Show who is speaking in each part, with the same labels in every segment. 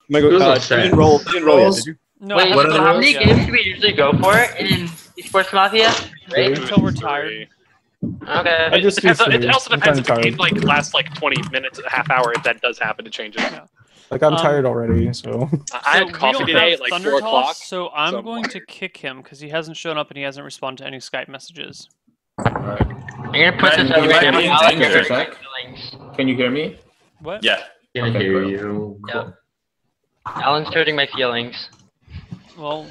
Speaker 1: You didn't roll yet, did you?
Speaker 2: No.
Speaker 3: Wait,
Speaker 1: What are
Speaker 3: so
Speaker 1: the
Speaker 3: how
Speaker 1: rules?
Speaker 3: many games do we usually go for in Esports Mafia? Right?
Speaker 2: Until we're tired.
Speaker 3: Okay.
Speaker 4: It depends. It also
Speaker 1: I'm
Speaker 4: depends if the
Speaker 1: kinda
Speaker 4: game like lasts like 20 minutes, a half hour. If that does happen, it changes.
Speaker 2: Yeah.
Speaker 1: Like, I'm tired already, so.
Speaker 4: I had coffee today at like 4 o'clock.
Speaker 2: So I'm going to kick him because he hasn't shown up and he hasn't responded to any Skype messages.
Speaker 3: I'm gonna put this over
Speaker 5: might
Speaker 3: here.
Speaker 5: be in
Speaker 3: Alex,
Speaker 5: danger,
Speaker 3: hurting
Speaker 5: Zach.
Speaker 3: my feelings.
Speaker 5: Can you hear me?
Speaker 2: What?
Speaker 5: Yeah.
Speaker 6: Can
Speaker 5: Okay,
Speaker 6: hear
Speaker 5: cool.
Speaker 6: you.
Speaker 3: Yeah. Alan's hurting my feelings.
Speaker 2: Well,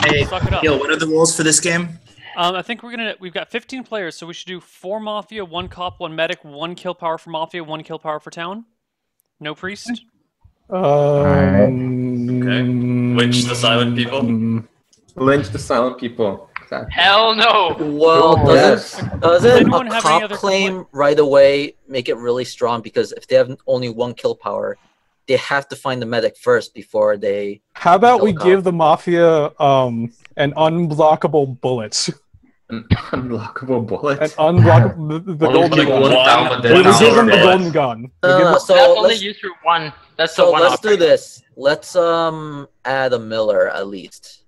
Speaker 7: Hey,
Speaker 2: suck it up.
Speaker 7: Gil, what are the rules for this game?
Speaker 2: I think we've got 15 players, so we should do 4 Mafia, 1 Cop, 1 Medic, 1 Kill Power for Mafia, 1 Kill Power for Town. No Priest.
Speaker 6: Okay. Lynch the silent people.
Speaker 5: Lynch the silent people.
Speaker 3: Hell no!
Speaker 8: Well, doesn't
Speaker 2: Does
Speaker 8: a
Speaker 2: anyone have any
Speaker 8: cop
Speaker 2: other
Speaker 8: claim right away make it really strong? Because if they have only 1 kill power, they have to find the medic first before they.
Speaker 1: How about
Speaker 8: kill
Speaker 1: we
Speaker 8: a cop.
Speaker 1: give the Mafia an unblockable bullets?
Speaker 5: An unlockable bullet.
Speaker 1: An unblockable the
Speaker 6: Only
Speaker 1: golden gun.
Speaker 6: one down, but then
Speaker 1: We
Speaker 6: down
Speaker 1: give them the
Speaker 6: bullet.
Speaker 1: golden gun. We give them-
Speaker 8: So
Speaker 3: That's only
Speaker 8: let's,
Speaker 3: used for one. That's
Speaker 8: so
Speaker 3: the one
Speaker 8: let's do
Speaker 3: option.
Speaker 8: this. Let's add a Miller at least.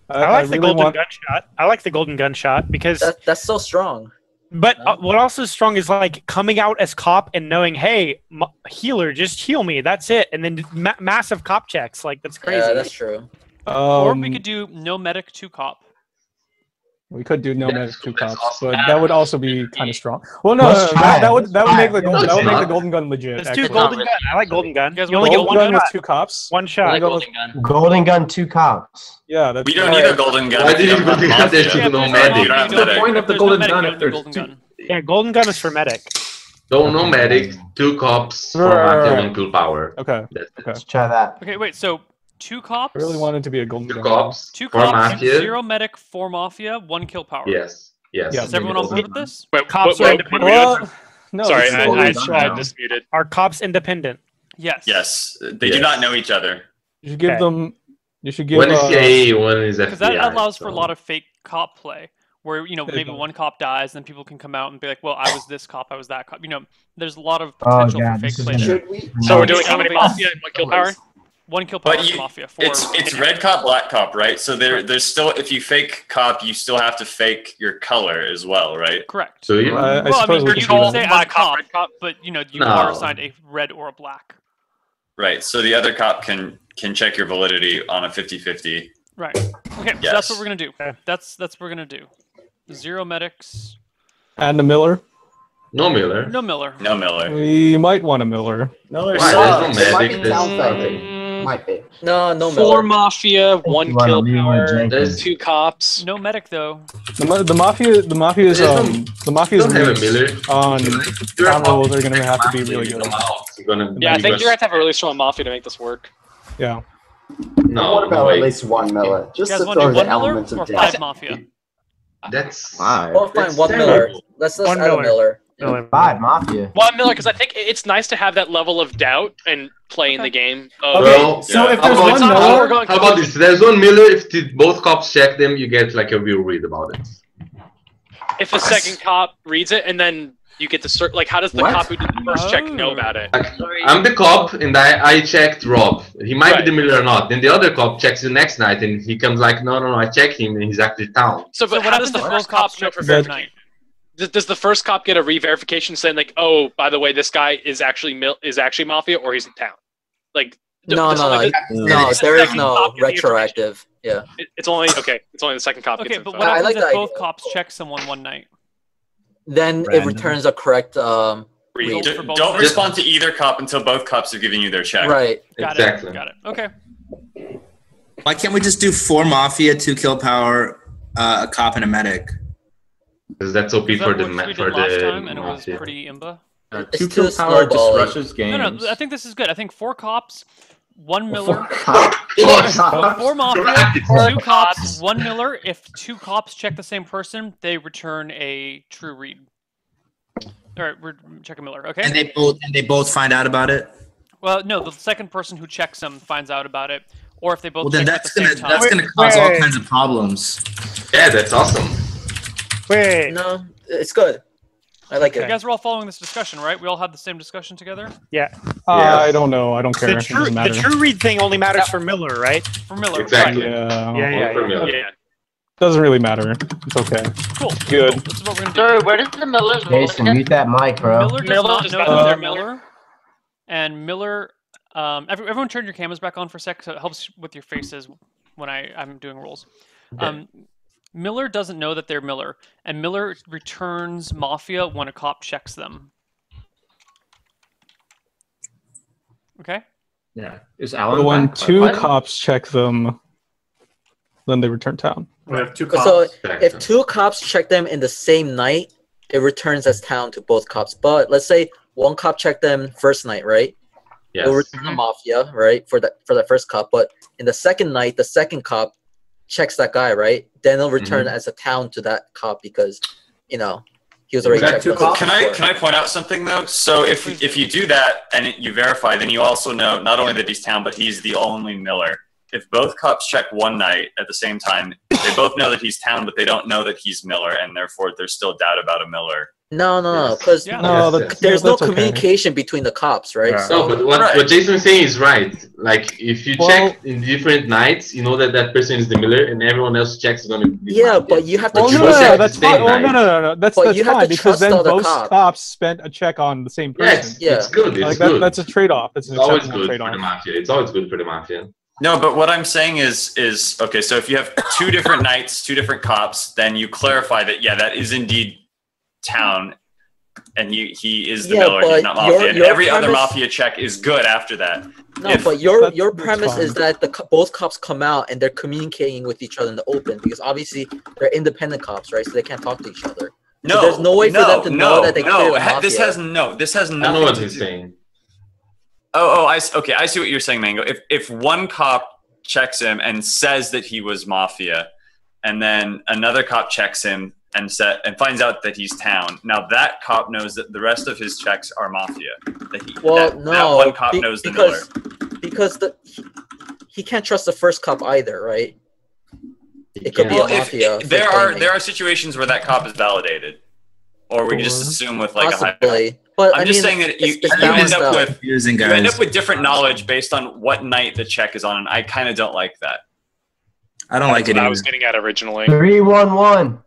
Speaker 4: I like the
Speaker 1: really
Speaker 4: golden
Speaker 1: want-
Speaker 4: gunshot. I like the golden gunshot because.
Speaker 8: That's so strong.
Speaker 4: But what also is strong is like coming out as cop and knowing, hey, healer, just heal me. That's it. And then massive cop checks. Like that's crazy.
Speaker 8: Yeah, that's true.
Speaker 2: Or we could do no Medic, 2 Cop.
Speaker 1: We could do no medic 2
Speaker 6: that's
Speaker 1: cops,
Speaker 6: awesome.
Speaker 1: but that would also be kind of strong. Well, no,
Speaker 9: Let's try
Speaker 1: that
Speaker 9: it.
Speaker 1: would make the
Speaker 6: No, it's not.
Speaker 1: golden gun legit.
Speaker 4: Let's do
Speaker 1: actually.
Speaker 4: golden gun. I like golden gun.
Speaker 2: You guys
Speaker 4: You only get
Speaker 1: Golden
Speaker 4: one
Speaker 1: gun with
Speaker 4: shot.
Speaker 1: 2 cops.
Speaker 4: One
Speaker 3: I
Speaker 4: shot.
Speaker 3: like golden gun.
Speaker 9: Golden gun, 2 cops.
Speaker 1: Yeah, that's
Speaker 6: We don't need a golden gun.
Speaker 5: Why
Speaker 6: if
Speaker 5: did
Speaker 6: you
Speaker 5: you
Speaker 6: don't
Speaker 5: do
Speaker 6: have
Speaker 5: that? There's
Speaker 6: Mafia.
Speaker 5: no
Speaker 2: there's
Speaker 5: medic.
Speaker 2: no
Speaker 6: You don't have
Speaker 5: What's the
Speaker 6: medic.
Speaker 5: point of the
Speaker 2: There's
Speaker 5: golden
Speaker 2: no
Speaker 5: gun
Speaker 2: medic,
Speaker 5: if
Speaker 2: no
Speaker 5: there's
Speaker 2: golden
Speaker 5: two?
Speaker 2: gun.
Speaker 4: Yeah, golden gun is for medic.
Speaker 6: No medic, 2 cops, 4
Speaker 1: Right.
Speaker 6: Mafia, 1 kill power.
Speaker 1: Okay.
Speaker 6: That's it.
Speaker 9: Let's try that.
Speaker 2: Okay, wait. So 2 Cops.
Speaker 1: I really wanted to be a golden
Speaker 6: 2
Speaker 1: gun.
Speaker 6: cops,
Speaker 2: 2
Speaker 6: 4
Speaker 2: Cops,
Speaker 6: Mafia.
Speaker 2: 0 Medic, 4 Mafia, 1 Kill Power.
Speaker 6: Yes. Yes.
Speaker 1: Yeah.
Speaker 2: Is everyone on board with this?
Speaker 4: Wait, cops are independent.
Speaker 1: Well, no,
Speaker 4: Sorry,
Speaker 1: it's
Speaker 4: I
Speaker 1: golden gun now.
Speaker 4: dismuted. Are cops independent?
Speaker 2: Yes.
Speaker 6: Yes. They
Speaker 5: Yes.
Speaker 6: do not know each other.
Speaker 1: You should give
Speaker 4: Okay.
Speaker 1: them. You should give.
Speaker 6: One is CIA, one is FBI.
Speaker 2: Because that allows for a
Speaker 6: so-
Speaker 2: lot of fake cop play, where maybe one cop dies, and then people can come out and be like, "Well, I was this cop, I was that cop." There's a lot of potential
Speaker 9: yeah,
Speaker 2: for fake
Speaker 9: this is
Speaker 2: play
Speaker 9: gonna-
Speaker 2: there.
Speaker 8: Should we?
Speaker 4: So we're doing
Speaker 2: Yeah.
Speaker 4: how many Mafia and 1 kill power?
Speaker 2: 1 Kill Power
Speaker 6: But
Speaker 2: for
Speaker 6: you,
Speaker 2: Mafia. 4.
Speaker 6: it's red cop, black cop, right? So there's still, if you fake cop, you still have to fake your color as well, right?
Speaker 2: Correct.
Speaker 6: So you.
Speaker 1: I
Speaker 2: Well, I
Speaker 1: suppose
Speaker 2: mean,
Speaker 1: we
Speaker 2: you
Speaker 1: could do
Speaker 2: can
Speaker 1: that.
Speaker 2: say as a
Speaker 4: Black cop,
Speaker 2: cop,
Speaker 4: red cop.
Speaker 2: but you
Speaker 6: No.
Speaker 2: are assigned a red or a black.
Speaker 6: Right. So the other cop can check your validity on a 50-50.
Speaker 2: Right. Okay. So
Speaker 6: Yes.
Speaker 2: that's what we're gonna do.
Speaker 4: Okay.
Speaker 2: That's what we're gonna do. 0 medics.
Speaker 1: And the Miller.
Speaker 6: No Miller.
Speaker 2: No Miller.
Speaker 6: No Miller.
Speaker 1: We might want a Miller.
Speaker 7: Miller
Speaker 6: Why?
Speaker 7: sucks.
Speaker 6: There's no
Speaker 7: It might
Speaker 6: medic.
Speaker 7: be town
Speaker 6: There's-
Speaker 7: friendly. Might be.
Speaker 8: No, no
Speaker 4: 4
Speaker 8: Miller.
Speaker 4: Mafia, 1
Speaker 9: You wanna
Speaker 4: kill
Speaker 9: leave
Speaker 4: power,
Speaker 9: with Jenkins.
Speaker 4: 2 cops.
Speaker 2: No medic though.
Speaker 1: The mafia's
Speaker 6: There's no-
Speaker 1: moves
Speaker 6: Don't have a Miller.
Speaker 1: on
Speaker 6: You're a
Speaker 1: town rolls are gonna
Speaker 6: Mafia,
Speaker 1: have to be
Speaker 6: Mafia,
Speaker 1: really
Speaker 6: you
Speaker 1: good.
Speaker 6: come out, you're gonna-
Speaker 4: Yeah, I think
Speaker 6: you're
Speaker 4: you're gonna have to have a really strong Mafia to make this work.
Speaker 1: Yeah.
Speaker 6: No,
Speaker 7: What about
Speaker 6: no way.
Speaker 7: at least 1 Miller?
Speaker 2: You
Speaker 7: Just
Speaker 2: guys
Speaker 7: to
Speaker 2: want to
Speaker 7: throw
Speaker 2: do
Speaker 7: the
Speaker 2: 1 Miller
Speaker 7: elements
Speaker 2: or
Speaker 7: of
Speaker 2: 5
Speaker 7: death.
Speaker 2: Mafia?
Speaker 6: That's
Speaker 8: Or fine,
Speaker 6: that's
Speaker 8: 1
Speaker 6: terrible.
Speaker 8: Miller. Let's
Speaker 4: One
Speaker 8: add a
Speaker 4: Miller.
Speaker 8: Miller.
Speaker 9: 5 Mafia.
Speaker 4: 1 Miller, because I think it's nice to have that level of doubt and play in the game. Of,
Speaker 6: Well,
Speaker 1: so if
Speaker 6: how
Speaker 1: there's
Speaker 6: about-
Speaker 1: one
Speaker 4: not
Speaker 1: Miller-
Speaker 4: we're going-
Speaker 6: How about this? There's 1 Miller. If both cops check them, you get like a real read about it.
Speaker 4: if the second cop reads it and then you get the cert, like how does the
Speaker 7: What?
Speaker 4: cop who did the first check know
Speaker 2: Oh.
Speaker 4: about it?
Speaker 6: Like, I'm the cop, and I checked Rob. He might
Speaker 4: Right.
Speaker 6: be the Miller or not. Then the other cop checks the next night, and he comes like, no, I checked him, and he's actually down.
Speaker 4: So,
Speaker 2: So
Speaker 4: but
Speaker 2: what
Speaker 4: how does
Speaker 2: happens
Speaker 4: the
Speaker 2: if
Speaker 4: first
Speaker 2: both
Speaker 4: cop
Speaker 2: cops
Speaker 4: know
Speaker 2: check
Speaker 4: for
Speaker 2: the
Speaker 1: That-
Speaker 2: same night?
Speaker 4: Does the first cop get a re-verification saying like, oh, by the way, this guy is actually Mafia or he's in town? Like,
Speaker 8: No,
Speaker 4: does
Speaker 8: no,
Speaker 4: only
Speaker 8: no.
Speaker 4: the-
Speaker 8: No,
Speaker 4: does the
Speaker 8: there is
Speaker 4: second
Speaker 8: no
Speaker 4: cop get the
Speaker 8: retroactive. Yeah.
Speaker 4: information? It's only okay. It's only the second cop
Speaker 2: Okay,
Speaker 4: gets
Speaker 2: but
Speaker 4: info.
Speaker 2: what
Speaker 8: I
Speaker 2: happens
Speaker 8: like
Speaker 2: if
Speaker 8: the
Speaker 2: both
Speaker 8: idea.
Speaker 2: cops check someone one night?
Speaker 8: Then it
Speaker 9: Random.
Speaker 8: returns a correct
Speaker 4: Read.
Speaker 8: read.
Speaker 2: For both
Speaker 6: Don't
Speaker 2: of them?
Speaker 6: respond to either cop until both cops have given you their check.
Speaker 8: Right.
Speaker 2: Got
Speaker 6: Exactly.
Speaker 2: it. Got it. Okay.
Speaker 7: Why can't we just do 4 Mafia, 2 Kill Power, a cop, and a medic?
Speaker 6: Because that's OP
Speaker 2: Is that
Speaker 6: for the
Speaker 2: what we
Speaker 6: for
Speaker 2: did last
Speaker 6: the
Speaker 2: time, and it was
Speaker 6: Mafia.
Speaker 2: pretty imba?
Speaker 8: It's
Speaker 5: 2
Speaker 8: too
Speaker 5: kill power just
Speaker 8: snowballing.
Speaker 5: rushes games.
Speaker 2: No, I think this is good. I think 4 cops, 1 Miller.
Speaker 7: Cop.
Speaker 2: 4 Mafia,
Speaker 6: Right.
Speaker 2: 2 cops, 1 Miller. If 2 cops check the same person, they return a true read. All right, we're checking Miller. Okay.
Speaker 7: And they both find out about it.
Speaker 2: Well, no, the second person who checks them finds out about it, or if they both
Speaker 7: Well, then
Speaker 2: check at the same time.
Speaker 7: that's gonna cause all kinds of problems.
Speaker 6: Yeah, that's awesome.
Speaker 4: Wait,
Speaker 8: No, it's good. I like
Speaker 2: You
Speaker 8: it.
Speaker 2: guys were all following this discussion, right? We all had the same discussion together?
Speaker 1: I don't know. I don't care.
Speaker 4: The
Speaker 1: It doesn't
Speaker 4: true
Speaker 1: matter.
Speaker 4: read thing only matters for Miller, right?
Speaker 2: For Miller.
Speaker 10: Exactly.
Speaker 2: Right.
Speaker 1: Yeah.
Speaker 4: Yeah.
Speaker 1: Doesn't really matter. It's okay.
Speaker 2: Cool.
Speaker 1: Good.
Speaker 2: Cool. This is what we're going to do.
Speaker 3: Sorry, where does the Miller's
Speaker 9: Jason, mute that mic, bro.
Speaker 2: Miller does not
Speaker 4: does
Speaker 2: know
Speaker 4: not
Speaker 2: that
Speaker 4: know
Speaker 2: they're
Speaker 4: they're
Speaker 2: Miller. And Miller, everyone turn your cameras back on for a sec, so it helps with your faces when I'm doing rolls. Miller doesn't know that they're Miller, and Miller returns Mafia when a cop checks them. Okay?
Speaker 5: Yeah. Is Alan
Speaker 1: But when
Speaker 5: back?
Speaker 1: two
Speaker 5: Why-
Speaker 1: cops check them, then they return town.
Speaker 10: We have 2
Speaker 8: So
Speaker 10: cops.
Speaker 8: if 2 cops check them in the same night, it returns as town to both cops. But let's say 1 cop checked them first night, right?
Speaker 10: Yes.
Speaker 8: It'll return the Mafia, right, for that first cop. But in the second night, the second cop checks that guy, right? Then it'll return as a town to that cop because, he was already
Speaker 10: got
Speaker 8: checked.
Speaker 10: 2
Speaker 8: once
Speaker 10: cops?
Speaker 8: before.
Speaker 6: Can I point out something though? So if you do that and you verify, then you also know not only that he's town, but he's the only Miller. If both cops check one night at the same time, they both know that he's town, but they don't know that he's Miller, and therefore there's still doubt about a Miller.
Speaker 8: No, because
Speaker 2: Yeah.
Speaker 1: No,
Speaker 10: Yes,
Speaker 8: there's no
Speaker 1: that's okay.
Speaker 8: communication between the cops, right?
Speaker 1: Yeah.
Speaker 10: No, but what Jason is saying is right. Like, if you check in different nights, you know that person is the Miller, and everyone else checks is going to be
Speaker 8: Yeah,
Speaker 10: Mafia.
Speaker 8: but you have to
Speaker 1: Well,
Speaker 10: you
Speaker 1: no,
Speaker 10: trust
Speaker 1: no,
Speaker 10: that
Speaker 1: that's
Speaker 10: the same
Speaker 1: fine. Well,
Speaker 10: night.
Speaker 1: no. That's
Speaker 8: But you have
Speaker 1: fine
Speaker 8: to
Speaker 1: because
Speaker 8: trust
Speaker 1: then
Speaker 8: the other
Speaker 1: both
Speaker 8: cop.
Speaker 1: cops spent a check on the same
Speaker 10: Yeah,
Speaker 1: person.
Speaker 10: it's good. It's
Speaker 1: Like
Speaker 10: good.
Speaker 1: that's a trade-off. It's an
Speaker 10: It's always
Speaker 1: acceptable
Speaker 10: good for
Speaker 1: trade-off.
Speaker 10: the Mafia. It's always good for the Mafia.
Speaker 6: No, but what I'm saying is okay. So if you have 2 different nights, 2 different cops, then you clarify that that is indeed town, and he is the Miller. He's not Mafia. And every other Mafia check is good after that.
Speaker 8: No, but your
Speaker 1: that's
Speaker 8: premise is
Speaker 1: fine.
Speaker 8: that both cops come out and they're communicating with each other in the open because obviously they're independent cops, right? So they can't talk to each other.
Speaker 6: No,
Speaker 8: So there's no way for them to know that they cleared the Mafia.
Speaker 6: This has nothing.
Speaker 10: I know what
Speaker 6: to
Speaker 10: he's
Speaker 6: do.
Speaker 10: saying.
Speaker 6: I see what you're saying, Mango. If one cop checks him and says that he was Mafia, and then another cop checks him and finds out that he's town, now that cop knows that the rest of his checks are Mafia. That one cop knows the Miller.
Speaker 8: Because he can't trust the first cop either, right? It could be a Mafia.
Speaker 6: There are situations where that cop is validated, or we can just assume with like a high.
Speaker 8: Possibly. But
Speaker 6: I'm just saying that you end up with different knowledge based on what night the check is on, and I kind of don't like that.
Speaker 7: I don't like it
Speaker 11: That's what I
Speaker 7: either.
Speaker 11: was getting at originally.
Speaker 9: 3-1-1.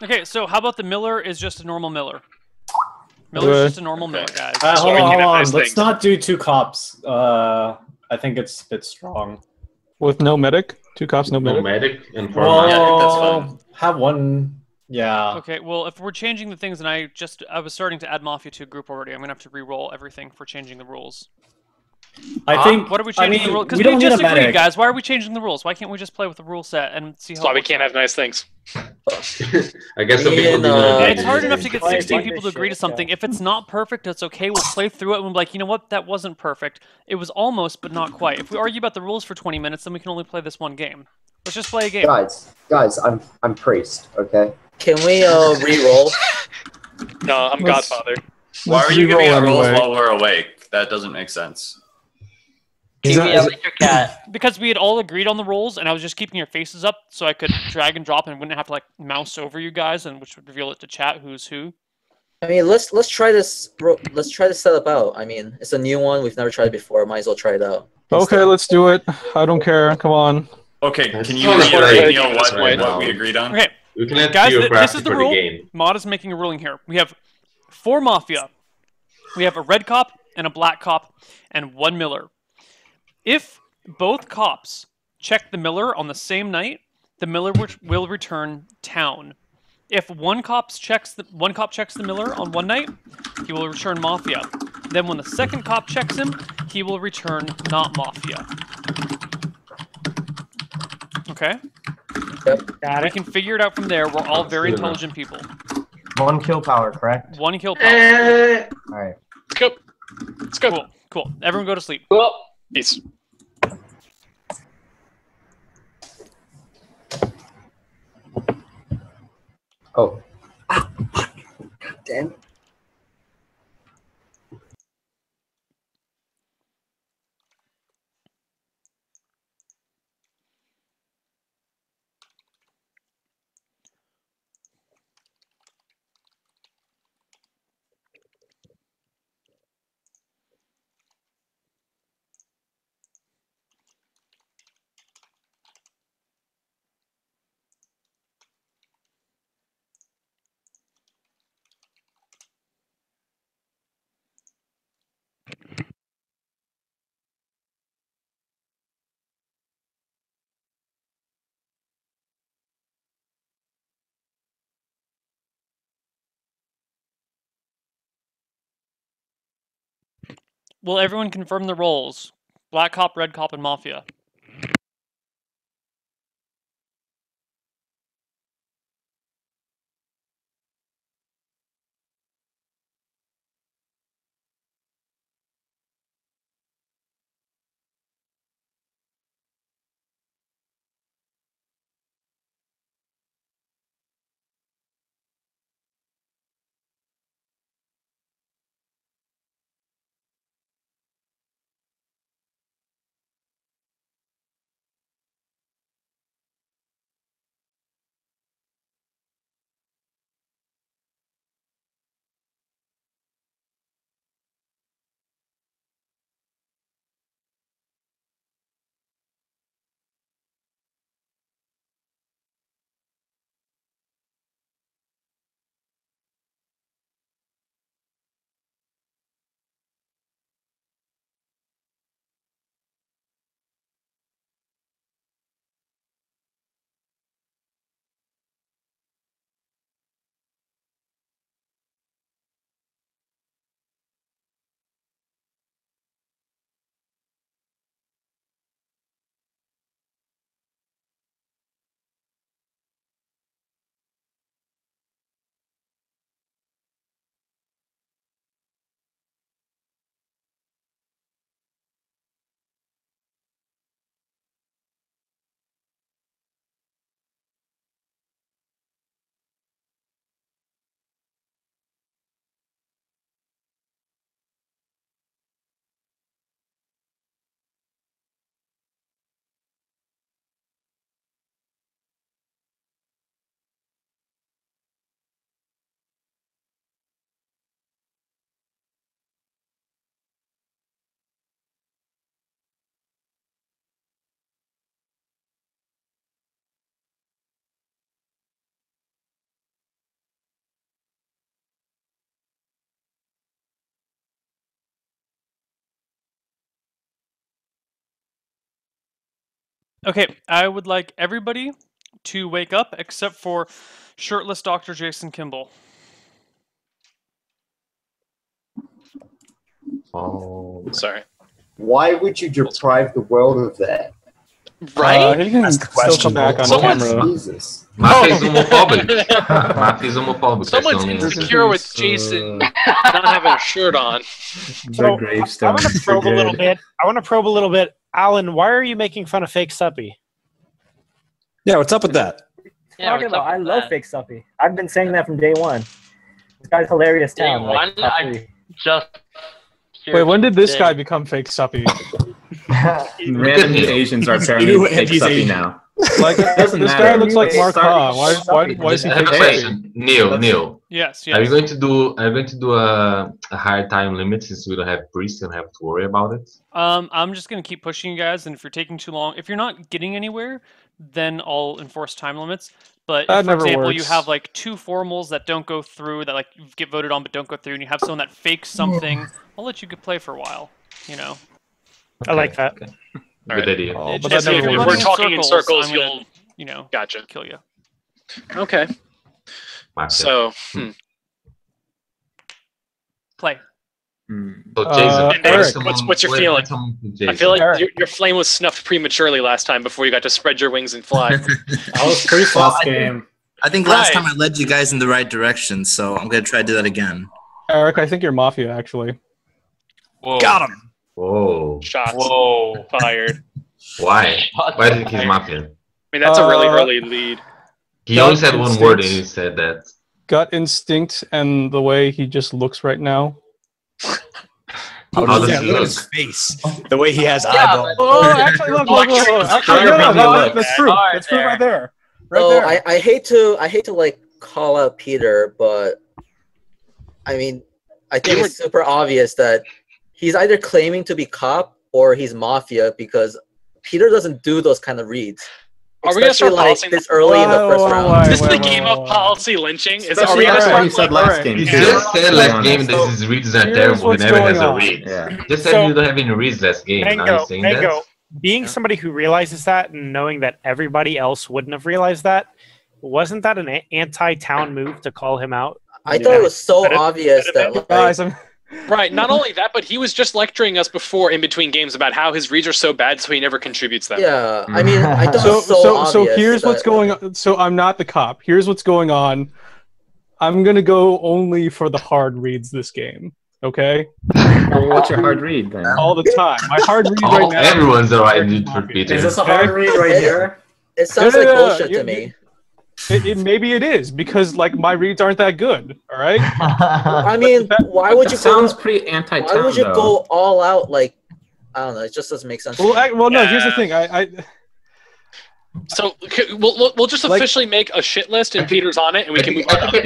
Speaker 2: Okay, so how about the Miller is just a normal Miller? Miller's just a normal Miller, guys.
Speaker 11: So we
Speaker 12: Hold
Speaker 11: can have
Speaker 12: on.
Speaker 11: nice
Speaker 12: Let's
Speaker 11: things.
Speaker 12: not do 2 cops. I think it's a bit strong.
Speaker 1: With no medic, 2 cops, no medic.
Speaker 10: No medic and 4
Speaker 12: Well,
Speaker 6: Yeah, I think that's fine.
Speaker 12: have one. Yeah.
Speaker 2: Okay, well, if we're changing the things, and I was starting to add Mafia to a group already, I'm gonna have to re-roll everything for changing the rules.
Speaker 12: I think.
Speaker 2: What are we changing the rules? Because
Speaker 12: we
Speaker 2: we
Speaker 12: don't
Speaker 2: just
Speaker 12: need a
Speaker 2: agreed,
Speaker 12: medic.
Speaker 2: guys. Why are we changing the rules? Why can't we just play with the rule set and see how?
Speaker 11: That's why
Speaker 2: it
Speaker 11: we
Speaker 2: works
Speaker 11: can't
Speaker 2: out?
Speaker 11: have nice things.
Speaker 10: I guess some
Speaker 8: Me
Speaker 10: people
Speaker 8: and,
Speaker 10: do not agree
Speaker 2: It's hard enough to get
Speaker 12: Play
Speaker 2: 16
Speaker 12: like
Speaker 2: people
Speaker 12: this
Speaker 2: to agree to
Speaker 12: shit,
Speaker 2: something.
Speaker 12: yeah.
Speaker 2: If it's not perfect, it's okay. We'll play through it and we'll be like, you know what? That wasn't perfect. It was almost, but not quite. If we argue about the rules for 20 minutes, then we can only play this one game. Let's just play a game.
Speaker 9: Guys, I'm priest, okay?
Speaker 8: Can we re-roll?
Speaker 11: No, I'm
Speaker 1: Let's-
Speaker 11: Godfather.
Speaker 6: Why are you
Speaker 1: re-roll
Speaker 6: giving out rolls
Speaker 1: anyway.
Speaker 6: while we're awake? That doesn't make sense.
Speaker 3: Kiwi Electric Cat.
Speaker 2: Because we had all agreed on the rules, and I was just keeping your faces up so I could drag and drop and wouldn't have to like mouse over you guys, and which would reveal it to chat who's who.
Speaker 8: I mean, let's try this. Let's try this setup out. I mean, it's a new one. We've never tried it before. Might as well try it out.
Speaker 1: Okay, let's do it. I don't care. Come on.
Speaker 6: Okay,
Speaker 10: That's
Speaker 6: can you
Speaker 10: not what I
Speaker 6: reiterate,
Speaker 10: think
Speaker 6: Neil,
Speaker 10: that's
Speaker 6: what,
Speaker 10: right
Speaker 6: what
Speaker 10: now.
Speaker 6: we agreed on?
Speaker 2: Okay,
Speaker 10: We can add
Speaker 2: guys, this
Speaker 10: theocracy
Speaker 2: is the
Speaker 10: for
Speaker 2: rule.
Speaker 10: the game.
Speaker 2: Mod is making a ruling here. We have 4 Mafia. We have a red cop and a black cop and 1 Miller. If both cops check the Miller on the same night, the Miller will return town. If one cop checks the Miller on one night, he will return Mafia. Then when the second cop checks him, he will return not Mafia. Okay?
Speaker 4: Got
Speaker 2: We
Speaker 4: it.
Speaker 2: can figure it out from there. We're all very
Speaker 10: Good enough.
Speaker 2: intelligent people.
Speaker 9: 1 kill power, correct?
Speaker 2: 1 kill power.
Speaker 9: All right.
Speaker 11: Let's go. Let's go.
Speaker 2: Cool. Cool. Everyone go to sleep.
Speaker 11: Peace.
Speaker 9: Oh. God damn it.
Speaker 2: will everyone confirm the roles? Black cop, red cop, and mafia. Okay, I would like everybody to wake up except for shirtless Dr. Jason Kimball.
Speaker 10: Oh,
Speaker 11: sorry.
Speaker 9: Why would you deprive the world of that?
Speaker 11: Right?
Speaker 1: He can still come back on camera.
Speaker 9: Jesus.
Speaker 10: Mafia is homophobic. Mafia is homophobic.
Speaker 11: Someone's insecure with Jason not having a shirt on.
Speaker 4: So, I want to probe a little bit. Alan, why are you making fun of fake Suppy?
Speaker 13: Yeah, what's up with that?
Speaker 3: Yeah,
Speaker 14: Talking about, I love fake Suppy. I've been saying that from day one. This guy's hilarious
Speaker 3: Day
Speaker 14: town.
Speaker 3: one,
Speaker 14: top
Speaker 3: I
Speaker 14: three.
Speaker 3: just.
Speaker 1: Wait, when did this guy become fake Suppy?
Speaker 5: Random Asians are apparently fake Suppy now.
Speaker 1: Like, this guy looks like Mark Ha. Why is he
Speaker 10: I have
Speaker 1: fake
Speaker 10: a
Speaker 1: Suppy?
Speaker 10: question. Neil.
Speaker 2: Yes.
Speaker 10: Are you going to do a higher time limit since we don't have priests and have to worry about it?
Speaker 2: I'm just gonna keep pushing you guys, and if you're taking too long, if you're not getting anywhere, then I'll enforce time limits. But
Speaker 1: That
Speaker 2: if, for
Speaker 1: never
Speaker 2: example, you
Speaker 1: works.
Speaker 2: have like 2 formals that don't go through, that like get voted on but don't go through, and you have someone that fakes something, I'll let you play for a while. You know.
Speaker 4: I like that.
Speaker 10: Good idea.
Speaker 1: Oh, but
Speaker 2: Just
Speaker 1: that
Speaker 2: if
Speaker 1: never
Speaker 2: you're
Speaker 11: If
Speaker 1: works.
Speaker 11: we're
Speaker 2: running
Speaker 11: talking in circles,
Speaker 2: I'm gonna,
Speaker 11: you'll
Speaker 2: you know,
Speaker 11: gotcha.
Speaker 2: kill you.
Speaker 11: Okay.
Speaker 10: Mafia.
Speaker 11: So,
Speaker 2: Play.
Speaker 10: So Jason,
Speaker 1: Eric,
Speaker 11: what's your feeling? I feel like your flame was snuffed prematurely last time before you got to spread your wings and fly.
Speaker 12: I was priest last game.
Speaker 7: I think last
Speaker 11: Right.
Speaker 7: time I led you guys in the right direction, so I'm gonna try to do that again.
Speaker 1: Eric, I think you're Mafia, actually.
Speaker 11: Whoa.
Speaker 13: Got him.
Speaker 10: Whoa.
Speaker 11: Shots.
Speaker 10: Whoa.
Speaker 11: Fired.
Speaker 10: Why? Why did he's Mafia?
Speaker 11: I mean, that's a really early lead.
Speaker 10: He only said one word and he said that.
Speaker 1: Gut instinct and the way he just looks right now.
Speaker 10: How does
Speaker 13: Yeah,
Speaker 10: he
Speaker 13: look at
Speaker 10: look?
Speaker 13: his face. The way he has eyeballs.
Speaker 1: Oh, actually, look. Actually, yeah, that's proof. That's proof right there. Right
Speaker 8: So
Speaker 1: there.
Speaker 8: I hate to like call out Peter, but I mean, I think it's super obvious that he's either claiming to be cop or he's Mafia because Peter doesn't do those kind of reads.
Speaker 11: Are we gonna start
Speaker 8: Especially, like
Speaker 11: policing
Speaker 8: this early in the first round?
Speaker 11: Is this the game of policy lynching? Are
Speaker 5: Especially
Speaker 11: we gonna
Speaker 5: after
Speaker 11: start
Speaker 5: he said last game.
Speaker 10: He
Speaker 5: Yeah.
Speaker 10: just said last
Speaker 5: Yeah.
Speaker 10: game that his reads are
Speaker 1: Here's
Speaker 10: terrible. He
Speaker 1: what's
Speaker 10: never has
Speaker 1: going
Speaker 10: a
Speaker 1: on.
Speaker 10: read.
Speaker 5: Yeah.
Speaker 10: Just said you don't have any reads last game. Now
Speaker 4: Mango,
Speaker 10: he's saying that.
Speaker 4: being somebody who realizes that and knowing that everybody else wouldn't have realized that, wasn't that an anti-town move to call him out?
Speaker 8: I thought it was so obvious that like,
Speaker 1: Guys,
Speaker 11: Right. Not only that, but he was just lecturing us before in between games about how his reads are so bad, so he never contributes them.
Speaker 8: Yeah, I mean, I thought
Speaker 1: So here's what's going on. So I'm not the cop. Here's what's going on. I'm gonna go only for the hard reads this game. Okay.
Speaker 5: What's your hard read then?
Speaker 1: All the time. My hard read right now.
Speaker 10: Everyone's a right read for Peter.
Speaker 9: Is this a hard read right here?
Speaker 8: It sounds like bullshit to me.
Speaker 1: Maybe it is because like my reads aren't that good. All right.
Speaker 8: I mean, why would you?
Speaker 5: Sounds pretty anti-town.
Speaker 8: Why would you go all out? Like, I don't know. It just doesn't make sense.
Speaker 1: Well, no. Here's the thing.
Speaker 11: So we'll just officially make a shit list, and Peter's on it, and we can move on. I think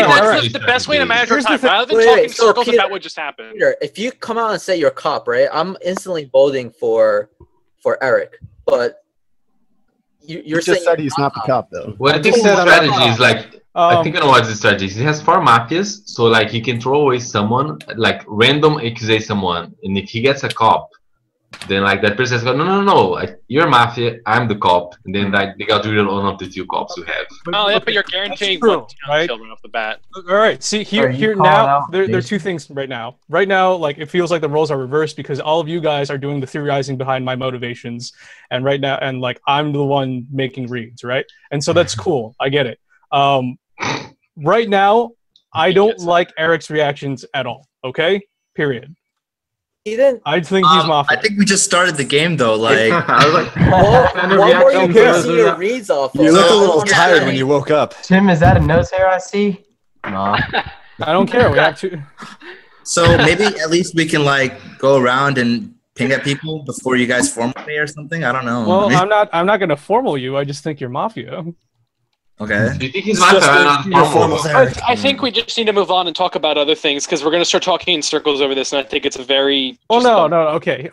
Speaker 11: that's the best way to manage our time, rather than talking circles about what just happened.
Speaker 8: Peter, if you come out and say you're a cop, right? I'm instantly voting for Eric, but you're
Speaker 15: just said he's not the cop, though.
Speaker 10: Well, I think the strategy is like. I think I know what's the strategy. He has 4 mafias, so like he can throw away someone, like random accuse someone, and if he gets a cop, then like that person says, no, like, you're mafia, I'm the cop, and then like they got rid of one of the 2 cops who have.
Speaker 11: Oh yeah, but you're guaranteeing one
Speaker 1: right?
Speaker 11: kill right off the bat.
Speaker 1: All right, see here now. There are 2 things right now. Right now, like it feels like the roles are reversed because all of you guys are doing the theorizing behind my motivations, and right now, and like I'm the one making reads, right? And so that's cool. I get it. Right now, I don't like Eric's reactions at all. Okay, period.
Speaker 8: He didn't.
Speaker 1: I think he's mafia.
Speaker 7: I think we just started the game though. Like,
Speaker 5: I was like,
Speaker 8: what were you basing your reads off of?
Speaker 13: You look a little tired when you woke up.
Speaker 14: Tim, is that a nose hair I see? No.
Speaker 1: I don't care. We have to.
Speaker 7: So maybe at least we can like go around and ping at people before you guys formal me or something. I don't know.
Speaker 1: Well, I'm not gonna formal you. I just think you're mafia.
Speaker 7: Okay.
Speaker 10: Do you think he's mafia?
Speaker 11: I think we just need to move on and talk about other things because we're going to start talking in circles over this, and I think it's a very.
Speaker 1: Well, no. Okay.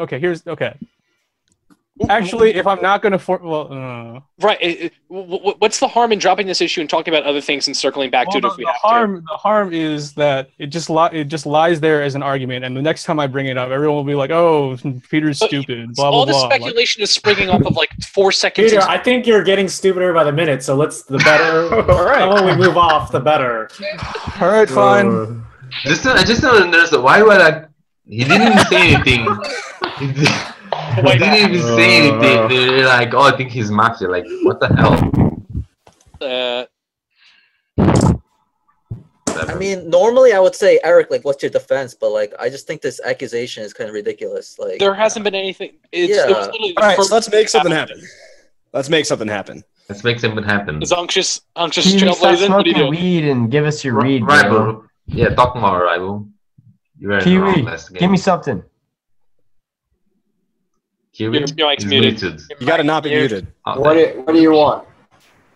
Speaker 1: Actually, if I'm not going to
Speaker 11: right. What's the harm in dropping this issue and talking about other things and circling back to it if we have to?
Speaker 1: The harm is that it just lies there as an argument, and the next time I bring it up, everyone will be like, "Oh, Peter's stupid." Blah blah blah.
Speaker 11: All the speculation is springing off of like 4 seconds.
Speaker 12: Peter, I think you're getting stupider by the minute. So the better.
Speaker 1: All right.
Speaker 12: The more we move off, the better.
Speaker 1: All right, fine.
Speaker 10: I just don't understand why would I? He didn't even say anything. He didn't even say anything. They're like, oh, I think he's mafia. Like, what the hell?
Speaker 8: I mean, normally I would say, Eric, like, what's your defense? But like, I just think this accusation is kind of ridiculous. Like,
Speaker 11: there hasn't been anything.
Speaker 13: All right, so let's make something happen. Let's make something happen.
Speaker 10: Let's make something happen.
Speaker 11: Is unctuous
Speaker 14: trailblazing? What are you doing? Weed and give us your read,
Speaker 10: rival. Yeah, talk more, rival. You're
Speaker 14: Kiwi, give me something.
Speaker 10: Kiwi,
Speaker 11: Mike's muted.
Speaker 13: You gotta not be muted.
Speaker 9: What do you want?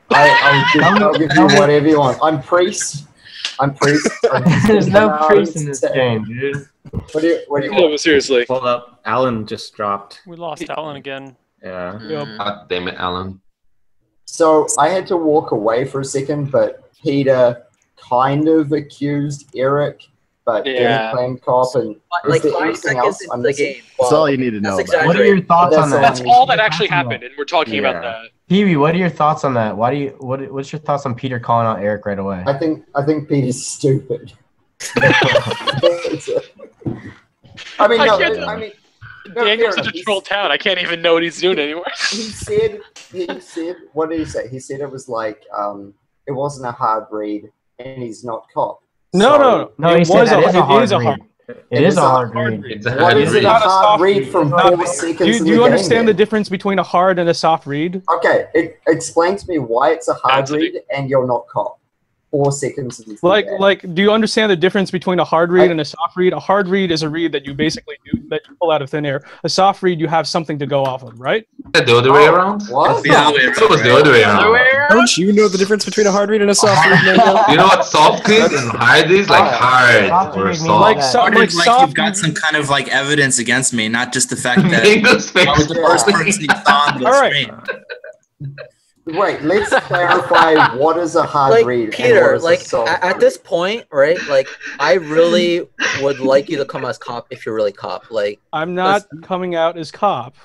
Speaker 9: I'll give you whatever you want. I'm priest.
Speaker 14: There's no priest in this game, dude.
Speaker 9: What do you want?
Speaker 11: Seriously.
Speaker 5: Hold up. Alan just dropped.
Speaker 2: We lost Alan again.
Speaker 5: Yeah.
Speaker 10: God damn it, Alan.
Speaker 9: So I had to walk away for a second, but Peter kind of accused Eric, but didn't claim cop. And
Speaker 8: like 5 seconds into the game.
Speaker 15: That's all you need to know.
Speaker 14: What are your thoughts on that?
Speaker 11: That's all that actually happened, and we're talking about that.
Speaker 14: Peewee, what are your thoughts on that? What's your thoughts on Peter calling out Eric right away?
Speaker 9: I think Peter's stupid.
Speaker 11: Daniel's such a troll town. I can't even know what he's doing anymore.
Speaker 9: He said, what did he say? He said it was like, it wasn't a hard read, and he's not cop.
Speaker 1: No.
Speaker 14: It is a hard read. It is a hard read.
Speaker 9: What is it a hard read from 4 seconds?
Speaker 1: Do you understand the difference between a hard and a soft read?
Speaker 9: Okay, explain to me why it's a hard read and you're not cop. 4 seconds.
Speaker 1: Do you understand the difference between a hard read and a soft read? A hard read is a read that you basically that you pull out of thin air. A soft read, you have something to go off of, right?
Speaker 10: The other way around?
Speaker 9: What?
Speaker 10: Yeah, it was the other way around.
Speaker 13: Don't you know the difference between a hard read and a soft read?
Speaker 10: You know what soft is and hard is? Like hard or soft.
Speaker 7: Like you've got some kind of like evidence against me, not just the fact that I was the first person you saw on the screen.
Speaker 9: Wait, let's clarify what is a hard read.
Speaker 8: Peter, at this point, right? Like, I really would like you to come as cop if you're really cop. Like,
Speaker 1: I'm not coming out as cop.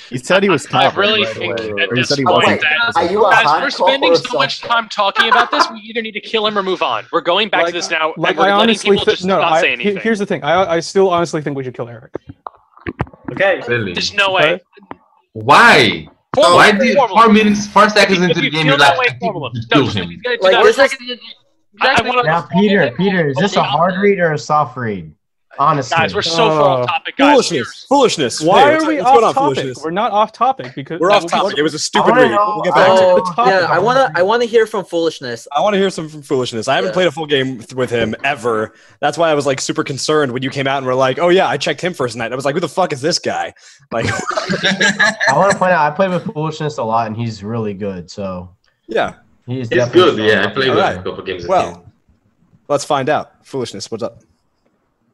Speaker 15: He said he was top.
Speaker 11: I really
Speaker 15: right
Speaker 11: think
Speaker 15: away.
Speaker 11: at
Speaker 15: Or he
Speaker 11: this
Speaker 15: said he
Speaker 11: point
Speaker 15: wasn't.
Speaker 11: that
Speaker 9: Are you a
Speaker 11: guys,
Speaker 9: hardcore
Speaker 11: we're spending
Speaker 9: or
Speaker 11: so much time talking about this. We either need to kill him or move on. We're going back to this now.
Speaker 1: Like
Speaker 11: and we're
Speaker 1: I
Speaker 11: letting
Speaker 1: honestly
Speaker 11: people just not say anything.
Speaker 1: here's the thing. I still honestly think we should kill Eric.
Speaker 12: Okay.
Speaker 10: Really?
Speaker 11: There's no way.
Speaker 10: Why? Why did 4 minutes, 4 seconds into the game, you're like, I think we should kill him?
Speaker 16: Now, Peter, is this a hard read or a soft read? Honestly,
Speaker 11: guys, we're so far off topic, guys.
Speaker 12: Foolishness.
Speaker 1: Why
Speaker 12: Hey,
Speaker 1: are we
Speaker 12: what's going
Speaker 1: off
Speaker 12: on,
Speaker 1: topic?
Speaker 12: foolishness?
Speaker 1: We're not off topic because
Speaker 12: We're off topic. It was a stupid read. We'll get back to it.
Speaker 8: Yeah, I wanna hear from Foolishness.
Speaker 12: I want to hear some from Foolishness. I haven't played a full game with him ever. That's why I was like super concerned when you came out and were like, "Oh yeah, I checked him first night." I was like, "Who the fuck is this guy?" Like,
Speaker 16: I want to point out I played with Foolishness a lot, and he's really good. So
Speaker 12: yeah,
Speaker 10: He's good. Yeah, I played with
Speaker 12: Alright.
Speaker 10: a couple games. with him.
Speaker 12: well, let's find out. Foolishness, what's up?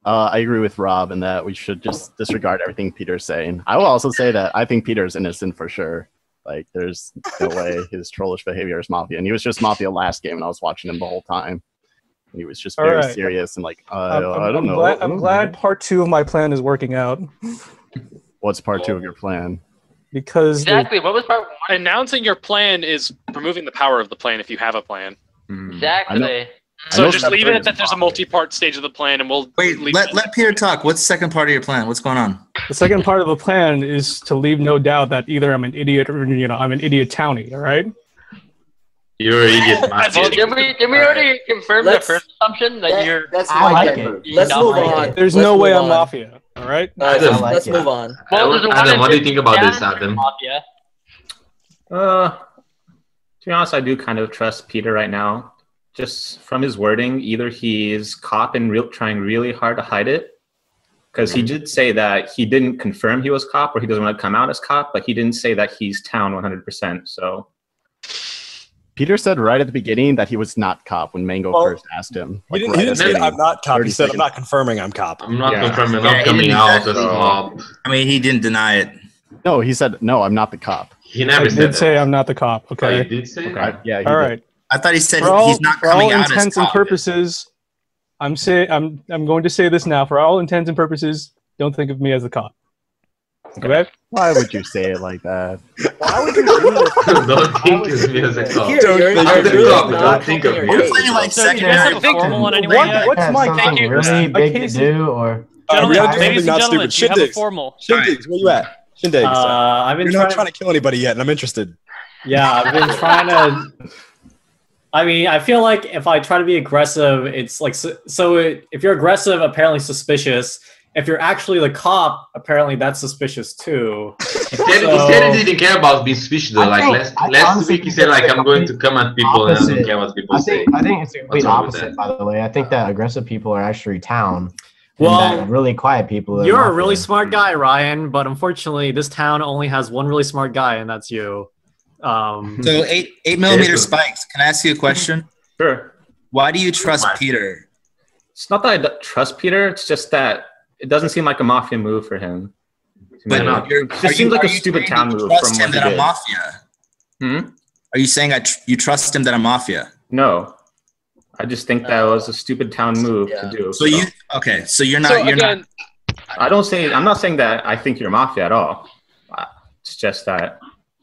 Speaker 15: I agree with Rob in that we should just disregard everything Peter's saying. I will also say that I think Peter's innocent for sure. Like, there's no way his trollish behavior is Mafia. And he was just Mafia last game, and I was watching him the whole time. And he was just very serious and like, I don't know.
Speaker 1: I'm glad part 2 of my plan is working out.
Speaker 15: What's part 2 of your plan?
Speaker 1: Because
Speaker 3: Exactly. What was part 1?
Speaker 11: Announcing your plan is removing the power of the plan if you have a plan.
Speaker 3: Exactly.
Speaker 11: So just leave it at that there's a multi-part stage of the plan, and we'll
Speaker 7: Let Peter talk. What's the second part of your plan? What's going on?
Speaker 1: The second part of the plan is to leave no doubt that either I'm an idiot or I'm an idiot townie. All right.
Speaker 10: You're an idiot.
Speaker 3: Well, did we already confirm the first assumption that you're?
Speaker 8: Let's
Speaker 3: Let's
Speaker 8: move on.
Speaker 1: There's no way I'm Mafia. All right.
Speaker 10: Adam,
Speaker 8: Let's move on.
Speaker 10: Adam, what do you think about this, Adam?
Speaker 3: Mafia.
Speaker 5: To be honest, I do kind of trust Peter right now. Just from his wording, either he's cop and trying really hard to hide it, because he did say that he didn't confirm he was cop or he doesn't want to come out as cop, but he didn't say that he's town 100%. So
Speaker 15: Peter said right at the beginning that he was not cop when Mango first asked him.
Speaker 12: He didn't say I'm not cop. He said I'm not confirming I'm cop.
Speaker 10: I'm not confirming I'm coming out as cop.
Speaker 7: I mean, he didn't deny it.
Speaker 15: No, he said, no, I'm not the cop.
Speaker 10: He never
Speaker 1: I
Speaker 10: said
Speaker 1: did
Speaker 10: that.
Speaker 1: say I'm not the cop. Okay.
Speaker 10: Oh, he did say that?
Speaker 15: Yeah, he
Speaker 1: All
Speaker 15: did.
Speaker 1: right.
Speaker 7: I thought he said
Speaker 1: For
Speaker 7: he's not coming out as
Speaker 1: intents and
Speaker 7: cop.
Speaker 1: purposes, I'm going to say this now. For all intents and purposes, don't think of me as the cop. Okay?
Speaker 15: Why would you say it like that?
Speaker 1: Why would you do this?
Speaker 10: Don't think of me as a cop.
Speaker 8: Here, you're
Speaker 10: I'm the
Speaker 8: really
Speaker 10: cop,
Speaker 8: not
Speaker 10: don't think of me.
Speaker 8: helping your
Speaker 7: We're playing like
Speaker 8: case.
Speaker 11: So do you guys have a formal one anyway?
Speaker 1: What's my
Speaker 16: something
Speaker 1: case?
Speaker 16: really
Speaker 1: My
Speaker 16: big to
Speaker 1: case-
Speaker 16: do, or
Speaker 12: we
Speaker 11: Gentlemen,
Speaker 12: gotta do
Speaker 11: ladies
Speaker 12: something
Speaker 11: and
Speaker 12: not
Speaker 11: gentlemen,
Speaker 12: stupid.
Speaker 11: do you have a
Speaker 12: Shindigs.
Speaker 11: formal?
Speaker 12: Shindigs, where you at? Shindigs.
Speaker 17: I've been
Speaker 12: You're not trying to kill anybody yet, and I'm interested.
Speaker 17: Yeah, I've been trying to. I mean, I feel like if I try to be aggressive, it's like if you're aggressive, apparently suspicious. If you're actually the cop, apparently that's suspicious too.
Speaker 10: He said he didn't care about being suspicious though. Like last week he said like I'm going to come at people and I don't care what people say.
Speaker 16: I think it's the complete opposite, by the way. I think that aggressive people are actually town.
Speaker 17: Well,
Speaker 16: that really quiet people are
Speaker 17: You're a
Speaker 16: Mafia.
Speaker 17: really smart guy, Ryan, but unfortunately, this town only has one really smart guy, and that's you.
Speaker 7: So 8mm spikes. Can I ask you a question?
Speaker 5: Sure.
Speaker 7: Why do you trust Peter?
Speaker 5: It's not that I don't trust Peter. It's just that it doesn't seem like a Mafia move for him.
Speaker 7: But
Speaker 5: it just seems like a stupid town move.
Speaker 7: Trust
Speaker 5: from
Speaker 7: him
Speaker 5: what
Speaker 7: that
Speaker 5: he
Speaker 7: I'm
Speaker 5: did.
Speaker 7: Mafia. Are you saying you trust him that I'm Mafia?
Speaker 5: No, I just think that was a stupid town move to do.
Speaker 7: So you okay? So you're not. You're not.
Speaker 5: I'm not saying that I think you're Mafia at all. It's just that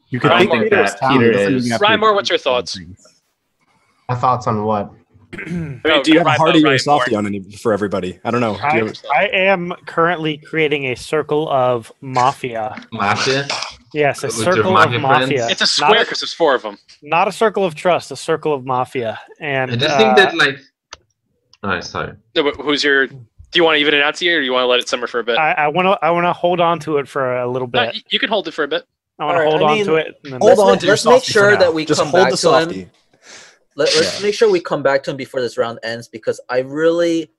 Speaker 15: you could
Speaker 5: think that Peter is.
Speaker 11: Ryan Moore, what's your thoughts?
Speaker 16: My thoughts on what?
Speaker 12: Do you have a Hardy or a softie on any for everybody? I don't know.
Speaker 4: I am currently creating a circle of Mafia.
Speaker 10: Mafia?
Speaker 4: Yes, a
Speaker 10: With your
Speaker 4: circle of Mafia.
Speaker 11: It's a square because there's 4 of them.
Speaker 4: Not a circle of trust, a circle of Mafia. And
Speaker 10: I just think that like. Alright, sorry.
Speaker 11: No, but who's your? Do you want to even announce it, or do you want to let it simmer for a bit?
Speaker 4: I want to hold on to it for a little
Speaker 11: No,
Speaker 4: bit.
Speaker 11: you can hold it for a bit.
Speaker 4: I want to hold on to it. And then
Speaker 8: Let's make sure that we come back to him.
Speaker 12: softie.
Speaker 8: Let's make sure we come back to him before this round ends, because I really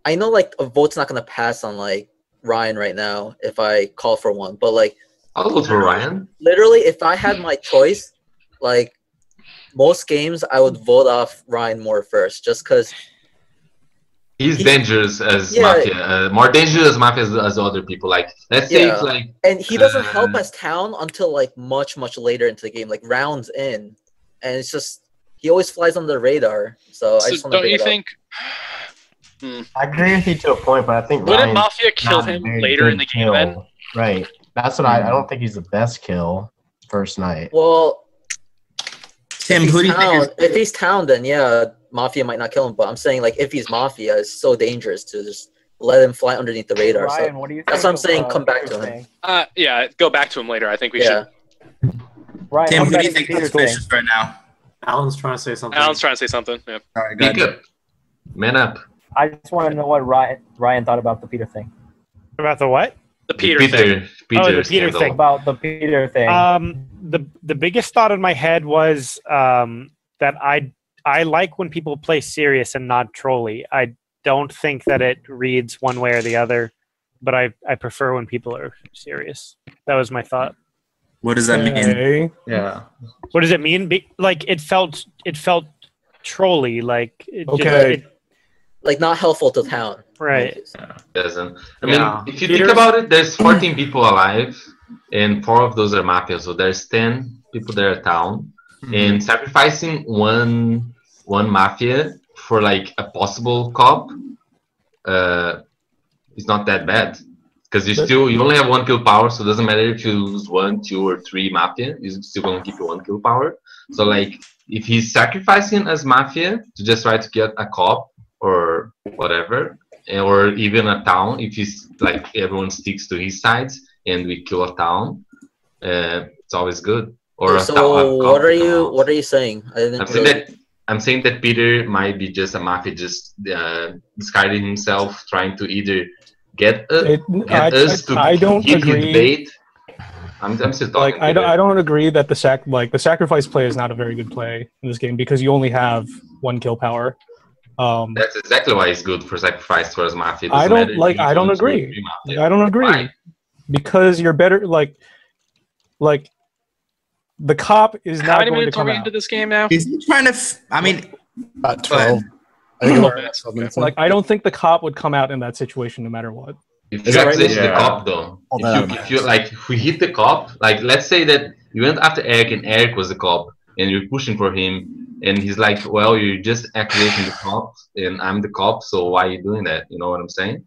Speaker 8: I know like a vote's not gonna pass on like Ryan right now if I call for one, but like
Speaker 10: I'll vote for Ryan.
Speaker 8: Literally, if I had my choice, like most games, I would vote off Ryan Moore first, just because
Speaker 10: he's dangerous as Mafia, more dangerous as Mafia as other people. Like let's say it's like,
Speaker 8: and he doesn't help as town until like much later into the game, like rounds in, and it's just he always flies under the radar. So I just want to.
Speaker 11: Don't you think?
Speaker 16: I agree with you to a point, but I think
Speaker 11: Wouldn't
Speaker 16: Ryan's
Speaker 11: Mafia kill
Speaker 16: not a
Speaker 11: him
Speaker 16: very
Speaker 11: later in
Speaker 16: good
Speaker 11: the game then?
Speaker 16: Right. That's what I don't think he's the best kill first night.
Speaker 8: Well,
Speaker 7: Tim, who do you think?
Speaker 8: If he's Town, then yeah, Mafia might not kill him. But I'm saying like if he's Mafia, it's so dangerous to just let him fly underneath the radar.
Speaker 14: Ryan,
Speaker 8: so
Speaker 14: what do you
Speaker 8: that's
Speaker 14: think
Speaker 8: what I'm
Speaker 14: of,
Speaker 8: saying. Come back to him.
Speaker 11: Yeah, go back to him later. I think we should.
Speaker 14: Ryan,
Speaker 7: Tim,
Speaker 14: what
Speaker 7: who do
Speaker 14: about
Speaker 7: you think is
Speaker 14: Peter's
Speaker 7: suspicious right now?
Speaker 18: Alan's trying to say something.
Speaker 11: Alan's trying to say something. Yeah.
Speaker 7: All right,
Speaker 10: Pick up. Man up.
Speaker 14: I just want to know what Ryan thought about the Peter thing.
Speaker 4: About the what?
Speaker 11: The Peter
Speaker 4: Oh,
Speaker 11: thing.
Speaker 4: the Peter
Speaker 10: scandal.
Speaker 4: thing.
Speaker 14: About the Peter thing.
Speaker 4: The biggest thought in my head was that I like when people play serious and not trolly. I don't think that it reads one way or the other, but I prefer when people are serious. That was my thought.
Speaker 7: What does that mean?
Speaker 5: Yeah.
Speaker 4: What does it mean? Like it felt trolly. Like
Speaker 8: Like not helpful to Town.
Speaker 4: Right.
Speaker 10: Doesn't. I mean, if you think about it, there's 14 people alive, and 4 of those are Mafia. So there's 10 people there at Town, and sacrificing one Mafia for like a possible cop, is not that bad. Because you only have 1 kill power, so it doesn't matter if you lose 1, 2, or 3 Mafia, you're still gonna keep your 1 kill power. So like, if he's sacrificing as Mafia to just try to get a cop or whatever, or even a Town, if he's like everyone sticks to his sides and we kill a Town, it's always good. Or
Speaker 8: So what are you saying? I didn't
Speaker 10: I'm saying that Peter might be just a Mafia, just discarding himself, trying to either get us to
Speaker 1: I don't
Speaker 10: keep his
Speaker 1: agree.
Speaker 10: bait. I'm still talking.
Speaker 1: Like I don't agree that the sacrifice play is not a very good play in this game because you only have 1 kill power.
Speaker 10: That's exactly why it's good for sacrifice towards Mafia.
Speaker 1: I don't agree. I don't agree.
Speaker 10: Why?
Speaker 1: Because you're better. Like the cop is
Speaker 11: How
Speaker 1: not
Speaker 11: many
Speaker 1: going to
Speaker 11: minutes are
Speaker 1: come
Speaker 11: we
Speaker 1: out.
Speaker 11: into this game now?
Speaker 7: Is he trying to? I mean,
Speaker 12: about
Speaker 7: 12.
Speaker 12: I think about 12 minutes.
Speaker 1: Like I don't think the cop would come out in that situation no matter what.
Speaker 10: If you access the cop though, if you like, if we hit the cop, like let's say that you went after Eric and Eric was the cop, and you're pushing for him, and he's like, "Well, you're just activating the cop, and I'm the cop, so why are you doing that?" You know what I'm saying?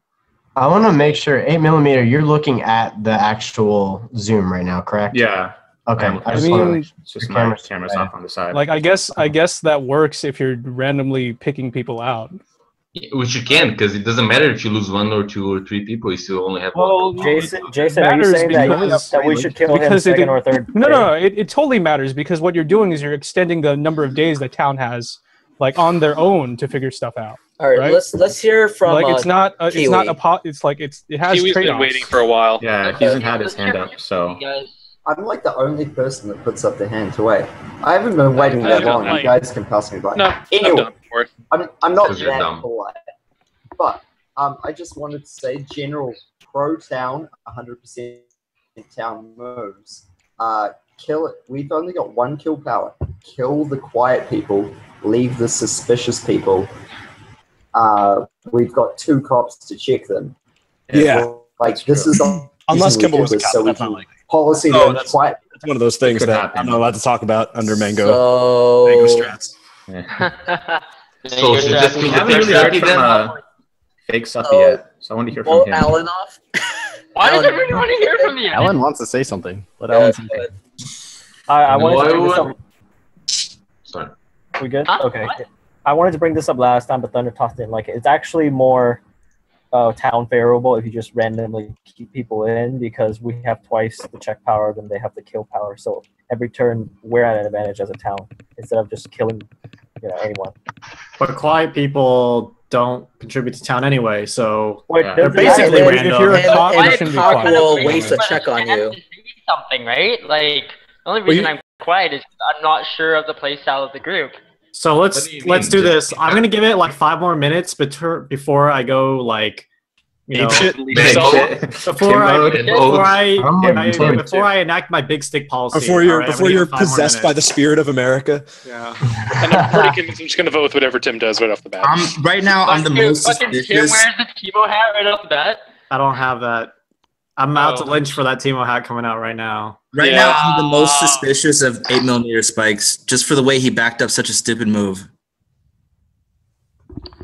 Speaker 16: I want to make sure 8mm. You're looking at the actual Zoom right now, correct?
Speaker 5: Yeah.
Speaker 16: Okay.
Speaker 1: I mean,
Speaker 5: it's just my camera's off on the side.
Speaker 1: Like I guess that works if you're randomly picking people out.
Speaker 10: Which you can, because it doesn't matter if you lose 1 or 2 or 3 people, you still only have one.
Speaker 14: Jason, are you saying that we should kill him second or third?
Speaker 1: No. It totally matters because what you're doing is you're extending the number of days that Town has, like on their own to figure stuff out.
Speaker 8: All right, let's hear from
Speaker 1: like it has
Speaker 11: Kiwi's
Speaker 1: trade-offs.
Speaker 11: been waiting for a while.
Speaker 5: Yeah, he hasn't had his hand up, so.
Speaker 9: I'm like the only person that puts up their hand to wait. I haven't been waiting that long. You guys can pass me by.
Speaker 11: No,
Speaker 9: anyway, I'm not
Speaker 10: 'Cause you're
Speaker 9: that
Speaker 10: dumb.
Speaker 9: polite. But I just wanted to say general pro Town, 100% Town moves. Kill it. We've only got 1 kill power. Kill the quiet people. Leave the suspicious people. We've got 2 cops to check them.
Speaker 12: Yeah.
Speaker 9: Like this is
Speaker 12: Unless Kimball was a
Speaker 9: so
Speaker 12: cop,
Speaker 9: we
Speaker 12: that's not
Speaker 9: can
Speaker 12: likely.
Speaker 9: policy
Speaker 12: Oh,
Speaker 9: them
Speaker 12: that's
Speaker 9: quiet.
Speaker 12: It's one of those things
Speaker 5: could
Speaker 12: that
Speaker 5: happen.
Speaker 12: I'm not allowed to talk about under Mango.
Speaker 8: So
Speaker 12: Mango strats.
Speaker 10: So should just
Speaker 5: We
Speaker 10: kill the
Speaker 5: haven't
Speaker 10: fake
Speaker 5: really heard
Speaker 10: Suppy
Speaker 5: from
Speaker 10: then?
Speaker 5: fake Suppy yet, so I want to hear from him.
Speaker 8: Alan off.
Speaker 3: Why does everyone want to hear from you?
Speaker 15: Alan wants to say something. Let Alan say something.
Speaker 14: I wanted to bring this up.
Speaker 10: Sorry.
Speaker 14: We good? Okay. I wanted to bring this up last time, but Thunder tossed in. Like, it's actually more Town favorable if you just randomly keep people in because we have twice the check power than they have the kill power. So every turn we're at an advantage as a Town instead of just killing, anyone.
Speaker 18: But quiet people don't contribute to Town anyway, so
Speaker 14: Wait,
Speaker 18: they're basically random.
Speaker 1: If you're a cop, you shouldn't be quiet.
Speaker 8: will waste a check on you.
Speaker 3: Something, right? Like, the only reason I'm quiet is I'm not sure of the playstyle of the group.
Speaker 18: So let's do this. I'm gonna give it like 5 more minutes before I go like, before I enact my big stick policy.
Speaker 12: Before you're possessed by the spirit of America.
Speaker 18: Yeah.
Speaker 11: And I'm pretty convinced I'm just going to vote with whatever Tim does right off the bat.
Speaker 7: Right now, I'm the most
Speaker 3: Tim
Speaker 7: suspicious.
Speaker 3: wears the Timo hat right off the bat.
Speaker 18: I don't have that. I'm out to lynch for that Timo hat coming out right now.
Speaker 7: Right now, I'm the most suspicious of 8mm Spikes, just for the way he backed up such a stupid move.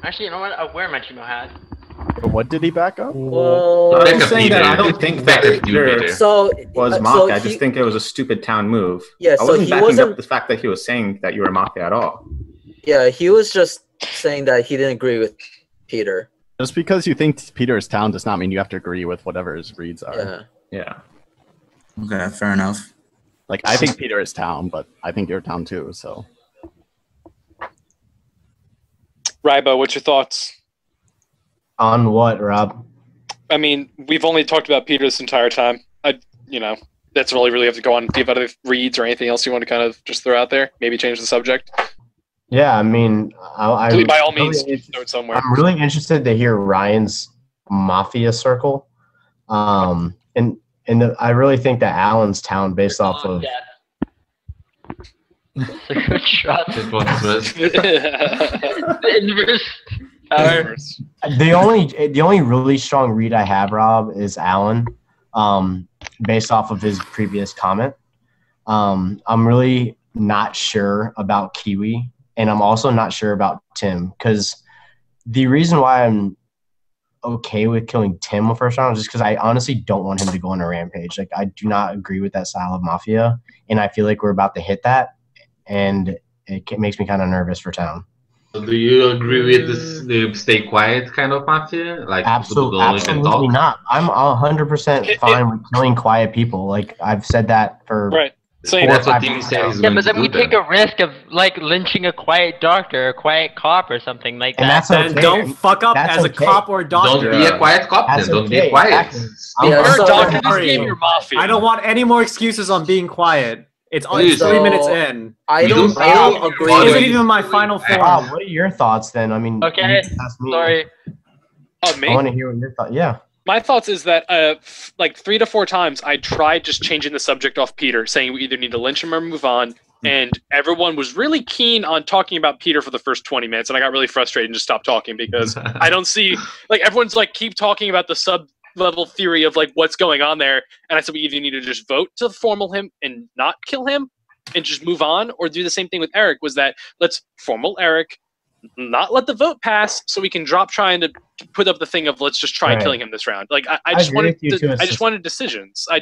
Speaker 3: Actually, you know what? I'll wear my Timo hat.
Speaker 15: What did he back up?
Speaker 8: Well,
Speaker 5: I'm saying that I don't think that Peter was Mafia. I just
Speaker 8: he-
Speaker 5: think it was a stupid town move.
Speaker 8: Yeah,
Speaker 5: I
Speaker 8: so
Speaker 5: wasn't
Speaker 8: he
Speaker 5: backing
Speaker 8: wasn't-
Speaker 5: up the fact that he was saying that you were Mafia at all.
Speaker 8: Yeah, he was just saying that he didn't agree with Peter.
Speaker 15: Just because you think Peter is town does not mean you have to agree with whatever his reads are.
Speaker 5: Yeah.
Speaker 7: Okay, fair enough.
Speaker 15: Like, I think Peter is town, but I think you're town too, so.
Speaker 11: Rybo, what's your thoughts?
Speaker 16: On what, Rob?
Speaker 11: I mean, we've only talked about Peter this entire time. That's all you really have to go on. Do you have other reads or anything else you want to kind of just throw out there? Maybe change the subject?
Speaker 16: Yeah, I mean,
Speaker 11: Please, by all means, throw it somewhere.
Speaker 16: I'm really interested to hear Ryan's Mafia circle. I really think that Alan's town based off of...
Speaker 3: Good shot.
Speaker 16: The inverse. The only really strong read I have, Rob, is Alan, based off of his previous comment. I'm really not sure about Kiwi, and I'm also not sure about Tim, because the reason why I'm okay with killing Tim the first round is just because I honestly don't want him to go on a rampage. Like, I do not agree with that style of Mafia, and I feel like we're about to hit that, and it makes me kind of nervous for town.
Speaker 10: So do you agree with the stay quiet kind of Mafia? Like
Speaker 16: Absolutely not. I'm 100% fine with killing quiet people. Like, I've said that for
Speaker 11: right.
Speaker 16: Same.
Speaker 3: Yeah, but then we take a risk of like lynching a quiet doctor, a quiet cop, or something like that.
Speaker 16: And that's
Speaker 18: Then don't fuck up as a cop or a doctor.
Speaker 10: Don't be a quiet cop. Then don't be quiet.
Speaker 18: You're a doctor.
Speaker 10: This game,
Speaker 11: you're Mafia.
Speaker 18: I don't want any more excuses on being quiet. It's only
Speaker 10: Please.
Speaker 18: 3 minutes in.
Speaker 8: I don't agree.
Speaker 18: It isn't even my final form.
Speaker 16: Rob, what are your thoughts then? I mean,
Speaker 3: Okay, sorry.
Speaker 11: Oh, me?
Speaker 16: I want to hear what your thoughts. Yeah.
Speaker 11: My thoughts is that like 3 to 4 times I tried just changing the subject off Peter, saying we either need to lynch him or move on, and everyone was really keen on talking about Peter for the first 20 minutes, and I got really frustrated and just stopped talking because I don't see like everyone's like keep talking about the sub-level theory of like what's going on there, and I said we either need to just vote to formal him and not kill him and just move on, or do the same thing with Eric. Was that let's formal Eric, not let the vote pass so we can drop trying to put up the thing of let's just try killing him this round. Like I just wanted decisions. I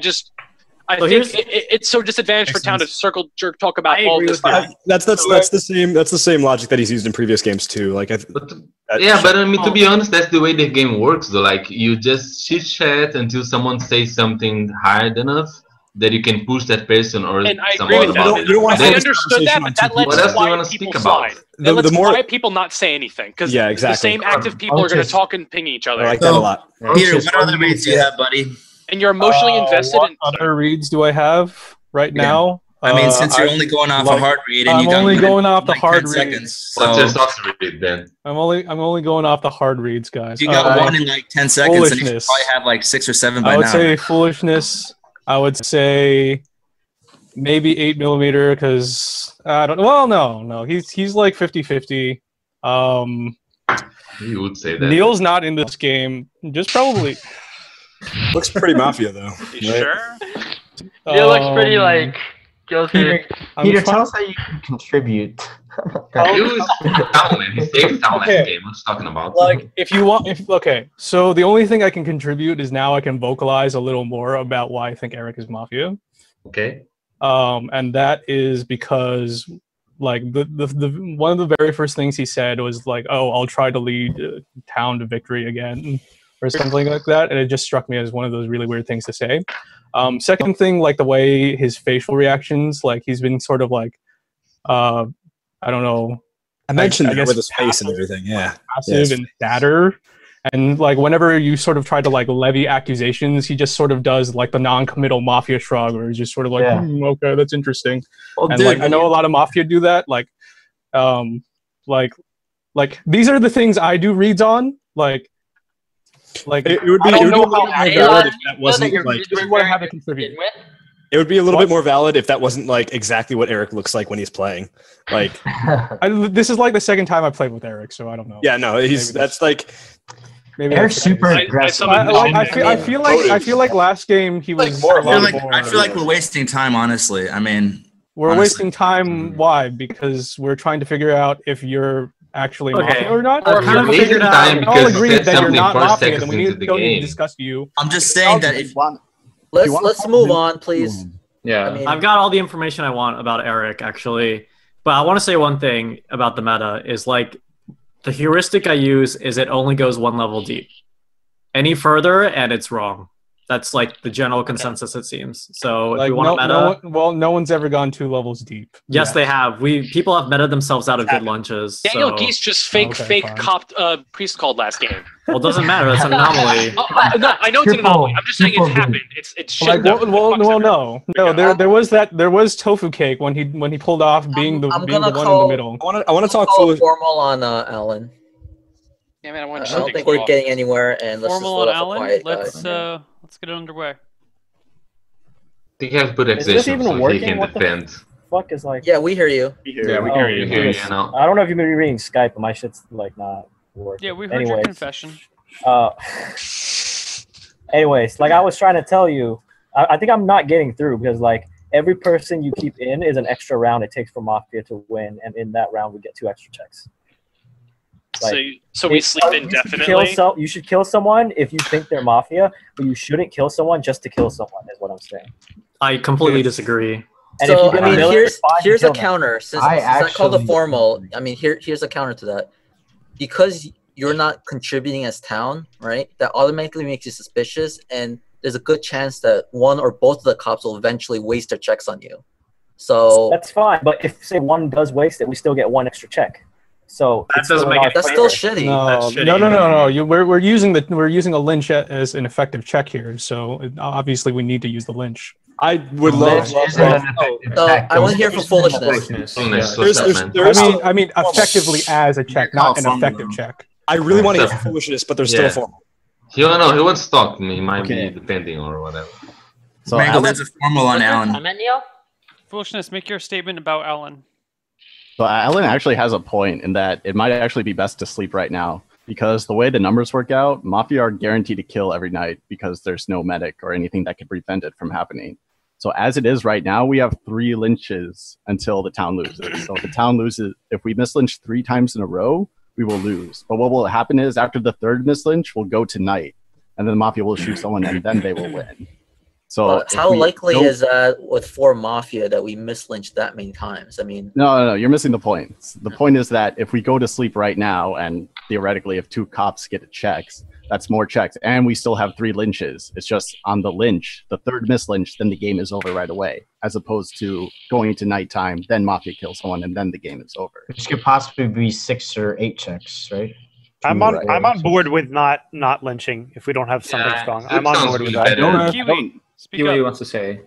Speaker 11: think it's so disadvantaged for town to circle jerk talk about all this.
Speaker 12: That's the same logic that he's used in previous games too. Like
Speaker 10: but I mean, to be honest, that's the way the game works though. Like you just chit chat until someone says something hard enough that you can push that person or
Speaker 11: and I agree with that. I understood that, but that lets quiet people slide. That lets quiet people not say anything because the same active people are going to talk and ping each other.
Speaker 12: I like that a lot.
Speaker 7: Peter, what other reads do you have, buddy?
Speaker 11: And you're emotionally invested
Speaker 1: What
Speaker 11: in
Speaker 1: other reads do I have right now?
Speaker 7: I mean, since you're only going off a hard read, and
Speaker 1: I'm
Speaker 7: you got
Speaker 1: only going off the
Speaker 7: like
Speaker 1: hard
Speaker 7: 10
Speaker 1: reads.
Speaker 7: seconds,
Speaker 10: What's
Speaker 7: so
Speaker 10: your thoughts read then?
Speaker 1: I'm only going off the hard reads, guys.
Speaker 7: you got one in like 10 seconds, and you
Speaker 1: Foolishness.
Speaker 7: probably have like 6 or 7 by
Speaker 1: I would
Speaker 7: now.
Speaker 1: say foolishness. I would say maybe 8mm because I don't. Well, no. He's like 50-50.
Speaker 10: You would say that.
Speaker 1: Neil's not in this game. Just probably
Speaker 12: looks pretty Mafia though.
Speaker 11: You sure?
Speaker 3: Neil looks pretty like guilty.
Speaker 16: Peter, tell us how you can contribute.
Speaker 10: He was talent. He saved talent in the game. What you talking about?
Speaker 1: Like, if you want, okay. So the only thing I can contribute is now I can vocalize a little more about why I think Eric is Mafia.
Speaker 10: Okay.
Speaker 1: And that is because, like, the one of the very first things he said was like, "Oh, I'll try to lead town to victory again," or something like that, and it just struck me as one of those really weird things to say. Second thing, like the way his facial reactions, like he's been sort of like, I don't know.
Speaker 12: I mentioned
Speaker 1: I
Speaker 12: that
Speaker 1: guess
Speaker 12: with his face and everything. Yeah,
Speaker 1: passive and sadder. And like whenever you sort of try to like levy accusations, he just sort of does like the non-committal Mafia shrug, or he's just sort of like, okay, that's interesting.
Speaker 7: Well,
Speaker 1: and
Speaker 7: dude,
Speaker 1: like I know a lot of Mafia do that. Like these are the things I do reads on. Like
Speaker 12: it would be.
Speaker 1: I don't know
Speaker 12: how valid if that wasn't like.
Speaker 1: This is what I have to contribute.
Speaker 12: It would be a little bit more valid if that wasn't like exactly what Eric looks like when he's playing. Like,
Speaker 1: this is like the second time I played with Eric, so I don't know.
Speaker 12: Yeah, no, that's like.
Speaker 1: Maybe
Speaker 16: Eric's super aggressive.
Speaker 1: I feel like last game he was
Speaker 7: more. I feel like we're wasting time. Honestly, I mean,
Speaker 1: we're wasting time. Why? Because we're trying to figure out if you're actually
Speaker 18: Okay.
Speaker 1: Mafia or not.
Speaker 10: Or kind of figured out.
Speaker 1: We all agree that you're not Mafia, then we don't need to discuss you.
Speaker 7: I'm just saying that if
Speaker 8: Let's move on, please.
Speaker 5: Yeah.
Speaker 8: I mean,
Speaker 18: I've got all the information I want about Eric, actually. But I want to say one thing about the meta is like the heuristic I use is it only goes one level deep. Any further, and it's wrong. That's like the general consensus, it seems. So if we want meta,
Speaker 1: no one's ever gone 2 levels deep.
Speaker 18: Yes, they have. People have meta themselves out of good lunches.
Speaker 11: Daniel
Speaker 18: so.
Speaker 11: Geese just fake copped priest called last game.
Speaker 18: Well, it doesn't matter. That's an anomaly.
Speaker 11: No, I know it's an anomaly. I'm just saying it's happened. It's shit.
Speaker 1: No. There was Tofu Cake when he pulled off being the one in the middle.
Speaker 12: I want to talk
Speaker 8: formal on Alan.
Speaker 11: Yeah, man,
Speaker 8: I don't think we're getting anywhere, and let's
Speaker 2: Formal
Speaker 8: just
Speaker 2: on
Speaker 8: quiet,
Speaker 2: Alan. Let's get it underway.
Speaker 10: I think you have to put
Speaker 14: Is this
Speaker 10: accusation
Speaker 14: even
Speaker 10: so he
Speaker 14: working?
Speaker 10: can
Speaker 14: What the
Speaker 10: defend.
Speaker 14: fuck is like?
Speaker 8: Yeah, we hear you.
Speaker 10: Yeah, we hear you now.
Speaker 14: I don't know if you've been reading Skype, but my shit's like not working.
Speaker 2: Yeah, we heard your confession.
Speaker 14: Anyways, like I was trying to tell you, I think I'm not getting through because like every person you keep in is an extra round it takes for Mafia to win, and in that round we get 2 extra checks. Like,
Speaker 11: so we sleep indefinitely.
Speaker 14: You should kill someone if you think they're Mafia, but you shouldn't kill someone just to kill someone. Is what I'm saying.
Speaker 18: I completely disagree.
Speaker 14: And
Speaker 8: So
Speaker 14: if you
Speaker 8: I mean,
Speaker 14: Miller,
Speaker 8: here's a
Speaker 14: kill them.
Speaker 8: counter. Since I called the formal, I mean, here's a counter to that. Because you're not contributing as town, right? That automatically makes you suspicious, and there's a good chance that one or both of the cops will eventually waste their checks on you. So
Speaker 14: that's fine. But if say one does waste it, we still get 1 extra check. So
Speaker 18: that doesn't make it.
Speaker 8: That's still shitty.
Speaker 1: No. We're using a lynch as an effective check here. So obviously we need to use the lynch.
Speaker 12: I would love.
Speaker 8: I want to hear from foolishness.
Speaker 1: I mean, effectively as a check, not an effective check.
Speaker 12: I really want to hear from foolishness, but there's still formal.
Speaker 10: He wants to talk to me. He might be depending or whatever.
Speaker 7: So Mango, there's a formal on Alan.
Speaker 2: Foolishness, make your statement about Alan.
Speaker 15: So Alan actually has a point in that it might actually be best to sleep right now because the way the numbers work out, Mafia are guaranteed to kill every night because there's no medic or anything that could prevent it from happening. So as it is right now, we have 3 lynches until the town loses. So if the town loses, if we mislynch 3 times in a row, we will lose. But what will happen is after the 3rd mislynch, we'll go to night, and then the Mafia will shoot someone, and then they will win. So
Speaker 8: how likely is that with 4 Mafia that we mislynched that many times? I mean,
Speaker 15: no, you're missing the point. The point is that if we go to sleep right now, and theoretically, if 2 cops get checks, that's more checks, and we still have 3 lynches. It's just on the lynch, the 3rd mislynch, then the game is over right away, as opposed to going into nighttime, then Mafia kills someone, and then the game is over.
Speaker 16: Which could possibly be 6 or 8 checks, right?
Speaker 4: I'm on board with not lynching if we don't have something strong. I'm on board with that.
Speaker 2: Kiwi, speak
Speaker 5: Kiwi
Speaker 2: up.
Speaker 5: wants to say.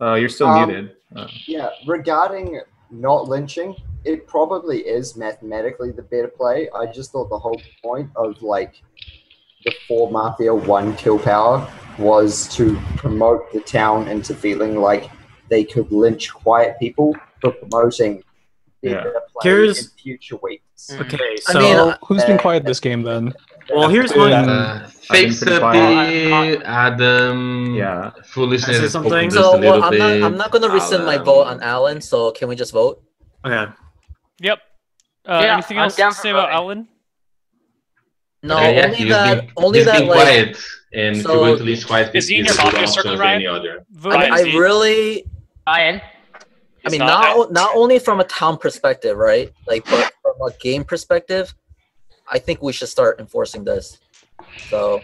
Speaker 5: You're still muted.
Speaker 9: Yeah, regarding not lynching, it probably is mathematically the better play. I just thought the whole point of like the 4 Mafia 1 kill power was to promote the town into feeling like they could lynch quiet people for promoting their play in future weeks.
Speaker 18: Okay,
Speaker 1: so I mean, who's been quiet this game then?
Speaker 18: Well, here's my
Speaker 10: Fake Sippy, Adam, Foolishness.
Speaker 8: So well, I'm not going to rescind my vote on Alan. So can we just vote?
Speaker 18: Okay.
Speaker 2: Yep. Anything else to say about Alan?
Speaker 8: No,
Speaker 10: only
Speaker 8: only that like.
Speaker 10: Quiet, and if you're going to leave quiet,
Speaker 11: is he in your Mafia circle, Ryan?
Speaker 8: I really.
Speaker 3: Ryan.
Speaker 8: I mean, not only from a town perspective, right? Like, but from a game perspective, I think we should start enforcing this. So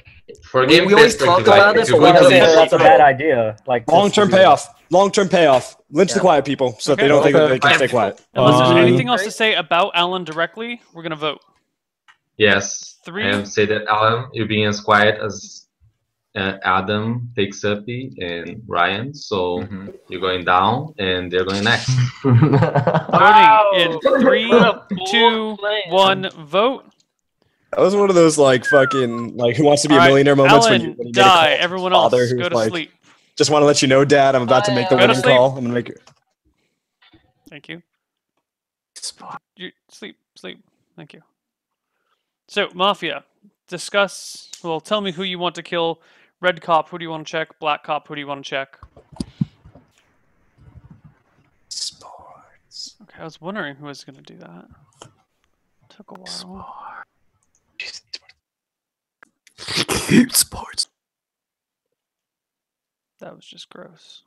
Speaker 8: we always talk about it, but
Speaker 14: that's a bad idea. Like
Speaker 12: long-term payoff. Long-term payoff. Lynch the quiet people so that they don't think that they can stay quiet.
Speaker 2: Unless there's anything else to say about Alan directly, we're gonna vote.
Speaker 10: Yes.
Speaker 2: 3.
Speaker 10: I have said that Alan, you're being as quiet as Adam, Fake Sippy, and Ryan. So you're going down, and they're going next.
Speaker 2: Voting in 3, 2, 1, vote.
Speaker 12: That was one of those like fucking like Who Wants to Be a Millionaire moments
Speaker 2: Alan,
Speaker 12: when you
Speaker 2: die. Everyone else go to
Speaker 12: like,
Speaker 2: sleep.
Speaker 12: Just want to let you know, Dad, I'm about to make the winning call. I'm gonna make it.
Speaker 2: Thank you. Sleep. Thank you. So, Mafia, discuss. Well, tell me who you want to kill. Red cop, who do you want to check? Black cop, who do you want to check?
Speaker 12: Sports.
Speaker 2: Okay. I was wondering who was going to do that. Took a while.
Speaker 15: Sports.
Speaker 2: That was just gross.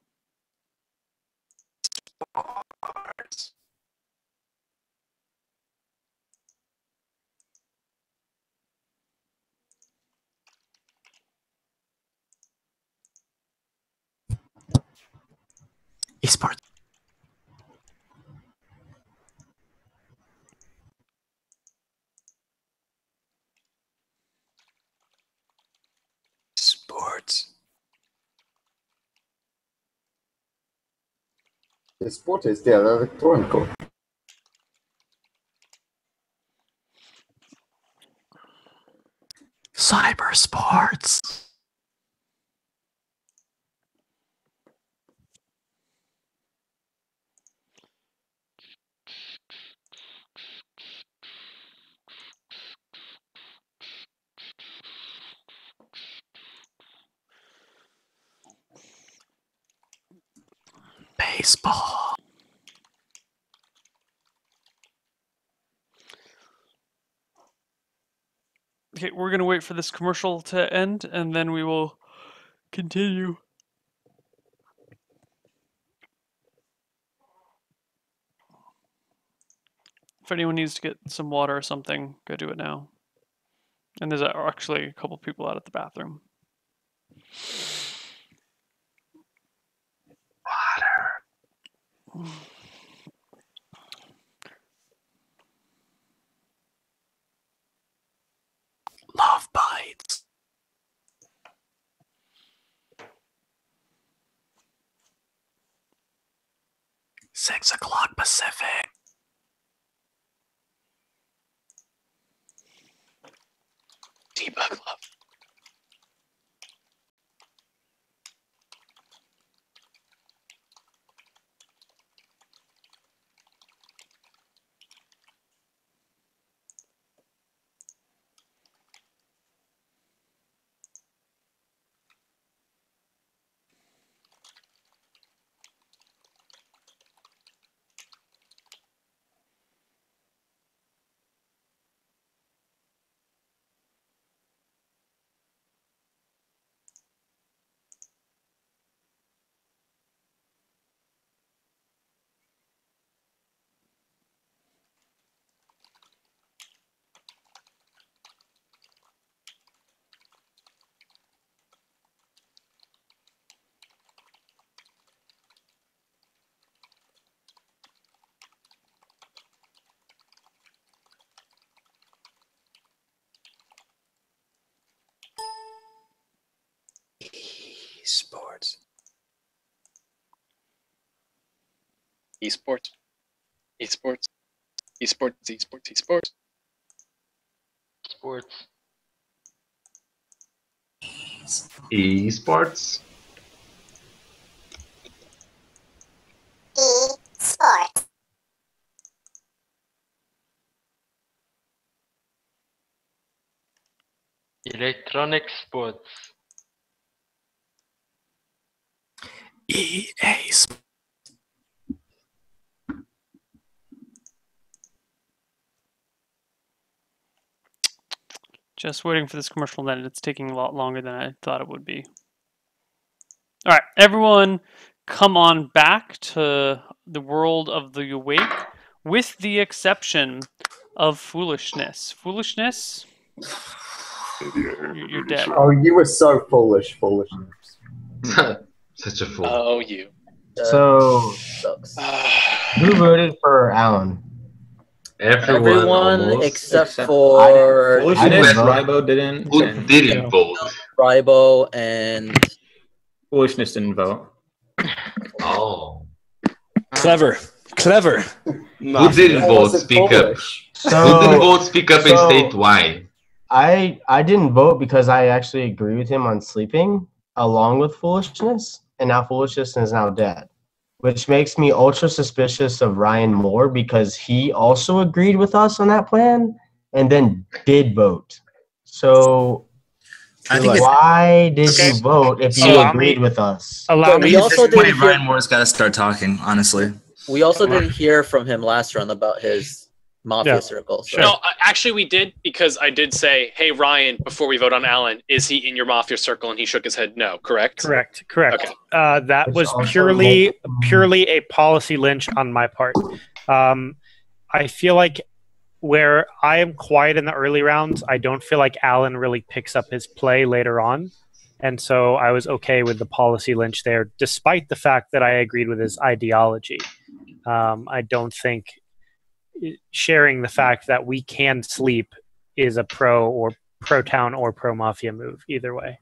Speaker 15: Sports. Esports. Sports.
Speaker 9: ESPORTS, det är elektronikor.
Speaker 15: Cyber sports. Baseball.
Speaker 2: Okay, we're gonna wait for this commercial to end, and then we will continue. If anyone needs to get some water or something, go do it now. And there's actually a couple people out at the bathroom.
Speaker 15: Water. Love bites. $6 Pacific. Debug love. Esports.
Speaker 11: Esports. Esports. Esports. Esports. Esports.
Speaker 3: Sports.
Speaker 10: Esports.
Speaker 19: Esports.
Speaker 3: Electronic sports.
Speaker 15: EA Sports.
Speaker 2: Just waiting for this commercial then. It's taking a lot longer than I thought it would be. All right, everyone, come on back to the world of the awake, with the exception of foolishness. Foolishness? You're dead.
Speaker 9: Oh, you were so foolish, foolishness.
Speaker 10: Such a fool.
Speaker 11: Oh, you.
Speaker 16: So, who voted for Alan?
Speaker 8: Everyone except for
Speaker 5: Foolishness, Rybo didn't.
Speaker 10: Who didn't vote?
Speaker 8: Rybo and
Speaker 5: Foolishness didn't vote.
Speaker 10: Oh.
Speaker 12: Clever. Clever.
Speaker 10: Who didn't vote? Speak up. Who didn't vote? Speak up and state why.
Speaker 16: I didn't vote because I actually agree with him on sleeping along with foolishness, and now foolishness is now dead, which makes me ultra suspicious of Ryan Moore because he also agreed with us on that plan and then did vote. So why did you vote if you agreed with us?
Speaker 7: Allow me. Also, Ryan Moore's got to start talking. Honestly.
Speaker 8: We also didn't hear from him last round about his Mafia circle. So.
Speaker 11: No, actually we did, because I did say, hey, Ryan, before we vote on Alan, is he in your Mafia circle? And he shook his head no, correct?
Speaker 4: Correct.
Speaker 11: Okay.
Speaker 4: That was purely a policy lynch on my part. I feel like where I am quiet in the early rounds, I don't feel like Alan really picks up his play later on. And so I was okay with the policy lynch there, despite the fact that I agreed with his ideology. I don't think sharing the fact that we can sleep is a pro town or pro Mafia move either way.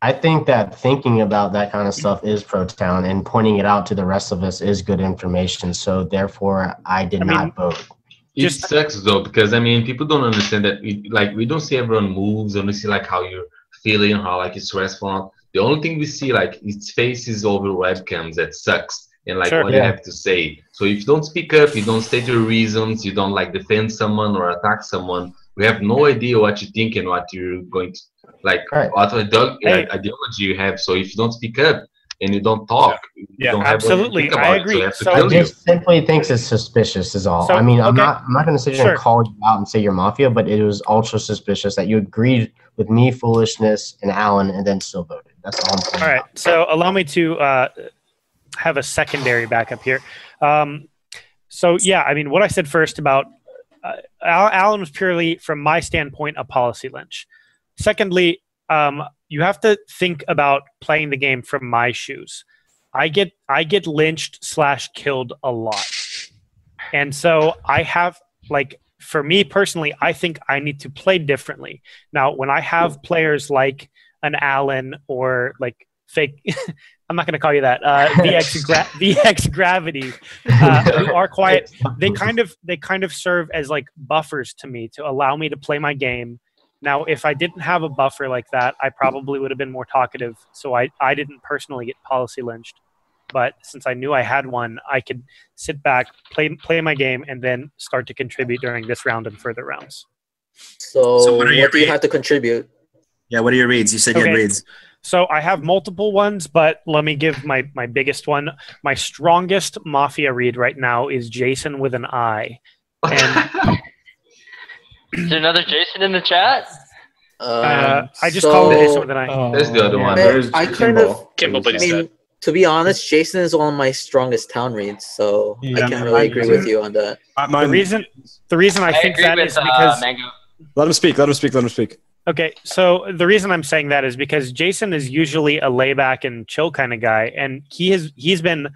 Speaker 16: I think that thinking about that kind of stuff is pro town, and pointing it out to the rest of us is good information. So therefore, I did not vote.
Speaker 10: It sucks though, because I mean, people don't understand that. We don't see everyone moves, and we see like how you're feeling, how like it's stressful. The only thing we see like its faces over webcams. That sucks, and like what you have to say. So if you don't speak up, you don't state your reasons, you don't like defend someone or attack someone, we have no idea what you think and what you're going to like, what ideology you have. So if you don't speak up and you don't talk, you don't have
Speaker 4: absolutely. I agree.
Speaker 16: So I just simply thinks it's suspicious is all. I mean, I'm not going to sit here and call you out and say you're Mafia, but it was ultra suspicious that you agreed with me, Foolishness, and Alan, and then still voted. That's all I'm saying.
Speaker 4: All right. So allow me to have a secondary backup here. So yeah, I mean, what I said first about Alan was purely, from my standpoint, a policy lynch. Secondly, you have to think about playing the game from my shoes. I get lynched / killed a lot, and so I have, like, for me personally, I think I need to play differently. Now, when I have players like an Alan or like fake. I'm not going to call you that. VX Gravity, who are quiet. They kind of serve as like buffers to me to allow me to play my game. Now, if I didn't have a buffer like that, I probably would have been more talkative. So I didn't personally get policy lynched. But since I knew I had one, I could sit back, play my game, and then start to contribute during this round and further rounds.
Speaker 8: So what do you have to contribute?
Speaker 7: Yeah, what are your reads? You said you had reads.
Speaker 4: So I have multiple ones, but let me give my biggest one. My strongest Mafia read right now is Jason with an I. And
Speaker 3: is there another Jason in the chat?
Speaker 4: I just called Jason with an I.
Speaker 10: There's the other one.
Speaker 8: There's Kimball.
Speaker 11: Kimball, but
Speaker 8: I mean, to be honest, Jason is one of my strongest town reads, so I can't really agree with you on that.
Speaker 4: The reason I think that is because
Speaker 12: Let him speak.
Speaker 4: Okay, so the reason I'm saying that is because Jason is usually a layback and chill kind of guy, and he's been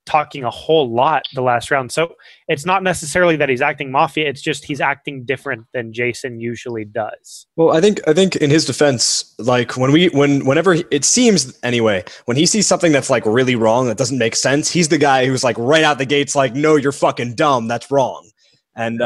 Speaker 4: talking a whole lot the last round. So it's not necessarily that he's acting Mafia; it's just he's acting different than Jason usually does.
Speaker 12: Well, I think in his defense, like whenever it seems anyway, when he sees something that's like really wrong that doesn't make sense, he's the guy who's like right out the gates, like, no, you're fucking dumb, that's wrong, and.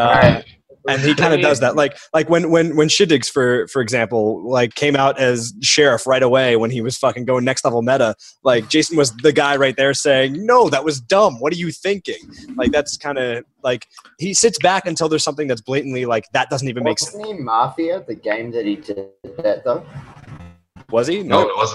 Speaker 12: And he kind of does that, like when Shiddigs, for example, like came out as sheriff right away when he was fucking going next level meta. Like Jason was the guy right there saying, "No, that was dumb. What are you thinking?" Like that's kind of like he sits back until there's something that's blatantly like that doesn't even make sense.
Speaker 9: Wasn't he Mafia? The game that he did that though.
Speaker 12: Was he?
Speaker 10: No, it was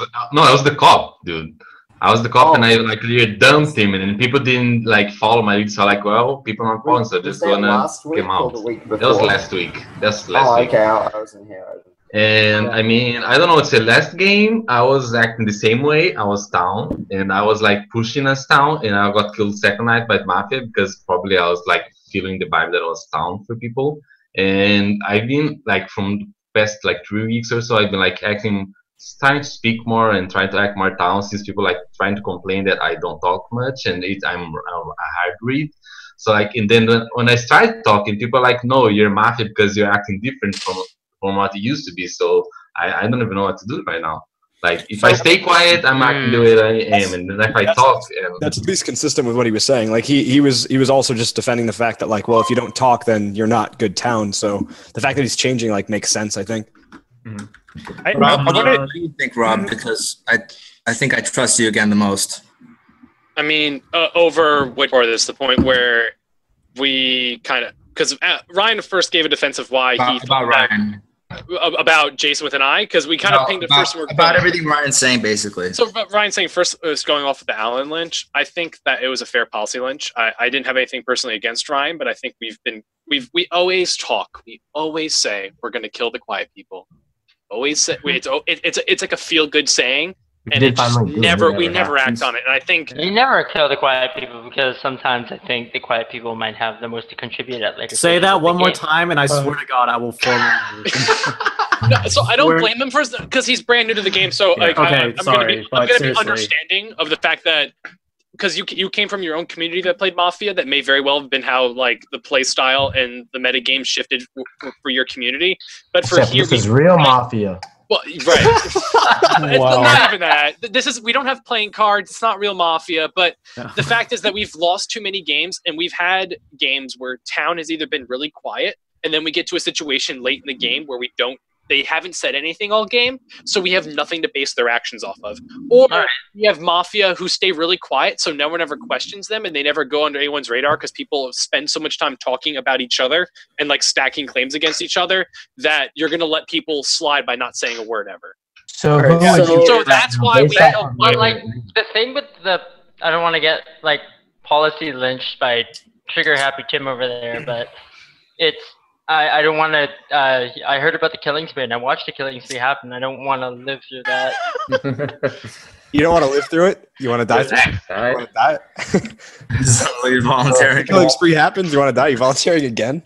Speaker 10: the cop, dude. I was the cop, and I like clearly dumped him, and then people didn't like follow my lead. So like, well, people aren't following, so just gonna come out. That was last week. That's last week.
Speaker 9: Okay, I wasn't here.
Speaker 10: And I mean, I don't know. It's the last game. I was acting the same way. I was down, and I was like pushing us down, and I got killed second night by Mafia because probably I was like feeling the vibe that I was down for people. And I've been like from the past like 3 weeks or so, I've been like acting. Trying to speak more and trying to act more down since people like trying to complain that I don't talk much and I'm a hard read. So like, and then when I started talking, people are like, no, you're Mafia because you're acting different from what you used to be. So I don't even know what to do right now. Like if I stay quiet, I'm acting the way that I am, and then if I talk,
Speaker 12: that's at least consistent with what he was saying. Like he was also just defending the fact that like, well, if you don't talk, then you're not good town. So the fact that he's changing like makes sense, I think.
Speaker 7: Mm-hmm. What do you think, Rob? Because I think I trust you again the most.
Speaker 11: I mean, over what part of this, the point where we kind of, because Ryan first gave a defense of why he
Speaker 7: about Ryan.
Speaker 11: about Jason with an I, because we kind of pinged the first word
Speaker 7: about everything Ryan's saying, basically.
Speaker 11: So Ryan's saying first was going off with the Allen lynch. I think that it was a fair policy lynch. I didn't have anything personally against Ryan, but I think we always talk. We always say we're going to kill the quiet people. Always say it's like a feel good saying. And it just we never act on it. And I think
Speaker 3: you never kill the quiet people, because sometimes I think the quiet people might have the most to contribute at later.
Speaker 18: Say that one more time, and I swear to God, I will formally.
Speaker 11: No, so I don't blame him for because he's brand new to the game. So like, I'm gonna be understanding of the fact that because you came from your own community that played Mafia, that may very well have been how like the play style and the meta game shifted for your community. But for
Speaker 16: Except
Speaker 11: here,
Speaker 16: this is real Mafia.
Speaker 11: Well, right. It's not even that. We don't have playing cards. It's not real Mafia. But the fact is that we've lost too many games, and we've had games where town has either been really quiet, and then we get to a situation late in the game where they haven't said anything all game, so we have nothing to base their actions off of. Or we have Mafia who stay really quiet, so no one ever questions them, and they never go under anyone's radar because people spend so much time talking about each other and like stacking claims against each other that you're going to let people slide by not saying a word ever.
Speaker 16: So
Speaker 3: that's why we don't. But like the thing with I don't want to get like policy lynched by trigger happy Tim over there, but it's. I don't want to. I heard about the killing spree, and I watched the killing spree happen. I don't want to live through that.
Speaker 12: You don't want to live through it? You want to die through it? You want to die?
Speaker 7: You're volunteering.
Speaker 12: Killing spree happens. You want to die? You volunteering again?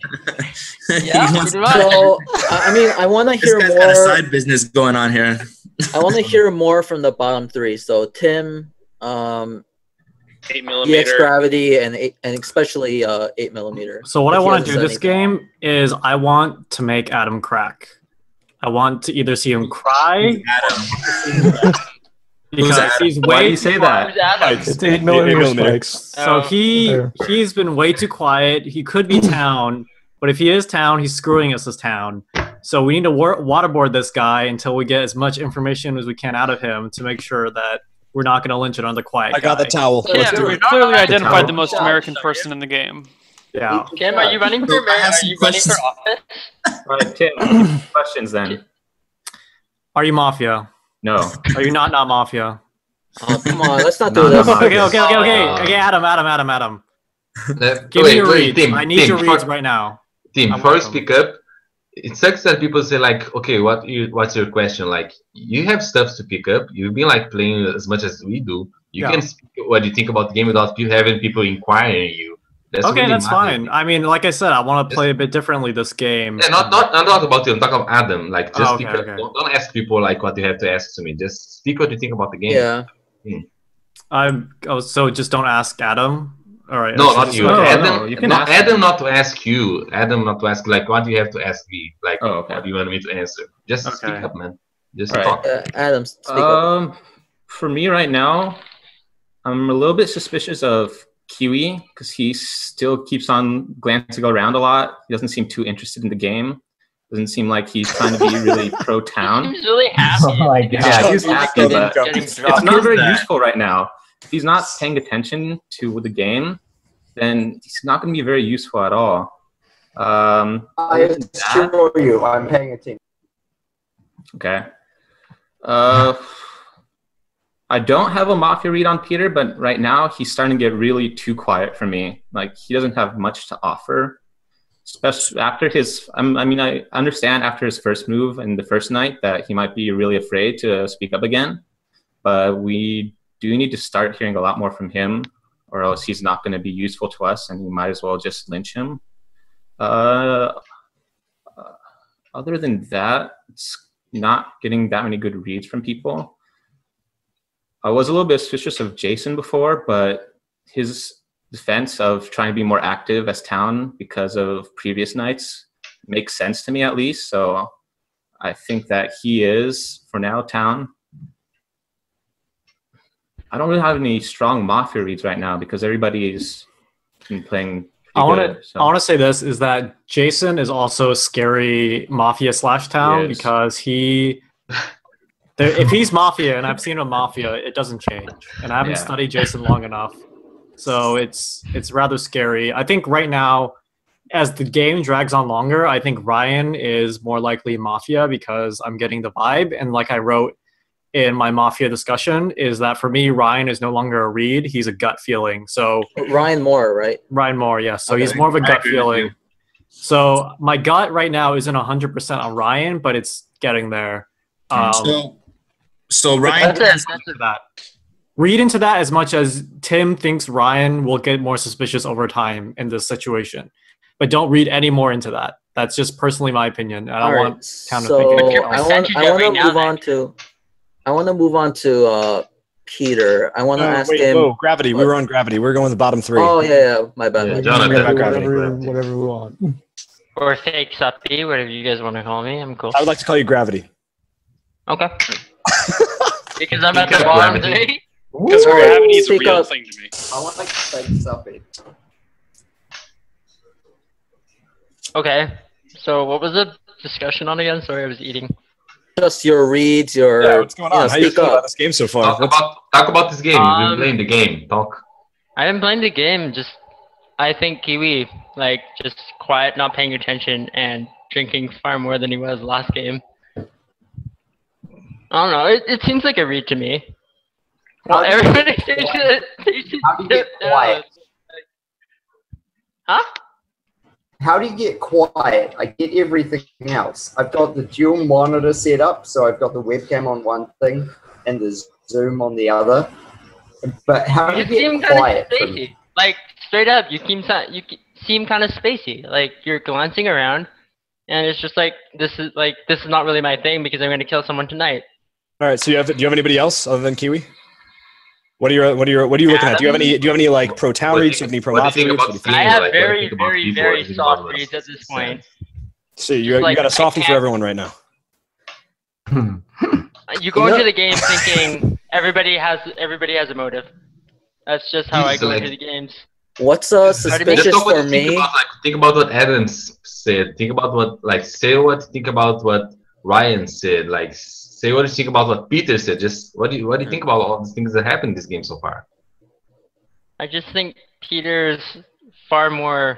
Speaker 8: Yeah. So, I mean, I want to hear more.
Speaker 7: Got a side business going on here.
Speaker 8: I want to hear more from the bottom three. So Tim,
Speaker 11: 8mm,
Speaker 8: EX gravity, and especially 8mm.
Speaker 18: So what I want to do this game is I want to make Adam crack. I want to either see him cry. Because he's way.
Speaker 5: Why do you say that?
Speaker 1: It's 8mm spikes.
Speaker 18: So he's been way too quiet. He could be town, but if he is town, he's screwing us as town. So we need to waterboard this guy until we get as much information as we can out of him to make sure that we're not going to lynch it on the quiet guy.
Speaker 12: I got the towel.
Speaker 2: So, yeah, we clearly identified the most American person in the game.
Speaker 18: Yeah.
Speaker 3: Tim, are you running for mayor? Are you running for office?
Speaker 5: All right, Tim. Questions then.
Speaker 18: Are you Mafia?
Speaker 5: No.
Speaker 18: Are you not Mafia?
Speaker 8: Oh, come on, let's not do this.
Speaker 18: Okay, Adam. Give me your reads. I need your reads right now.
Speaker 10: Tim, first pick up. It sucks that people say like, okay, what's your question? Like, you have stuff to pick up. You've been like playing as much as we do. You can speak what you think about the game without you having people inquiring you.
Speaker 18: That's okay, really that's fine. I mean, like I said, I want to play a bit differently this game.
Speaker 10: Yeah, not about you. I'm talking about Adam. Like, just speak up. Don't ask people like what you have to ask to me. Just speak what you think about the game.
Speaker 8: Yeah.
Speaker 18: So just don't ask Adam. All right.
Speaker 10: No, not you. Adam,
Speaker 5: you can
Speaker 10: Adam not to ask you. Adam not to ask like what do you have to ask me? Like what do you want me to answer? Just speak up, man. Just talk.
Speaker 8: Adam, speak up.
Speaker 5: For me right now, I'm a little bit suspicious of Kiwi because he still keeps on glancing around a lot. He doesn't seem too interested in the game. Doesn't seem like he's trying to be really pro town.
Speaker 3: He's really happy.
Speaker 16: Oh my God.
Speaker 5: Yeah, he's happy, but it's not very useful right now. If he's not paying attention to the game, then he's not going to be very useful at all.
Speaker 9: I assure you, I'm paying attention.
Speaker 5: Okay. I don't have a Mafia read on Peter, but right now he's starting to get really too quiet for me. Like, he doesn't have much to offer. Especially after his, I understand after his first move in the first night that he might be really afraid to speak up again. But we do need to start hearing a lot more from him, or else he's not going to be useful to us, and we might as well just lynch him. Other than that, it's not getting that many good reads from people. I was a little bit suspicious of Jason before, but his defense of trying to be more active as town because of previous nights makes sense to me, at least. So I think that he is, for now, town. I don't really have any strong Mafia reads right now because everybody's been playing.
Speaker 18: I want to say this is that Jason is also a scary Mafia / town because if he's Mafia, and I've seen him Mafia, it doesn't change. And I haven't studied Jason long enough, so it's rather scary. I think right now as the game drags on longer, I think Ryan is more likely Mafia because I'm getting the vibe. And like I wrote in my Mafia discussion, is that for me, Ryan is no longer a read. He's a gut feeling. So
Speaker 8: Ryan Moore, right?
Speaker 18: Ryan Moore, yes. So
Speaker 8: Okay.
Speaker 18: he's more of a gut feeling. So my gut right now isn't 100% on Ryan, but it's getting there.
Speaker 7: So Ryan
Speaker 18: that. Read into that as much as Tim thinks Ryan will get more suspicious over time in this situation. But don't read any more into that. That's just personally my opinion. I don't want Town to think it.
Speaker 8: I want to move on to Peter. I want to ask him.
Speaker 12: Whoa, Gravity. We were on Gravity. We're going with the bottom 3.
Speaker 8: Oh yeah. My bad.
Speaker 12: Yeah,
Speaker 1: Jonathan. Whatever we want.
Speaker 3: Or fake suppy, whatever you guys want to call me. I'm cool.
Speaker 12: I would like to call you Gravity.
Speaker 3: Okay. Because I'm at the bottom 3.
Speaker 11: Because gravity is a real thing to me.
Speaker 9: I want like fake suppy.
Speaker 3: Okay. So what was the discussion on again? Sorry, I was eating.
Speaker 8: Just your reads, your
Speaker 12: what's going on? How you feel about this game so far?
Speaker 10: Talk about this game. You've been playing the game. Talk.
Speaker 3: I didn't play the game. I think Kiwi, just quiet, not paying attention, and drinking far more than he was last game. I don't know. It seems like a read to me. Well, everybody
Speaker 9: How do you get quiet?
Speaker 3: Huh?
Speaker 9: How do you get quiet? I get everything else. I've got the dual monitor set up, so I've got the webcam on one thing and the Zoom on the other. But how do you get quiet?
Speaker 3: Spacey. Straight up, you seem kind of spacey. You're glancing around, and it's just this is not really my thing because I'm going to kill someone tonight.
Speaker 12: All right. So do you have anybody else other than Kiwi? What are you looking at? Do you have any pro town reads? Do you have any pro Mafia reads?
Speaker 3: I have very soft reads at this point.
Speaker 12: So you got a softie for everyone right now.
Speaker 3: You go into the game thinking everybody has a motive. That's just how I go into the games.
Speaker 8: What's suspicious for me?
Speaker 10: Think about what Adams said. Think about think about what Ryan said. Say what you think about what Peter said. Just what do you think about all the things that happened in this game so far?
Speaker 3: I just think Peter's far more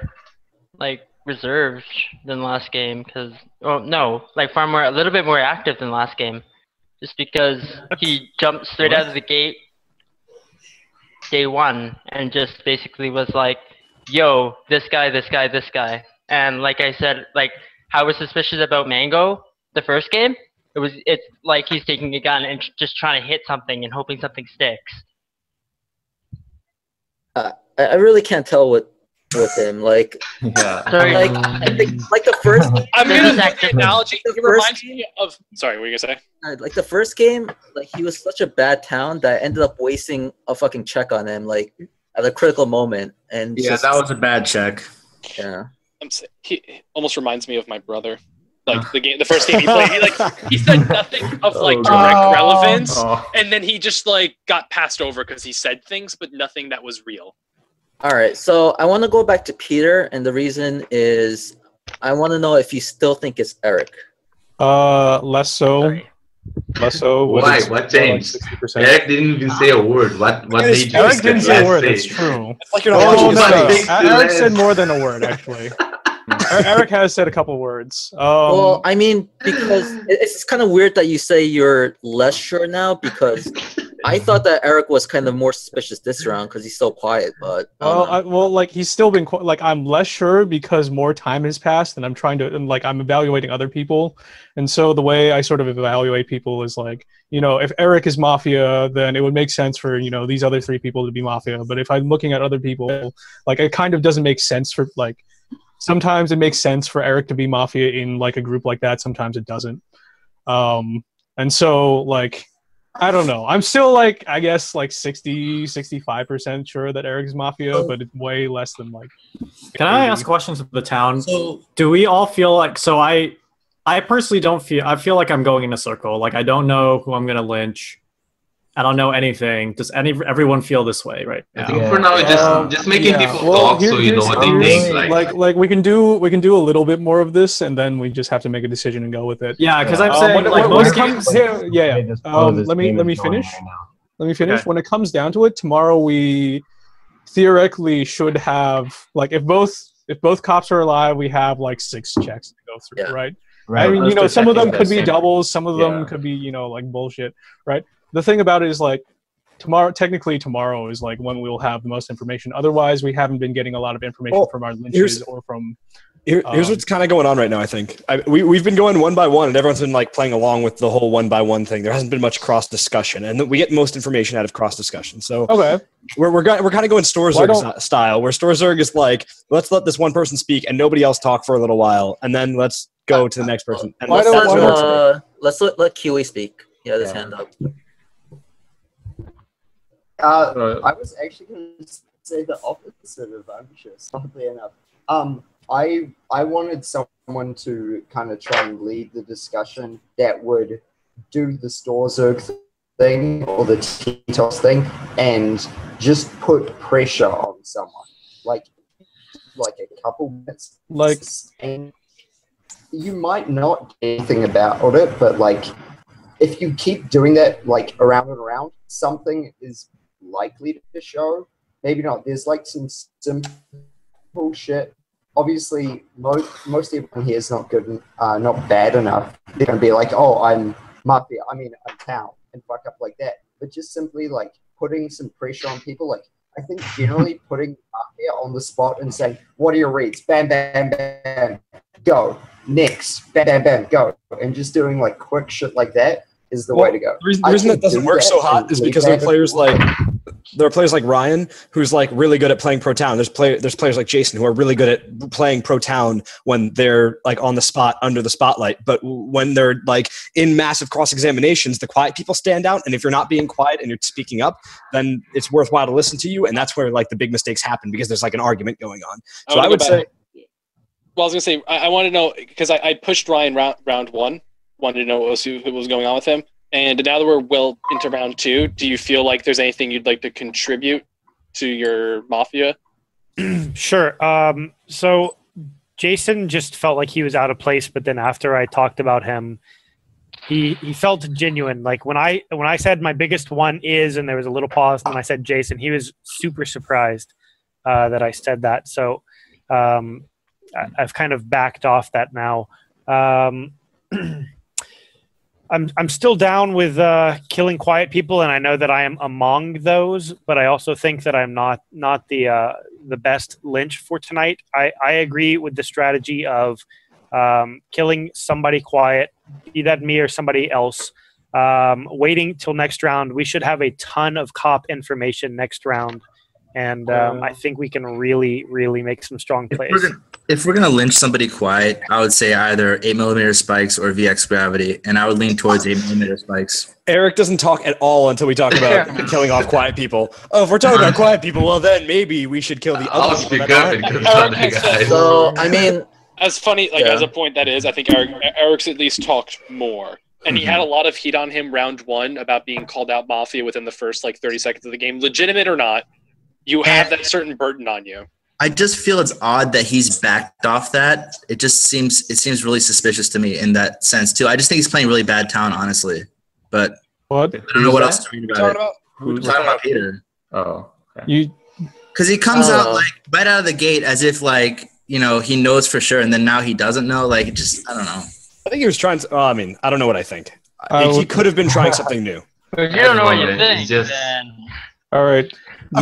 Speaker 3: reserved than last game a little bit more active than last game. Just because he jumped straight out of the gate day 1 and just basically was like, yo, this guy. And like I said, how I was suspicious about Mango the first game, it's like he's taking a gun and just trying to hit something and hoping something sticks.
Speaker 8: I really can't tell with him.
Speaker 3: Sorry.
Speaker 8: I think the first.
Speaker 11: I'm gonna make the analogy. It reminds me of. Sorry, what were you gonna say?
Speaker 8: The first game, he was such a bad town that I ended up wasting a fucking check on him, at a critical moment. And
Speaker 12: that was a bad check.
Speaker 8: Yeah.
Speaker 11: He almost reminds me of my brother. The first game he played, he said nothing of direct relevance, and then he just got passed over because he said things, but nothing that was real.
Speaker 8: All right, so I want to go back to Peter, and the reason is I want to know if you still think it's Eric.
Speaker 1: Less so.
Speaker 10: Why? What changed? Eric didn't even say a word. What did you
Speaker 1: Eric didn't say a word. That's true. Eric said more than a word, actually. Eric has said a couple words.
Speaker 8: Well, I mean, because it's kind of weird that you say you're less sure now, because I thought that Eric was kind of more suspicious this round because he's so quiet. But
Speaker 1: he's still been I'm less sure because more time has passed, and I'm trying to I'm evaluating other people, and so the way I sort of evaluate people is if Eric is Mafia, then it would make sense for these other 3 people to be Mafia. But if I'm looking at other people, it kind of doesn't make sense for sometimes it makes sense for Eric to be Mafia in a group like that. Sometimes it doesn't. And so I don't know. I'm still I guess 60-65% sure that Eric's Mafia, but it's way less than
Speaker 18: Can I ask questions of the town? Do we all feel I personally don't feel. I feel like I'm going in a circle. I don't know who I'm gonna lynch. I don't know anything. Does everyone feel this way right now?
Speaker 10: I think for now, just making people talk so you know what they think.
Speaker 1: We can do a little bit more of this, and then we just have to make a decision and go with it.
Speaker 18: Yeah, because I'm saying
Speaker 1: let me finish. Okay. When it comes down to it, tomorrow we theoretically should have if both if both cops are alive, we have like 6 checks to go through, right?
Speaker 16: Right.
Speaker 1: I mean, you know, some of them could be doubles, some of them
Speaker 5: Yeah.
Speaker 1: could be, you know, like bullshit, right? The thing about it is like technically tomorrow is like when we'll have the most information. Otherwise, we haven't been getting a lot of information from our lynches or from.
Speaker 12: Here's what's kind of going on right now. I think we've been going one by one, and everyone's been like playing along with the whole one by one thing. There hasn't been much cross discussion, and we get most information out of cross discussion. So
Speaker 1: okay,
Speaker 12: we're kind of going Storzerg style, where Storzerg is like, let's let this one person speak and nobody else talk for a little while, and then let's go to the next person. And
Speaker 8: let's let Kiwi speak. He has his hand up.
Speaker 9: I was actually going to say the opposite of anxious, oddly enough. I wanted someone to kind of try and lead the discussion that would do the Storzerg thing or the T-Toss thing and just put pressure on someone. Like a couple minutes. And you might not get anything about it, but like if you keep doing that like around and around, something is likely to show. Maybe not. There's like some simple shit. Obviously, most everyone here is not good, not bad enough. They're gonna be like, "Oh, I'm Mafia. I'm town," and fuck up like that. But just simply like putting some pressure on people. Like I think generally putting Mafia on the spot and saying, "What are your reads? Bam, bam, bam, go next. Bam, bam, bam, go," and just doing like quick shit like that is the way to go.
Speaker 12: The reason that doesn't work so hot is because there are players like Ryan who's like really good at playing pro town. There's players like Jason who are really good at playing pro town when they're like on the spot under the spotlight. But when they're like in massive cross examinations, the quiet people stand out. And if you're not being quiet and you're speaking up, then it's worthwhile to listen to you. And that's where like the big mistakes happen because there's like an argument going on. So I would say.
Speaker 11: Well, I was gonna say I want to know because I pushed Ryan round 1. Wanted to know what was going on with him. And now that we're well into round 2, do you feel like there's anything you'd like to contribute to your Mafia?
Speaker 4: Sure. So Jason just felt like he was out of place, but then after I talked about him, he felt genuine. Like when I said my biggest one is, and there was a little pause, and I said Jason, he was super surprised that I said that. So I've kind of backed off that now. I'm still down with killing quiet people, and I know that I am among those. But I also think that I'm not the best lynch for tonight. I agree with the strategy of killing somebody quiet, be that me or somebody else. Waiting till next round. We should have a ton of cop information next round, and I think we can really make some strong plays.
Speaker 7: If we're gonna lynch somebody quiet, I would say either 8mm spikes or VX gravity, and I would lean towards 8mm spikes.
Speaker 12: Eric doesn't talk at all until we talk about killing off quiet people. Oh, if we're talking about quiet people, well then maybe we should kill the other people.
Speaker 8: So I mean,
Speaker 11: as funny as a point that is, I think Eric's at least talked more, and he had a lot of heat on him round 1 about being called out Mafia within the first 30 seconds of the game, legitimate or not. You have that certain burden on you.
Speaker 7: I just feel it's odd that he's backed off that. It seems really suspicious to me in that sense too. I just think he's playing really bad town, honestly. But
Speaker 1: what?
Speaker 7: I don't know what else to read about it. Who's talking about Peter?
Speaker 5: Oh, okay.
Speaker 7: Because he comes out like right out of the gate as if like he knows for sure, and then now he doesn't know. Like just I don't know.
Speaker 12: I think he was trying to. I mean, I don't know what I think. He could have been trying something new.
Speaker 3: If you don't know what you think, then
Speaker 1: all right.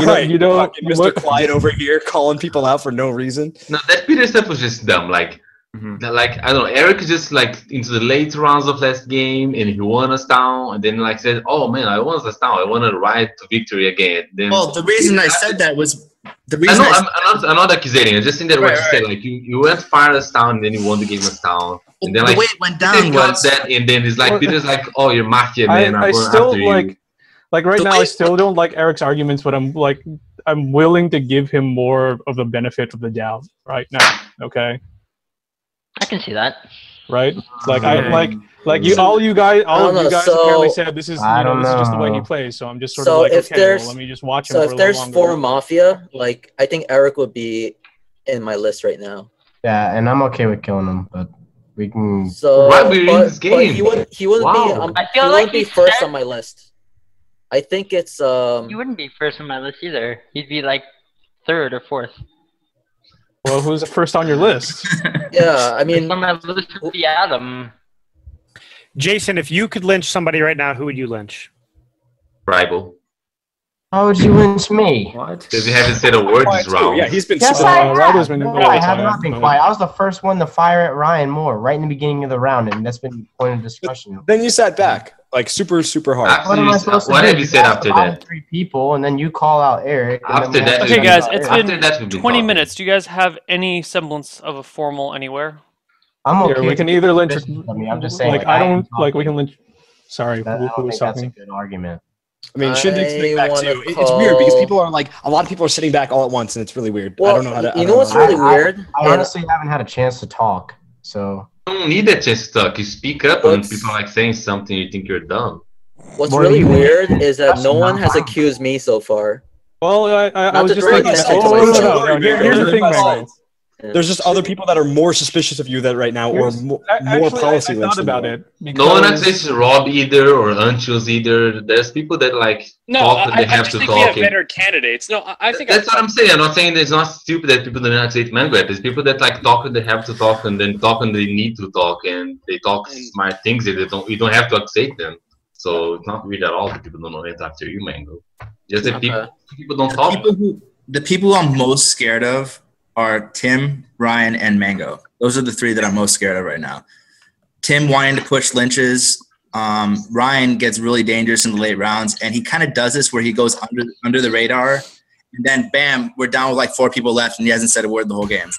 Speaker 12: You know, Mr. Quiet over here calling people out for no reason.
Speaker 10: No, that Peter stuff was just dumb. Like I don't know. Eric just like into the late rounds of last game, and he won us down, and then like said, "Oh man, I won us down. I want to ride to victory again." Then,
Speaker 7: well, the reason I said that was the reason.
Speaker 10: I'm not accusing. I'm just saying that what you said. Like you went fire us down, and then you won the game us down. And then
Speaker 7: the way it went down was
Speaker 10: that, and then it's like Peter's like, "Oh, you're Mafia, man.
Speaker 1: I still like right now. I still don't like Eric's arguments, but I'm willing to give him more of the benefit of the doubt right now. Okay.
Speaker 3: I can see that.
Speaker 1: Right? Like all you guys apparently said this is this is just the way he plays. So I'm just sort of like, okay, well, let me just watch him.
Speaker 8: So if there's 4 Mafia, like I think Eric would be in my list right now.
Speaker 16: Yeah, and I'm okay with killing him, but we can.
Speaker 8: So
Speaker 10: why we in this game?
Speaker 8: But he wouldn't be.
Speaker 3: I feel
Speaker 8: he
Speaker 3: like
Speaker 8: wouldn't be first on my list. I think it's
Speaker 3: He wouldn't be first on my list either. He'd be like 3rd or 4th.
Speaker 1: Well, who's first on your list?
Speaker 8: Yeah, I mean,
Speaker 3: on my list would be Adam.
Speaker 4: Jason, if you could lynch somebody right now, who would you lynch?
Speaker 10: Rival.
Speaker 16: How would you lynch me?
Speaker 5: What?
Speaker 10: Because you haven't said a word this round.
Speaker 12: Yeah, he's been
Speaker 16: Yes,
Speaker 12: super
Speaker 16: I
Speaker 12: quiet.
Speaker 1: Rival's
Speaker 16: have.
Speaker 1: been
Speaker 16: No,
Speaker 1: really
Speaker 16: I have
Speaker 1: quiet,
Speaker 16: not been
Speaker 1: but-
Speaker 16: quiet. I was the first one to fire at Ryan Moore right in the beginning of the round, and that's been the point of discussion.
Speaker 12: Then you sat back, like super hard.
Speaker 16: What am I supposed to
Speaker 10: What
Speaker 16: do?
Speaker 10: have you said
Speaker 16: ask
Speaker 10: after
Speaker 16: about
Speaker 10: that?
Speaker 16: 3 people, and then you call out Eric. And
Speaker 10: After
Speaker 16: then we
Speaker 10: that,
Speaker 16: have to
Speaker 2: Okay,
Speaker 16: talk
Speaker 2: guys,
Speaker 16: about
Speaker 2: it's
Speaker 16: Eric.
Speaker 2: been
Speaker 10: been
Speaker 2: 20
Speaker 10: talking.
Speaker 2: minutes. Do you guys have any semblance of a formal anywhere?
Speaker 16: I'm okay.
Speaker 1: Here, we can either lynch.
Speaker 16: I mean, I'm just saying.
Speaker 1: Like I don't like. We can lynch. Sorry,
Speaker 16: I
Speaker 1: who
Speaker 16: don't
Speaker 1: was
Speaker 16: think that's a
Speaker 1: talking?
Speaker 16: good argument.
Speaker 12: I mean, Shindig's sitting back
Speaker 8: wanna
Speaker 12: too. It's weird because
Speaker 8: call-
Speaker 12: people are like, a lot of people are sitting back all at once, and it's really weird. I
Speaker 8: Well,
Speaker 12: don't know how to. I
Speaker 8: you
Speaker 12: don't
Speaker 8: know what's
Speaker 12: how to-
Speaker 8: really weird?
Speaker 16: I honestly haven't had a chance to talk, so.
Speaker 10: You don't need a chance to talk. You speak up when people are like saying something, you think you're dumb.
Speaker 8: What's
Speaker 16: What
Speaker 8: really
Speaker 16: do you mean?
Speaker 8: weird is that no
Speaker 16: That's
Speaker 8: one
Speaker 16: not
Speaker 8: has
Speaker 16: fine.
Speaker 8: accused me so far.
Speaker 1: Well, I
Speaker 8: Not
Speaker 1: was
Speaker 8: to
Speaker 1: just
Speaker 8: drag
Speaker 1: thinking.
Speaker 8: this into
Speaker 1: Oh,
Speaker 8: myself.
Speaker 1: no. Here's the thing, Mango.
Speaker 12: There's just other people that are more suspicious of you that right now, or more policy
Speaker 1: I
Speaker 12: lynch
Speaker 1: thought
Speaker 12: than
Speaker 1: about
Speaker 12: you are.
Speaker 1: it.
Speaker 10: No one
Speaker 1: because-
Speaker 10: accepts Rob either or Anchos either. There's people that like
Speaker 11: No,
Speaker 10: talk when
Speaker 11: I
Speaker 10: they have
Speaker 11: just
Speaker 10: to
Speaker 11: think we have
Speaker 10: talk.
Speaker 11: better candidates. No, I think
Speaker 10: That's what I'm saying. I'm not saying that it's not stupid that people do not say Mango. There's people that like talk when they have to talk and then talk when they need to talk, and they talk smart things that they don't. You don't have to accept them. So it's not weird at all that people don't know it after you, Mango. Just that people don't talk.
Speaker 7: The people I'm most scared of are Tim, Ryan, and Mango. Those are the 3 that I'm most scared of right now. Tim wanting to push lynches. Ryan gets really dangerous in the late rounds, and he kind of does this where he goes under the radar, and then bam, we're down with like 4 people left, and he hasn't said a word the whole game.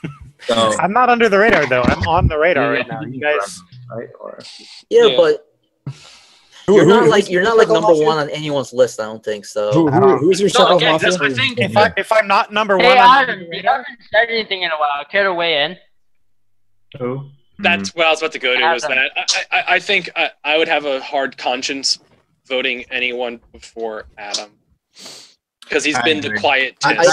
Speaker 7: So
Speaker 4: I'm not under the radar though. I'm on the radar right now. You guys,
Speaker 5: right? Or
Speaker 8: Yeah, but you're not like number
Speaker 4: Mafia?
Speaker 8: 1 on anyone's list. I don't think so.
Speaker 12: Who's your circle of
Speaker 11: again,
Speaker 12: mafia?
Speaker 11: that's my thing.
Speaker 4: if I'm not number
Speaker 3: Hey,
Speaker 4: one, on
Speaker 3: Adam, you haven't said anything in a while. Care to weigh in?
Speaker 1: Who?
Speaker 11: That's what I was about to go to. Was
Speaker 3: Adam.
Speaker 11: that I think I would have a hard conscience voting anyone before Adam because he's been the quiet.
Speaker 8: I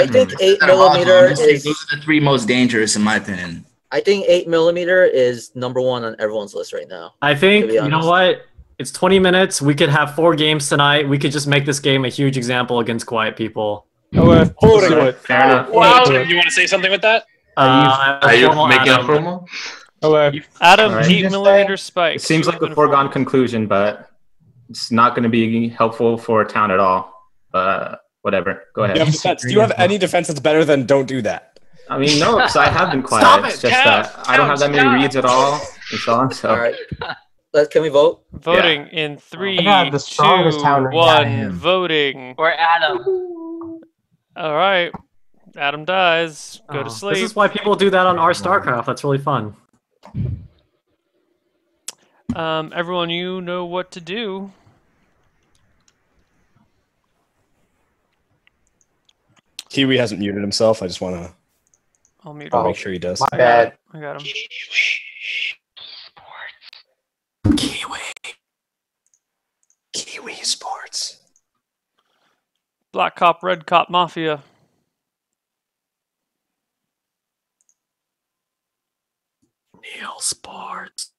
Speaker 8: think 8
Speaker 7: Out of all of them,
Speaker 8: millimeter
Speaker 7: I'm just saying
Speaker 8: is.
Speaker 7: those are the 3 most dangerous in my opinion.
Speaker 8: I think 8 millimeter is number 1 on everyone's list right now.
Speaker 18: I think,
Speaker 8: to be
Speaker 18: you know
Speaker 8: honest.
Speaker 18: what? It's 20 minutes. We could have 4 games tonight. We could just make this game a huge example against quiet people.
Speaker 1: Let's do it.
Speaker 5: fair enough.
Speaker 11: Wow, you want to say something with that?
Speaker 10: Are you making a
Speaker 18: Adam.
Speaker 10: promo?
Speaker 2: Adam,
Speaker 5: All right.
Speaker 2: 8 millimeter spikes.
Speaker 5: It seems like a foregone conclusion, but it's not going to be helpful for a town at all. Whatever. Go ahead.
Speaker 12: Do you have any defense that's better than don't do that?
Speaker 5: I mean, no, because I have been quiet.
Speaker 2: Stop
Speaker 5: It's
Speaker 2: it,
Speaker 5: just
Speaker 2: count,
Speaker 5: that I don't have that many
Speaker 2: count.
Speaker 5: reads at all and so on. So.
Speaker 8: All right. Can we vote?
Speaker 2: Voting in 3,
Speaker 16: got the
Speaker 2: 2,
Speaker 16: strongest town right out of
Speaker 2: 1.
Speaker 16: him.
Speaker 2: Voting.
Speaker 3: Or Adam?
Speaker 2: All right. Adam dies. Go to
Speaker 18: This
Speaker 2: sleep.
Speaker 18: is why people do that on our StarCraft. That's really fun.
Speaker 2: Everyone, you know what to do.
Speaker 12: Kiwi hasn't muted himself. I just want to
Speaker 2: I'll mute
Speaker 12: make sure he does.
Speaker 16: My bad.
Speaker 2: I got him.
Speaker 12: Kiwi Sports.
Speaker 2: Black Cop, Red Cop, Mafia.
Speaker 18: Neil Sports.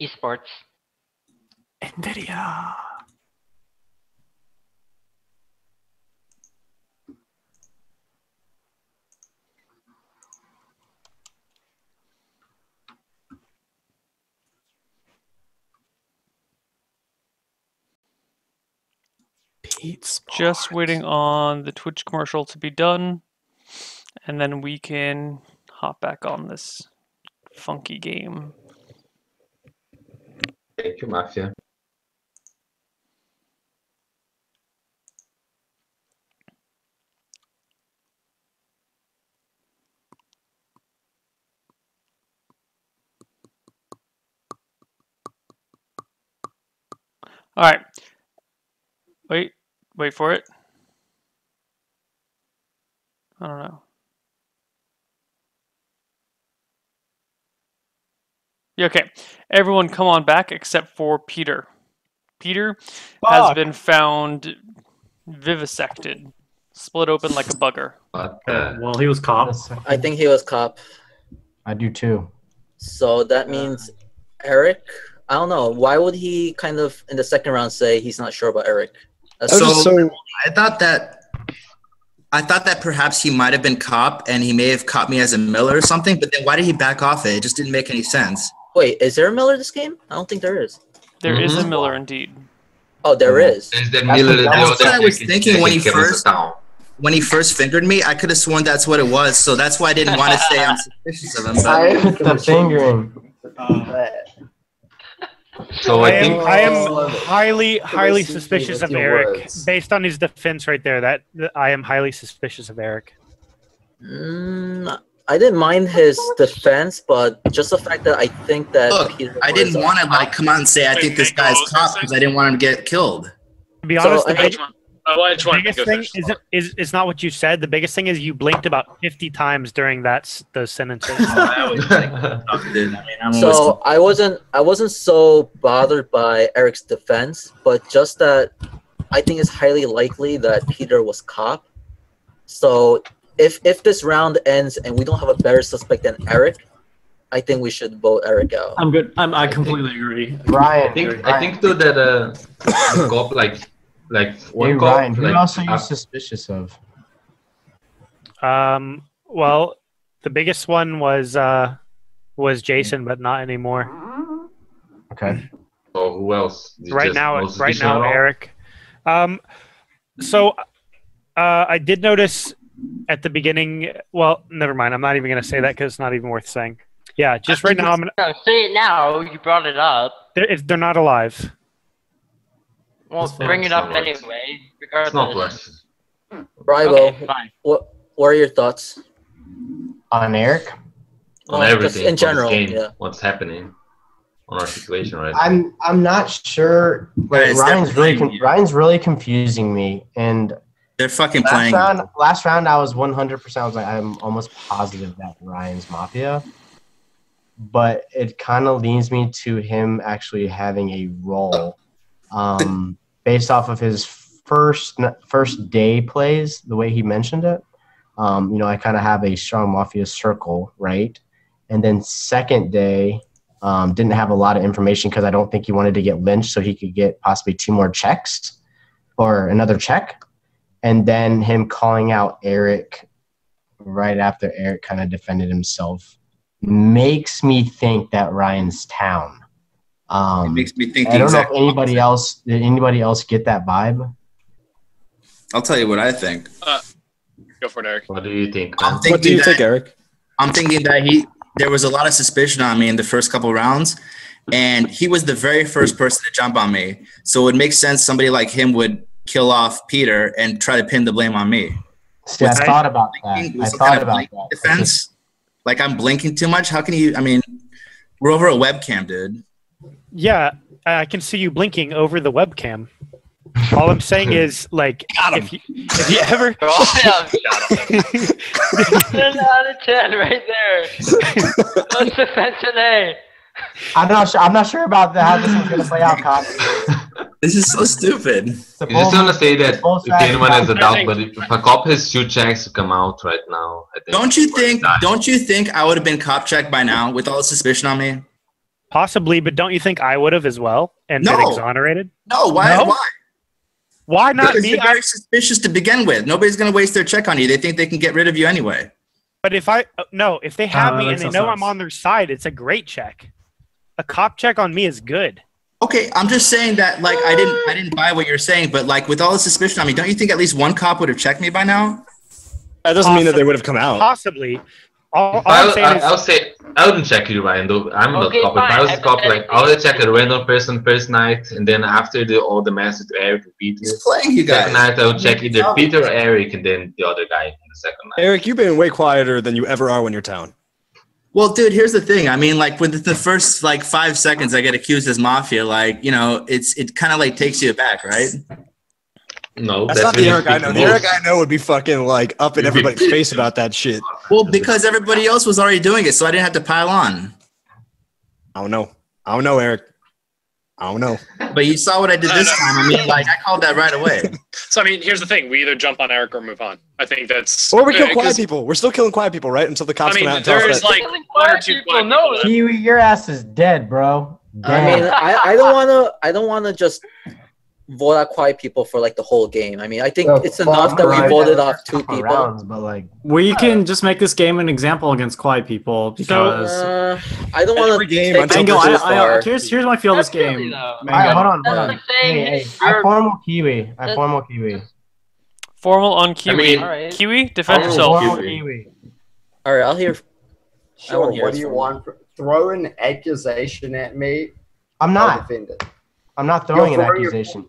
Speaker 3: Esports.
Speaker 18: NVIDIA.
Speaker 2: Just waiting on the Twitch commercial to be done, and then we can hop back on this funky game.
Speaker 10: Thank you, Mafia.
Speaker 2: All right. Wait for it. I don't know. Yeah, okay. Everyone come on back except for Peter. Peter has been found vivisected, split open like a bugger.
Speaker 18: Well, he was cop.
Speaker 8: I think he was cop.
Speaker 16: I do too.
Speaker 8: So that means Eric. I don't know. Why would he kind of in the second round say he's not sure about Eric?
Speaker 7: So I thought that perhaps he might have been cop and he may have caught me as a Miller or something. But then why did he back off it? It just didn't make any sense.
Speaker 8: Wait, is there a Miller this game? I don't think there is.
Speaker 2: There is a Miller indeed.
Speaker 8: Oh, there is.
Speaker 10: There's Miller.
Speaker 7: That's what I was thinking when he first fingered me. I could have sworn that's what it was. So that's why I didn't want to say I'm suspicious of him.
Speaker 16: The fingering.
Speaker 10: So I
Speaker 4: am highly suspicious of Eric based on his defense right there. That I am highly suspicious of Eric.
Speaker 8: I didn't mind his defense, but just the fact that I think that
Speaker 7: Peter I didn't want to come out and say I think this guy's cop because I didn't want him to get killed.
Speaker 4: To be honest, the biggest thing is not what you said. The biggest thing is you blinked about 50 times during those sentences.
Speaker 8: So I wasn't so bothered by Eric's defense, but just that I think it's highly likely that Peter was cop. So if this round ends and we don't have a better suspect than Eric, I think we should vote Eric out.
Speaker 18: I'm good. I completely agree.
Speaker 16: Ryan,
Speaker 10: I think too that the cop like one
Speaker 16: hey,
Speaker 10: cop.
Speaker 16: Ryan, who else are you suspicious of?
Speaker 4: Well, the biggest one was Jason, but not anymore.
Speaker 16: Okay.
Speaker 10: Oh, who else?
Speaker 4: Right now, Eric. So I did notice at the beginning. Well, never mind. I'm not even going to say that because it's not even worth saying. Yeah, just right now. I'm gonna
Speaker 3: say it now. You brought it up.
Speaker 4: They're not alive.
Speaker 3: Well, bring it up anyway, regardless.
Speaker 8: Rival,
Speaker 3: Okay, fine.
Speaker 8: what are your thoughts
Speaker 16: on Eric?
Speaker 10: On everything
Speaker 8: in general,
Speaker 10: game,
Speaker 8: yeah.
Speaker 10: What's happening on our situation right
Speaker 16: I'm not sure. Like, Ryan's really confusing me, and
Speaker 7: they're fucking playing.
Speaker 16: Last round, I was 100%. I was like, I'm almost positive that Ryan's Mafia, but it kind of leads me to him actually having a role, based off of his first day plays, the way he mentioned it. I kind of have a strong Mafia circle, right? And then second day, didn't have a lot of information because I don't think he wanted to get lynched so he could get possibly 2 more checks or another check. And then him calling out Eric right after Eric kind of defended himself makes me think that Ryan's town.
Speaker 7: It makes me think.
Speaker 16: I don't know if anybody else get that vibe.
Speaker 7: I'll tell you what I think.
Speaker 11: Go for it, Eric.
Speaker 10: What do you think?
Speaker 12: What do you think, Eric?
Speaker 7: I'm thinking that there was a lot of suspicion on me in the first couple rounds, and he was the very first person to jump on me. So it would make sense somebody like him would kill off Peter and try to pin the blame on me.
Speaker 16: See, I thought about that.
Speaker 7: Defense, like I'm blinking too much. How can you? I mean, we're over a webcam, dude.
Speaker 4: Yeah, I can see you blinking over the webcam. All I'm saying is, like, if you ever...
Speaker 3: 10 out of 10 right there. What's defense today?
Speaker 16: I'm not sure about how this is going to play out, Con.
Speaker 7: This is so stupid.
Speaker 10: I just want to say that if anyone has a doubt, but if a cop has 2 checks to come out right now, I think.
Speaker 7: Don't you think I would have been cop checked by now with all the suspicion on me?
Speaker 4: Possibly, but don't you think I would have as well and been exonerated?
Speaker 7: No, why?
Speaker 4: No?
Speaker 7: Why?
Speaker 4: Why not
Speaker 7: Because
Speaker 4: me?
Speaker 7: you're very suspicious to begin with. Nobody's going to waste their check on you. They think they can get rid of you anyway.
Speaker 4: But if they have me and they know I'm on their side, it's a great check. A cop check on me is good.
Speaker 7: Okay, I'm just saying that, like, I didn't buy what you're saying, but like with all the suspicion on me, don't you think at least one cop would have checked me by now?
Speaker 12: That doesn't mean that they would have come out.
Speaker 4: Possibly.
Speaker 10: I'll say I wouldn't check you, Ryan. Though I'm not cop. If I was a cop, like I would check a random person first night, and then after all the message to Eric and Peter.
Speaker 7: He's playing you guys.
Speaker 10: Second night I would check either Peter or Eric, and then the other guy in the second night.
Speaker 12: Eric, you've been way quieter than you ever are when you're down.
Speaker 7: Well, dude, here's the thing. I mean, like, with the first like 5 seconds I get accused as Mafia, like, you know, it kind of like takes you aback, right?
Speaker 10: No,
Speaker 12: that's not the Eric I know. The Eric I know would be fucking like up in everybody's face about that shit.
Speaker 7: Well, because everybody else was already doing it, so I didn't have to pile on.
Speaker 12: I don't know, Eric. I don't know.
Speaker 7: But you saw what I did this time. I mean, like, I called that right away.
Speaker 11: So, I mean, here's the thing. We either jump on Eric or move on. I think that's...
Speaker 12: Or we kill quiet people. We're still killing quiet people, right? Until the cops come out and tell us that.
Speaker 11: Like one or two quiet people.
Speaker 16: Kiwi, your ass is dead, bro.
Speaker 8: I mean, I don't wanna just vote out quiet people for like the whole game. I mean, I think it's enough that we voted off 2 people.
Speaker 16: Rounds, but like,
Speaker 18: we can just make this game an example against quiet people because
Speaker 8: I don't want to
Speaker 18: game. Here's my feel of this game.
Speaker 16: Hold on. Hey, I formal Kiwi.
Speaker 2: Formal on Kiwi.
Speaker 3: Alright.
Speaker 2: Kiwi, defend yourself.
Speaker 16: Kiwi.
Speaker 8: All right, I'll hear.
Speaker 9: Sure. What do you want? Throw an accusation at me.
Speaker 16: I'm not. I'm not throwing an accusation.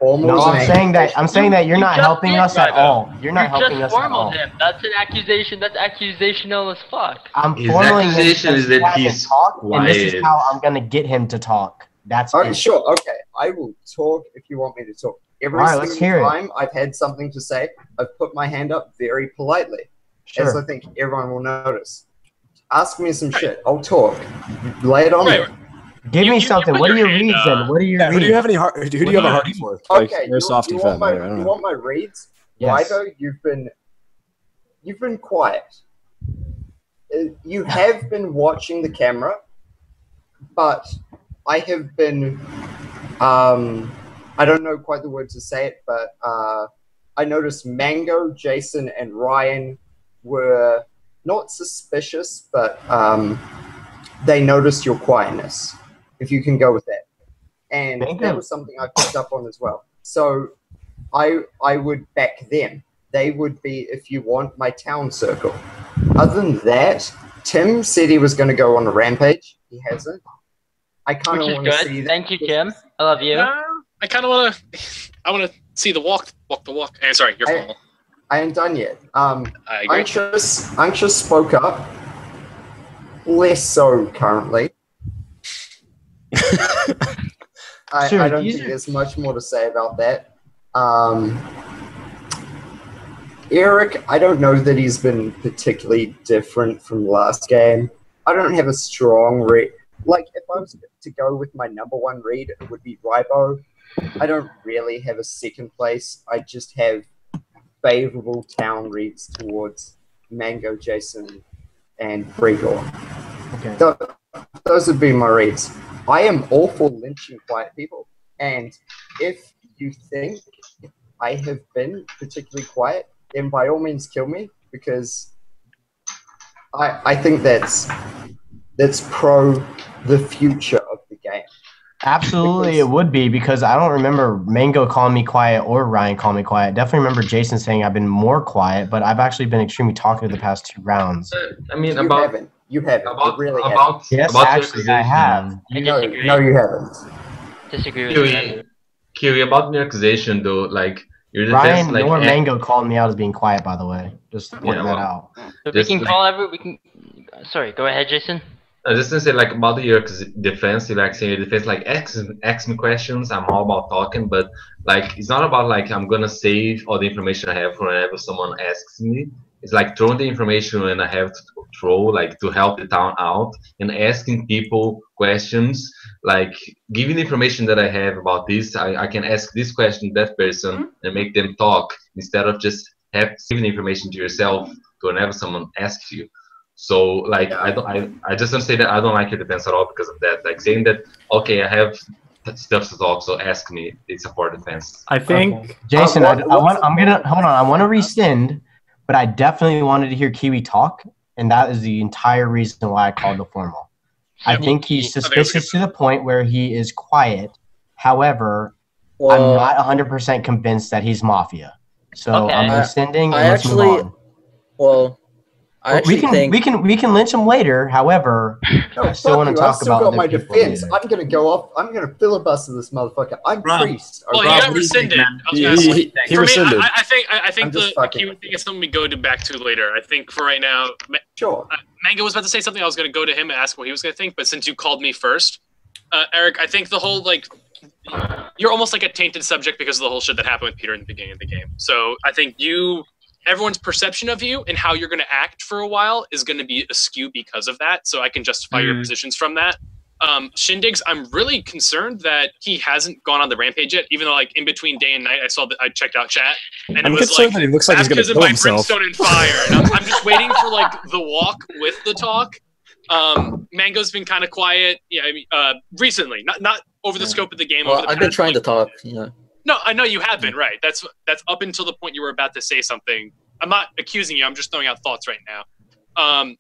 Speaker 16: No, I'm saying that you're not helping us at all. You're not helping us at all.
Speaker 3: Him. That's an accusation. That's accusational as fuck.
Speaker 16: I'm
Speaker 10: His
Speaker 16: formaling
Speaker 10: accusation is that he's
Speaker 16: and this is how I'm gonna get him to talk. That's it.
Speaker 9: Sure. Okay, I will talk if you want me to talk. Every single time I've had something to say, I've put my hand up very politely, as I think everyone will notice. Ask me some shit. I'll talk. Lay it on me.
Speaker 16: Give me something. What are your reads then? What are your reads?
Speaker 12: Who do you have a heart for?
Speaker 9: Okay,
Speaker 12: you're a softy
Speaker 9: you
Speaker 12: fan.
Speaker 9: want my reads?
Speaker 16: Yes.
Speaker 9: Rivo, you've been quiet. You have been watching the camera, but I have been I don't know quite the word to say it, but I noticed Mango, Jason, and Ryan were not suspicious, but they noticed your quietness, if you can go with that. And that was something I picked up on as well. So I would back them. They would be, if you want, my town circle. Other than that, Tim said he was going to go on a rampage. He hasn't. I kind of want to see that.
Speaker 3: Thank you, Tim. I love you.
Speaker 11: I kind of want to. I want to see the walk the walk. Sorry, you're formal.
Speaker 9: I ain't done yet.
Speaker 11: I agree.
Speaker 9: Anxious spoke up. Less so currently. I don't think there's much more to say about that. Eric, I don't know that he's been particularly different from last game. I don't have a strong read. Like, if I was to go with my number 1 read, it would be Ribo. I don't really have a second place. I just have favorable town reads towards Mango, Jason, and Bregor.
Speaker 16: Okay.
Speaker 9: Those would be my reads. I am all for lynching quiet people, and if you think I have been particularly quiet, then by all means kill me, because I think that's pro the future of the game.
Speaker 16: Absolutely, it would be, because I don't remember Mango calling me quiet or Ryan calling me quiet. Definitely remember Jason saying I've been more quiet, but I've actually been extremely talkative the past 2 rounds.
Speaker 9: You haven't. You haven't. You really haven't.
Speaker 16: Yes, actually, I have.
Speaker 9: No, you haven't.
Speaker 3: Disagree with you.
Speaker 10: Kiri, about the accusation though, like your
Speaker 16: Ryan
Speaker 10: defense, like
Speaker 16: nor Mango called me out as being quiet, by the way. Just pointing that out.
Speaker 3: So we can call Sorry, go ahead, Jason.
Speaker 10: I was just gonna say, like, about your defense, like saying your defense, like ask me questions. I'm all about talking, but like it's not about like I'm gonna save all the information I have for whenever someone asks me. It's like throwing the information when I have to throw, like to help the town out, and asking people questions, like giving the information that I have about this. I can ask this question to that person and make them talk instead of just giving the information to yourself to whenever someone asks you. So like I just don't say that I don't like your defense at all because of that. Like saying that okay, I have stuff to talk, so ask me. It's a poor defense.
Speaker 18: I think
Speaker 16: Jason, I'm gonna hold on. I want to rescind, but I definitely wanted to hear Kiwi talk, and that is the entire reason why I called the formal. I think he's suspicious to the point where he is quiet. However, I'm not 100% convinced that he's Mafia. So I'm rescinding. Let's move on.
Speaker 8: Well, I actually think
Speaker 16: we can lynch him later. However, I still want to talk about.
Speaker 9: I've still got my defense. Later. I'm gonna go off. I'm gonna filibuster this motherfucker. I'm priest.
Speaker 11: Well, he got rescinded.
Speaker 12: He
Speaker 11: rescinded.
Speaker 12: Me,
Speaker 11: I think the key thing is something we go back to later. I think for right now,
Speaker 9: sure.
Speaker 11: Mango was about to say something. I was going to go to him and ask what he was going to think, but since you called me first, Eric, I think the whole you're almost like a tainted subject because of the whole shit that happened with Peter in the beginning of the game. So I think everyone's perception of you and how you're going to act for a while is going to be askew because of that. So I can justify your positions from that. Shindigs, I'm really concerned that he hasn't gone on the rampage yet, even though like in between day and night I checked out chat and
Speaker 12: I'm
Speaker 11: it was
Speaker 12: concerned
Speaker 11: like
Speaker 12: that he looks like he's gonna kill himself.
Speaker 11: brimstone and fire. And I'm just waiting for like the walk with the talk. Mango's been kind of quiet. Yeah, I mean, recently, not over the scope of the game.
Speaker 8: Well, I've been trying to talk. Yeah.
Speaker 11: No, I know you have been, right. That's up until the point you were about to say something. I'm not accusing you. I'm just throwing out thoughts right now.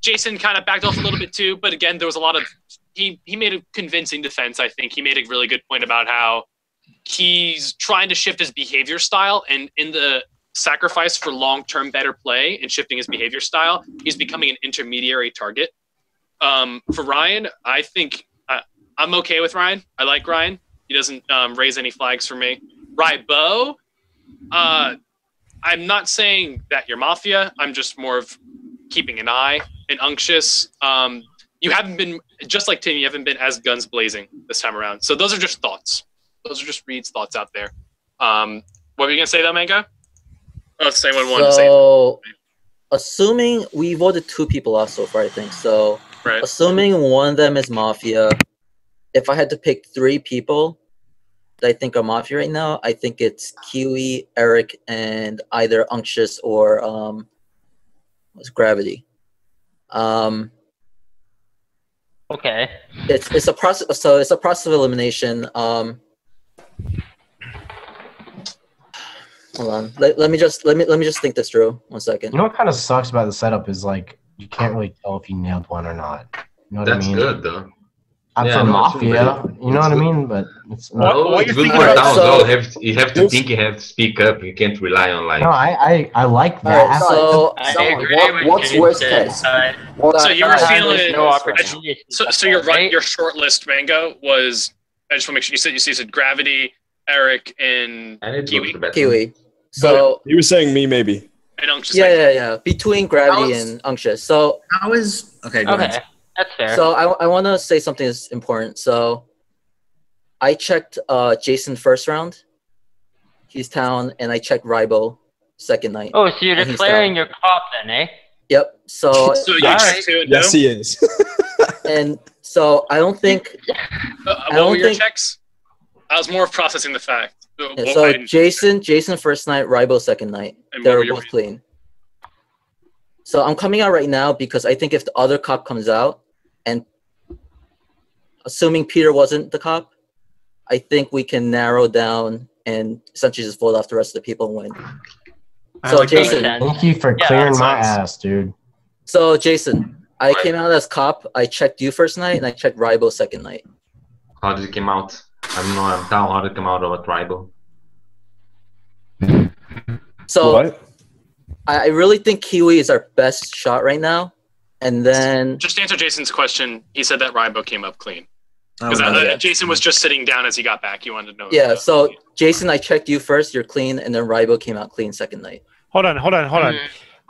Speaker 11: Jason kind of backed off a little bit too, but again, there was a lot of he made a convincing defense. I think he made a really good point about how he's trying to shift his behavior style, and in the sacrifice for long-term better play and shifting his behavior style, he's becoming an intermediary target. For Ryan, I think I'm okay with Ryan. I like Ryan. He doesn't raise any flags for me. Rybo, I'm not saying that you're Mafia. I'm just more of keeping an eye and unctuous. You haven't been, just like Tim, you haven't been as guns blazing this time around. So those are just thoughts. Those are just Reed's thoughts out there. What were you going to say though, Mango? Oh, say what one to say.
Speaker 8: So, assuming we voted 2 people off so far, I think. So, assuming one of them is Mafia, if I had to pick 3 people that I think are Mafia right now, I think it's Kiwi, Eric, and either Unctuous or what's Gravity.
Speaker 3: Okay.
Speaker 8: It's a process. So it's a process of elimination. Hold on. Let me just think this through. 1 second.
Speaker 16: You know what kind of sucks about the setup is like you can't really tell if you nailed one or not. You know what I mean?
Speaker 10: That's good though.
Speaker 16: For Mafia, you know what I mean? But it's not.
Speaker 10: It's good for down though. You have to think. You have to speak up. You can't rely on like.
Speaker 16: No, I like that.
Speaker 8: So
Speaker 9: what's worst case?
Speaker 11: So you were feeling
Speaker 3: no opportunity.
Speaker 11: So you're right. Your short list, Mango, was. I just want to make sure you said Gravity, Eric, and
Speaker 8: Kiwi. So
Speaker 12: he was saying me maybe.
Speaker 11: And Unctuous.
Speaker 8: Yeah. Between Gravity and Unctuous. So
Speaker 7: how is okay? Go ahead.
Speaker 3: That's fair.
Speaker 8: So I want to say something that's important. So I checked Jason first round. He's town, and I checked Rybo second night.
Speaker 3: Oh, so you're declaring your cop then, eh?
Speaker 8: Yep. So
Speaker 12: yes, he is.
Speaker 8: And so I don't think.
Speaker 11: What were your checks? I was more of processing the fact.
Speaker 8: Yeah, so Jason first night, Rybo second night. They were both clean. So I'm coming out right now because I think if the other cop comes out, and assuming Peter wasn't the cop, I think we can narrow down and essentially just vote off the rest of the people and win. So Jason,
Speaker 16: thank you for clearing my ass, dude.
Speaker 8: So Jason, I came out as cop. I checked you first night, and I checked Rybo second night.
Speaker 10: How did it come out? I don't know. I'm down. How did it come out about Rybo?
Speaker 8: So what? I really think Kiwi is our best shot right now. And then
Speaker 11: just to answer Jason's question, he said that Rybo came up clean. Because Jason was just sitting down as he got back. He wanted to know.
Speaker 8: Yeah, so Jason, I checked you first, you're clean, and then Rybo came out clean second night.
Speaker 4: Hold on.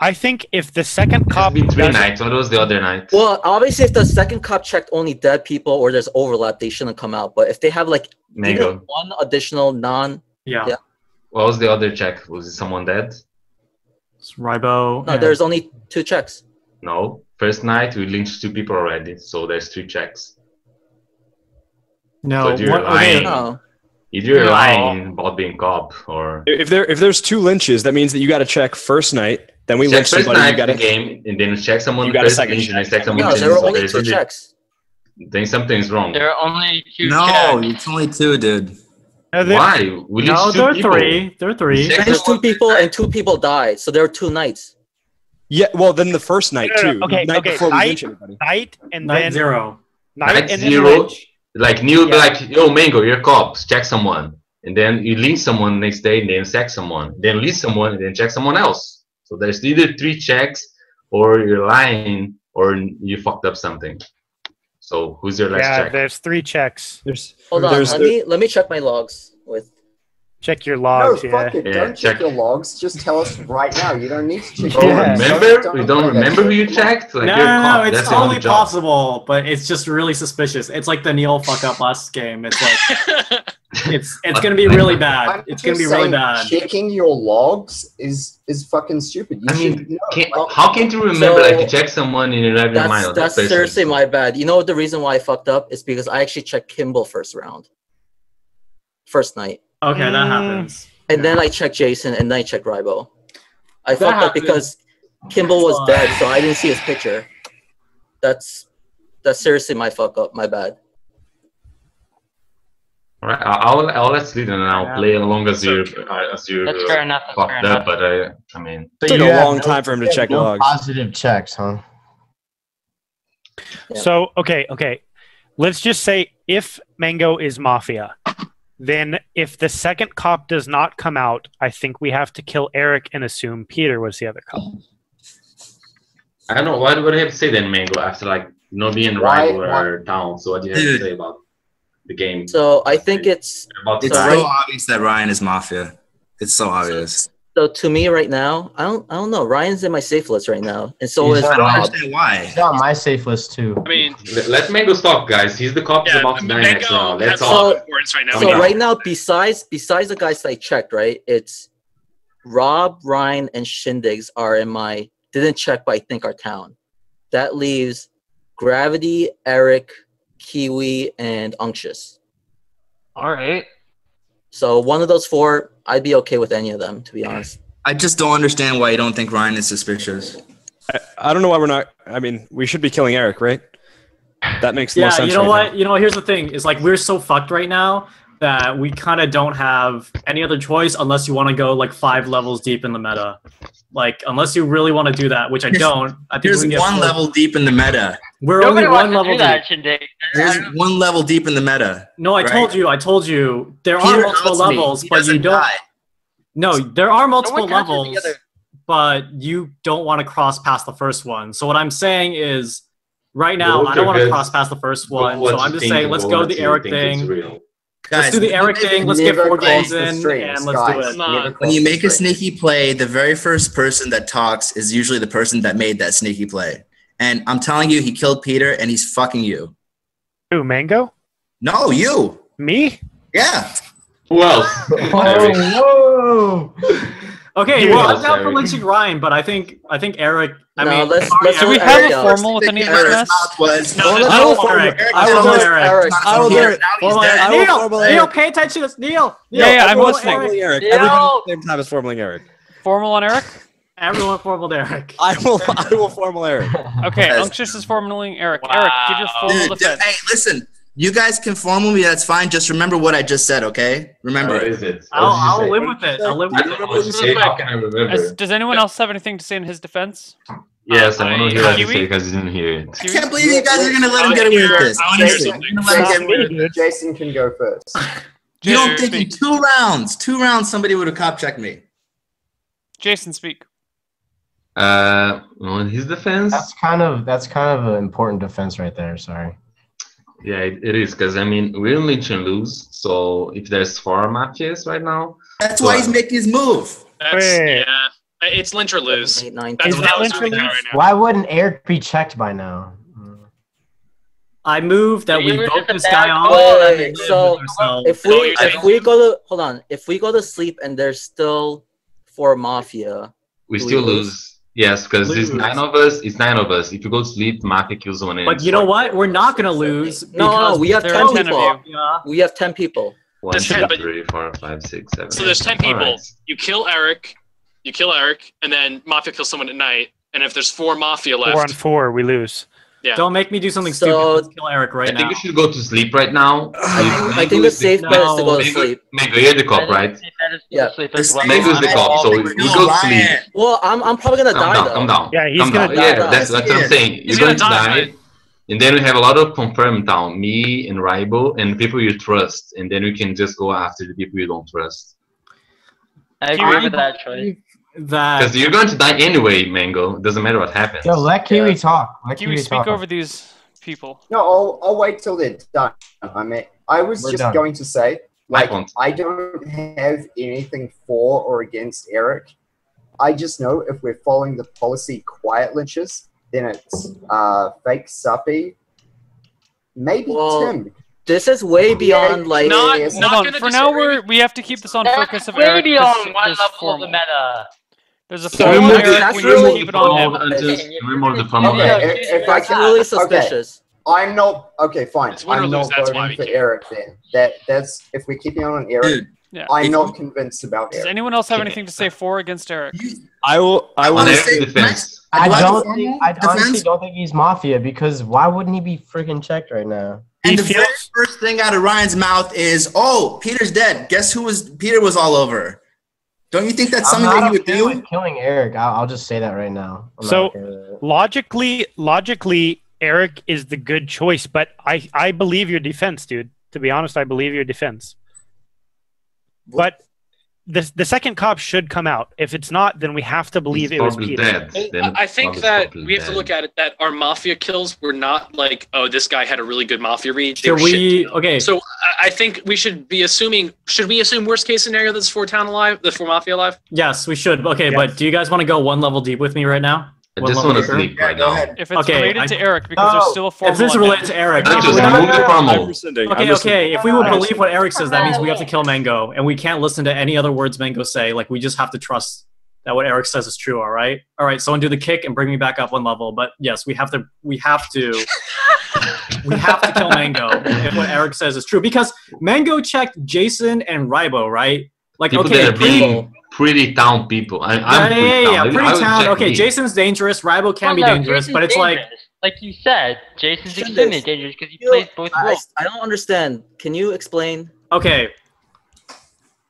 Speaker 4: I think if the second cop...
Speaker 10: It's been 3 nights. What was the other night?
Speaker 8: Well, obviously, if the second cop checked only dead people or there's overlap, they shouldn't come out. But if they have like one additional non...
Speaker 18: Yeah.
Speaker 10: What was the other check? Was it someone dead?
Speaker 18: It's Rybo.
Speaker 8: No, there's only 2 checks.
Speaker 10: No. First night, we lynched 2 people already. So there's 3 checks.
Speaker 18: No.
Speaker 10: So you're lying. Either you're lying about being cop or...
Speaker 12: If there's 2 lynches, that means that you got to check first night Then we
Speaker 10: check
Speaker 12: lynch
Speaker 10: first
Speaker 12: somebody.
Speaker 10: knife
Speaker 12: You got
Speaker 10: the game, and then check someone
Speaker 12: You got a
Speaker 10: first,
Speaker 12: second
Speaker 10: and then
Speaker 12: check.
Speaker 10: check someone.
Speaker 8: No, there were only 2 checks.
Speaker 10: Then something's wrong.
Speaker 3: There are only 2
Speaker 7: No,
Speaker 3: checks.
Speaker 7: it's only 2, dude.
Speaker 10: Why? We
Speaker 18: No,
Speaker 10: lynch 2
Speaker 18: there are
Speaker 10: people.
Speaker 18: 3. There are 3.
Speaker 8: There's 2 people and 2 people died, so there were 2 nights.
Speaker 12: Yeah, well, then the first night too.
Speaker 4: Okay,
Speaker 12: Night
Speaker 4: okay.
Speaker 12: before we lynch everybody.
Speaker 4: Night and
Speaker 18: Night
Speaker 4: then
Speaker 18: 0.
Speaker 10: Night
Speaker 4: and then
Speaker 10: 0.
Speaker 4: lynch.
Speaker 10: Like Neil be like, yo, Mango, you're cops. Check someone, and then you lynch someone next day, and then check someone, then lynch someone, and then check someone else. So there's either 3 checks, or you're lying, or you fucked up something. So who's your last check?
Speaker 4: There's 3 checks.
Speaker 8: Hold on, let me check my logs with.
Speaker 4: Check your
Speaker 9: No,
Speaker 4: logs.
Speaker 9: fuck it.
Speaker 10: Yeah,
Speaker 9: Don't check
Speaker 10: check.
Speaker 9: your logs. Just tell us right now. You don't need to check.
Speaker 10: Oh,
Speaker 9: your logs.
Speaker 10: remember? We don't remember who you checked? Like,
Speaker 18: No,
Speaker 10: you're a
Speaker 18: no,
Speaker 10: cop.
Speaker 18: it's
Speaker 10: That's your
Speaker 18: totally
Speaker 10: only job.
Speaker 18: possible, but it's just really suspicious. It's like the Neil fuck up last game. It's like it's gonna be really bad.
Speaker 9: I'm
Speaker 18: It's gonna
Speaker 9: just
Speaker 18: be really
Speaker 9: saying,
Speaker 18: bad.
Speaker 9: Checking your logs is fucking stupid. You
Speaker 10: I mean,
Speaker 9: should know.
Speaker 10: how can't you remember
Speaker 8: So,
Speaker 10: like you check someone in your regular mind?
Speaker 8: That's seriously my bad. You know what the reason why I fucked up is because I actually checked Kimball first night.
Speaker 18: Okay, that happens.
Speaker 8: And then I checked Jason, and then I checked Rybo. I
Speaker 18: That
Speaker 8: fucked up
Speaker 18: happens.
Speaker 8: because Kimball was dead, so I didn't see his picture. That's seriously my fuck up. My bad.
Speaker 10: All right, I'll let Sleet and I'll play along as you
Speaker 3: That's fair enough. That's
Speaker 10: fucked
Speaker 3: fair
Speaker 10: up, but I mean,
Speaker 12: It took a long time for him to check
Speaker 16: no
Speaker 12: logs.
Speaker 16: positive checks, huh?
Speaker 8: Yeah.
Speaker 4: So okay. Let's just say if Mango is Mafia, then if the second cop does not come out, I think we have to kill Eric and assume Peter was the other cop.
Speaker 10: I don't know why do I have to say then, Mango, after like being
Speaker 9: Why-
Speaker 10: rival or down? So what do you have to say about the game?
Speaker 8: So I think it's
Speaker 10: About
Speaker 7: It's
Speaker 8: So
Speaker 7: so
Speaker 8: right-
Speaker 7: obvious that Ryan is Mafia. It's so obvious.
Speaker 8: so to me right now. I don't know. Ryan's in my safe list right now, and so
Speaker 16: He's
Speaker 8: is
Speaker 7: I don't
Speaker 8: Rob.
Speaker 7: understand why.
Speaker 16: It's on my safe list too.
Speaker 11: I mean,
Speaker 10: Let Mango talk, guys. He's the cop. He's
Speaker 11: yeah,
Speaker 10: about to die next
Speaker 11: Mango
Speaker 10: round. Let's
Speaker 11: has a lot
Speaker 10: all.
Speaker 11: of importance right now.
Speaker 8: So
Speaker 10: Yeah.
Speaker 8: right now, besides the guys that I checked, right? It's Rob, Ryan, and Shindigs are in my didn't check, but I think are town. That leaves Gravity, Eric, Kiwi, and Unctious.
Speaker 11: All right.
Speaker 8: So one of those 4, I'd be okay with any of them, to be honest.
Speaker 7: I just don't understand why you don't think Ryan is suspicious.
Speaker 12: I don't know why we're not. I mean, we should be killing Eric, right? That makes the most
Speaker 18: Yeah,
Speaker 12: sense.
Speaker 18: you know
Speaker 12: right
Speaker 18: what? You know, here's the thing: is like we're so fucked right now that we kind of don't have any other choice unless you want to go like 5 levels deep in the meta. Like, unless you really want to do that, which I don't. I think
Speaker 7: Here's
Speaker 18: we can get
Speaker 7: one
Speaker 18: 4
Speaker 7: level deep in the meta.
Speaker 18: We're
Speaker 3: Nobody
Speaker 18: only one
Speaker 3: wants to
Speaker 18: level
Speaker 3: do that,
Speaker 18: deep.
Speaker 3: Shindig.
Speaker 7: Here's one level deep in the meta.
Speaker 18: No, I
Speaker 7: Right.
Speaker 18: told you. There are
Speaker 7: Peter
Speaker 18: multiple
Speaker 7: outs me.
Speaker 18: levels,
Speaker 7: He
Speaker 18: but you
Speaker 7: doesn't
Speaker 18: don't.
Speaker 7: die.
Speaker 18: No, there are multiple
Speaker 3: one counts as the
Speaker 18: levels,
Speaker 3: other.
Speaker 18: but you don't want to cross past the first one. So what I'm saying is, right now,
Speaker 10: Well,
Speaker 18: I don't want to
Speaker 10: okay,
Speaker 18: cross past the first one.
Speaker 10: What
Speaker 18: So
Speaker 10: you
Speaker 18: I'm just
Speaker 10: think
Speaker 18: saying, let's
Speaker 10: about
Speaker 18: go
Speaker 10: what
Speaker 18: the
Speaker 10: you
Speaker 18: Eric
Speaker 10: think is
Speaker 18: thing.
Speaker 10: real.
Speaker 18: Let's do the Eric thing. Let's get
Speaker 9: Never
Speaker 18: 4 games
Speaker 9: cross the
Speaker 18: in,
Speaker 9: streams,
Speaker 18: and let's do
Speaker 9: guys.
Speaker 18: it.
Speaker 9: Never
Speaker 7: When you
Speaker 9: cross
Speaker 7: make
Speaker 9: the
Speaker 7: a
Speaker 9: streams.
Speaker 7: sneaky play, the very first person that talks is usually the person that made that sneaky play. And I'm telling you, he killed Peter, and he's fucking you.
Speaker 4: Who, Mango?
Speaker 7: No, you.
Speaker 4: Me?
Speaker 7: Yeah.
Speaker 10: Who else? Eric.
Speaker 16: Whoa!
Speaker 18: Okay,
Speaker 10: Dude,
Speaker 18: well, I'm
Speaker 10: else,
Speaker 18: down for
Speaker 10: Eric.
Speaker 18: lynching Ryan, but I think Eric. I
Speaker 8: No,
Speaker 18: mean,
Speaker 8: let's
Speaker 2: Do we
Speaker 8: let
Speaker 2: have
Speaker 8: Eric
Speaker 2: a
Speaker 8: out.
Speaker 2: formal with any of
Speaker 7: Where
Speaker 2: this
Speaker 7: his
Speaker 2: mess?
Speaker 7: mouth was.
Speaker 18: No, there's
Speaker 12: I
Speaker 18: no
Speaker 12: will
Speaker 18: formal
Speaker 12: form-
Speaker 18: Eric.
Speaker 7: I will
Speaker 18: Formal
Speaker 7: do it.
Speaker 18: Eric.
Speaker 12: I will do it.
Speaker 18: Formal Eric.
Speaker 12: I will
Speaker 18: Neil,
Speaker 12: formal
Speaker 18: Neil,
Speaker 12: Eric.
Speaker 18: pay attention to this. Neil.
Speaker 2: Yeah, I'm
Speaker 18: formal
Speaker 2: listening.
Speaker 18: Eric.
Speaker 12: Eric.
Speaker 3: Yo!
Speaker 12: Everything at the same time as formaling Eric.
Speaker 2: Formal on Eric?
Speaker 18: Everyone formal Eric.
Speaker 12: I will formal Eric.
Speaker 2: Okay,
Speaker 7: Yes.
Speaker 2: Unctious is formaling Eric. Eric, give your formal
Speaker 7: Dude,
Speaker 2: defense.
Speaker 7: hey, listen. You guys can formal me. That's fine. Just remember what I just said, okay? Remember
Speaker 10: Where
Speaker 7: it.
Speaker 10: is it?
Speaker 18: I'll
Speaker 10: What did
Speaker 18: live
Speaker 10: you
Speaker 18: with it. I'll live
Speaker 10: say? I
Speaker 18: with
Speaker 10: don't know
Speaker 18: it.
Speaker 10: what you say. How can I remember?
Speaker 2: Does anyone else have anything to say in his defense?
Speaker 10: Yes, I want to hear what you
Speaker 2: Kiwi?
Speaker 10: say because I didn't hear it.
Speaker 7: I can't believe you guys are gonna let him get away with this. Honestly, you're gonna let him get away with this.
Speaker 9: Jason can go first.
Speaker 7: You don't
Speaker 2: Jason,
Speaker 7: think in
Speaker 2: speak.
Speaker 7: 2 rounds, somebody would have cop checked me?
Speaker 2: Jason, speak.
Speaker 10: On his defense,
Speaker 16: That's kind of an important defense right there. Sorry.
Speaker 10: yeah, it is because I mean we're lynch and lose. So if there's 4 mafias right now,
Speaker 7: That's why he's making his move.
Speaker 11: That's,
Speaker 4: Wait.
Speaker 11: yeah. It's lynch or lose.
Speaker 8: 8, 9,
Speaker 11: That's
Speaker 8: 10.
Speaker 11: what I was
Speaker 4: lynch or
Speaker 11: doing
Speaker 4: lose?
Speaker 11: right now.
Speaker 16: Why wouldn't Eric be checked by now?
Speaker 18: I move that we
Speaker 3: You were
Speaker 18: vote
Speaker 3: just a
Speaker 18: this
Speaker 3: bad
Speaker 18: guy off.
Speaker 3: call.
Speaker 8: Wait, wait, so if
Speaker 11: No,
Speaker 8: we
Speaker 11: you're saying-
Speaker 8: if we go to hold on, if we go to sleep and there's still 4 Mafia,
Speaker 10: we
Speaker 8: Do we
Speaker 10: still
Speaker 8: lose?
Speaker 10: lose. Yes, because there's
Speaker 18: Lose.
Speaker 10: 9 of us. It's 9 of us. If you go to sleep, mafia kills someone.
Speaker 18: But you know what? We're not gonna lose.
Speaker 8: No,
Speaker 18: because
Speaker 8: we have
Speaker 18: there
Speaker 8: 10
Speaker 18: are
Speaker 8: people.
Speaker 18: Yeah.
Speaker 8: we have 10 people.
Speaker 10: 1,
Speaker 11: There's
Speaker 10: 2,
Speaker 11: 10, but-
Speaker 10: 3, 4, 5, 6, 7.
Speaker 11: So there's 10 people.
Speaker 10: Alright.
Speaker 11: You kill Eric. you kill Eric, and then Mafia kills someone at night. And if there's 4 Mafia left,
Speaker 4: 4 on 4, we lose.
Speaker 11: Yeah.
Speaker 18: Don't make me do something stupid. Let's kill Eric right now.
Speaker 10: I think we should go to sleep right now.
Speaker 8: I think the safe bet is to go to sleep.
Speaker 10: Mango, you're the cop, right?
Speaker 8: Yeah.
Speaker 10: Mango's the cop, so we go to sleep.
Speaker 8: Well, I'm probably gonna die though.
Speaker 10: Calm down.
Speaker 4: Yeah, he's
Speaker 10: Calm
Speaker 4: gonna
Speaker 10: down.
Speaker 4: die.
Speaker 10: Yeah, that's what I'm saying.
Speaker 11: He's
Speaker 10: You're going to
Speaker 11: gonna die,
Speaker 10: die. And then we have a lot of confirmed down, me and Ribo, and people you trust. And then we can just go after the people you don't trust.
Speaker 3: I agree with that choice.
Speaker 10: Because you're going to die anyway, Mango. It doesn't matter what happens.
Speaker 16: Yo, let Kiwi talk. Let
Speaker 2: Kiwi, speak over these people.
Speaker 9: No, I'll wait till they're done. I was
Speaker 16: We're
Speaker 9: just
Speaker 16: done.
Speaker 9: going to say, like, I don't have anything for or against Eric. I just know if we're following the policy quiet lynches, then it's fake Suppy, maybe Tim.
Speaker 8: This is way beyond like.
Speaker 2: Hold on. For now, we have to keep this on focus of
Speaker 3: way
Speaker 2: Eric.
Speaker 3: beyond one level of the meta.
Speaker 2: There's a form on Eric. We need to keep it on him.
Speaker 10: Remove the promo.
Speaker 9: If I can,
Speaker 8: really suspicious.
Speaker 9: Okay, I'm not okay. Fine.
Speaker 11: It's win or
Speaker 9: I'm
Speaker 11: lose,
Speaker 9: not
Speaker 11: that's why
Speaker 9: voting
Speaker 11: we
Speaker 9: for
Speaker 11: can't.
Speaker 9: Eric. Then that's if we're keeping on Eric.
Speaker 8: Dude,
Speaker 2: yeah.
Speaker 9: I'm not convinced about
Speaker 2: Does
Speaker 9: Eric.
Speaker 2: anyone else have anything to say for or against Eric?
Speaker 12: I will
Speaker 10: say defense.
Speaker 16: I honestly don't think he's Mafia because why wouldn't he be freaking checked right now?
Speaker 7: And the very first thing out of Ryan's mouth is, "Oh, Peter's dead. Guess who was Peter was all over." Don't you think that's something that he would do?
Speaker 16: With killing Eric, I'll just say that right now.
Speaker 4: So logically, Eric is the good choice, but I believe your defense, dude. To be honest, I believe your defense. But the second cop should come out. If it's not, then we have to believe it was Peter.
Speaker 11: I think that we have to look at it that our Mafia kills were not like, oh, this guy had a really good Mafia read. They were shit.
Speaker 18: Okay.
Speaker 11: So I think we should be assuming. Should we assume worst case scenario that's 4 town alive, the 4 Mafia alive?
Speaker 18: Yes, we should. Okay, but do you guys want to go 1 level deep with me right now?
Speaker 10: I just want to sleep right now.
Speaker 2: If it's related to Eric, because there's still a form.
Speaker 18: If this is related to Eric, okay. If we would believe what Eric says, that means we have to kill Mango, and we can't listen to any other words Mango say. Like we just have to trust that what Eric says is true. All right. Someone do the kick and bring me back up 1 level. But yes, we have to kill Mango if what Eric says is true because Mango checked Jason and Ribo, right? Like
Speaker 10: people that are being pretty town people. I'm
Speaker 18: pretty town. Okay, Jason's dangerous. Ribo can be dangerous,
Speaker 3: Jason's
Speaker 18: but it's
Speaker 3: dangerous. Like you said, Jason's extremely dangerous because he plays both roles.
Speaker 8: I don't understand. Can you explain?
Speaker 18: Okay.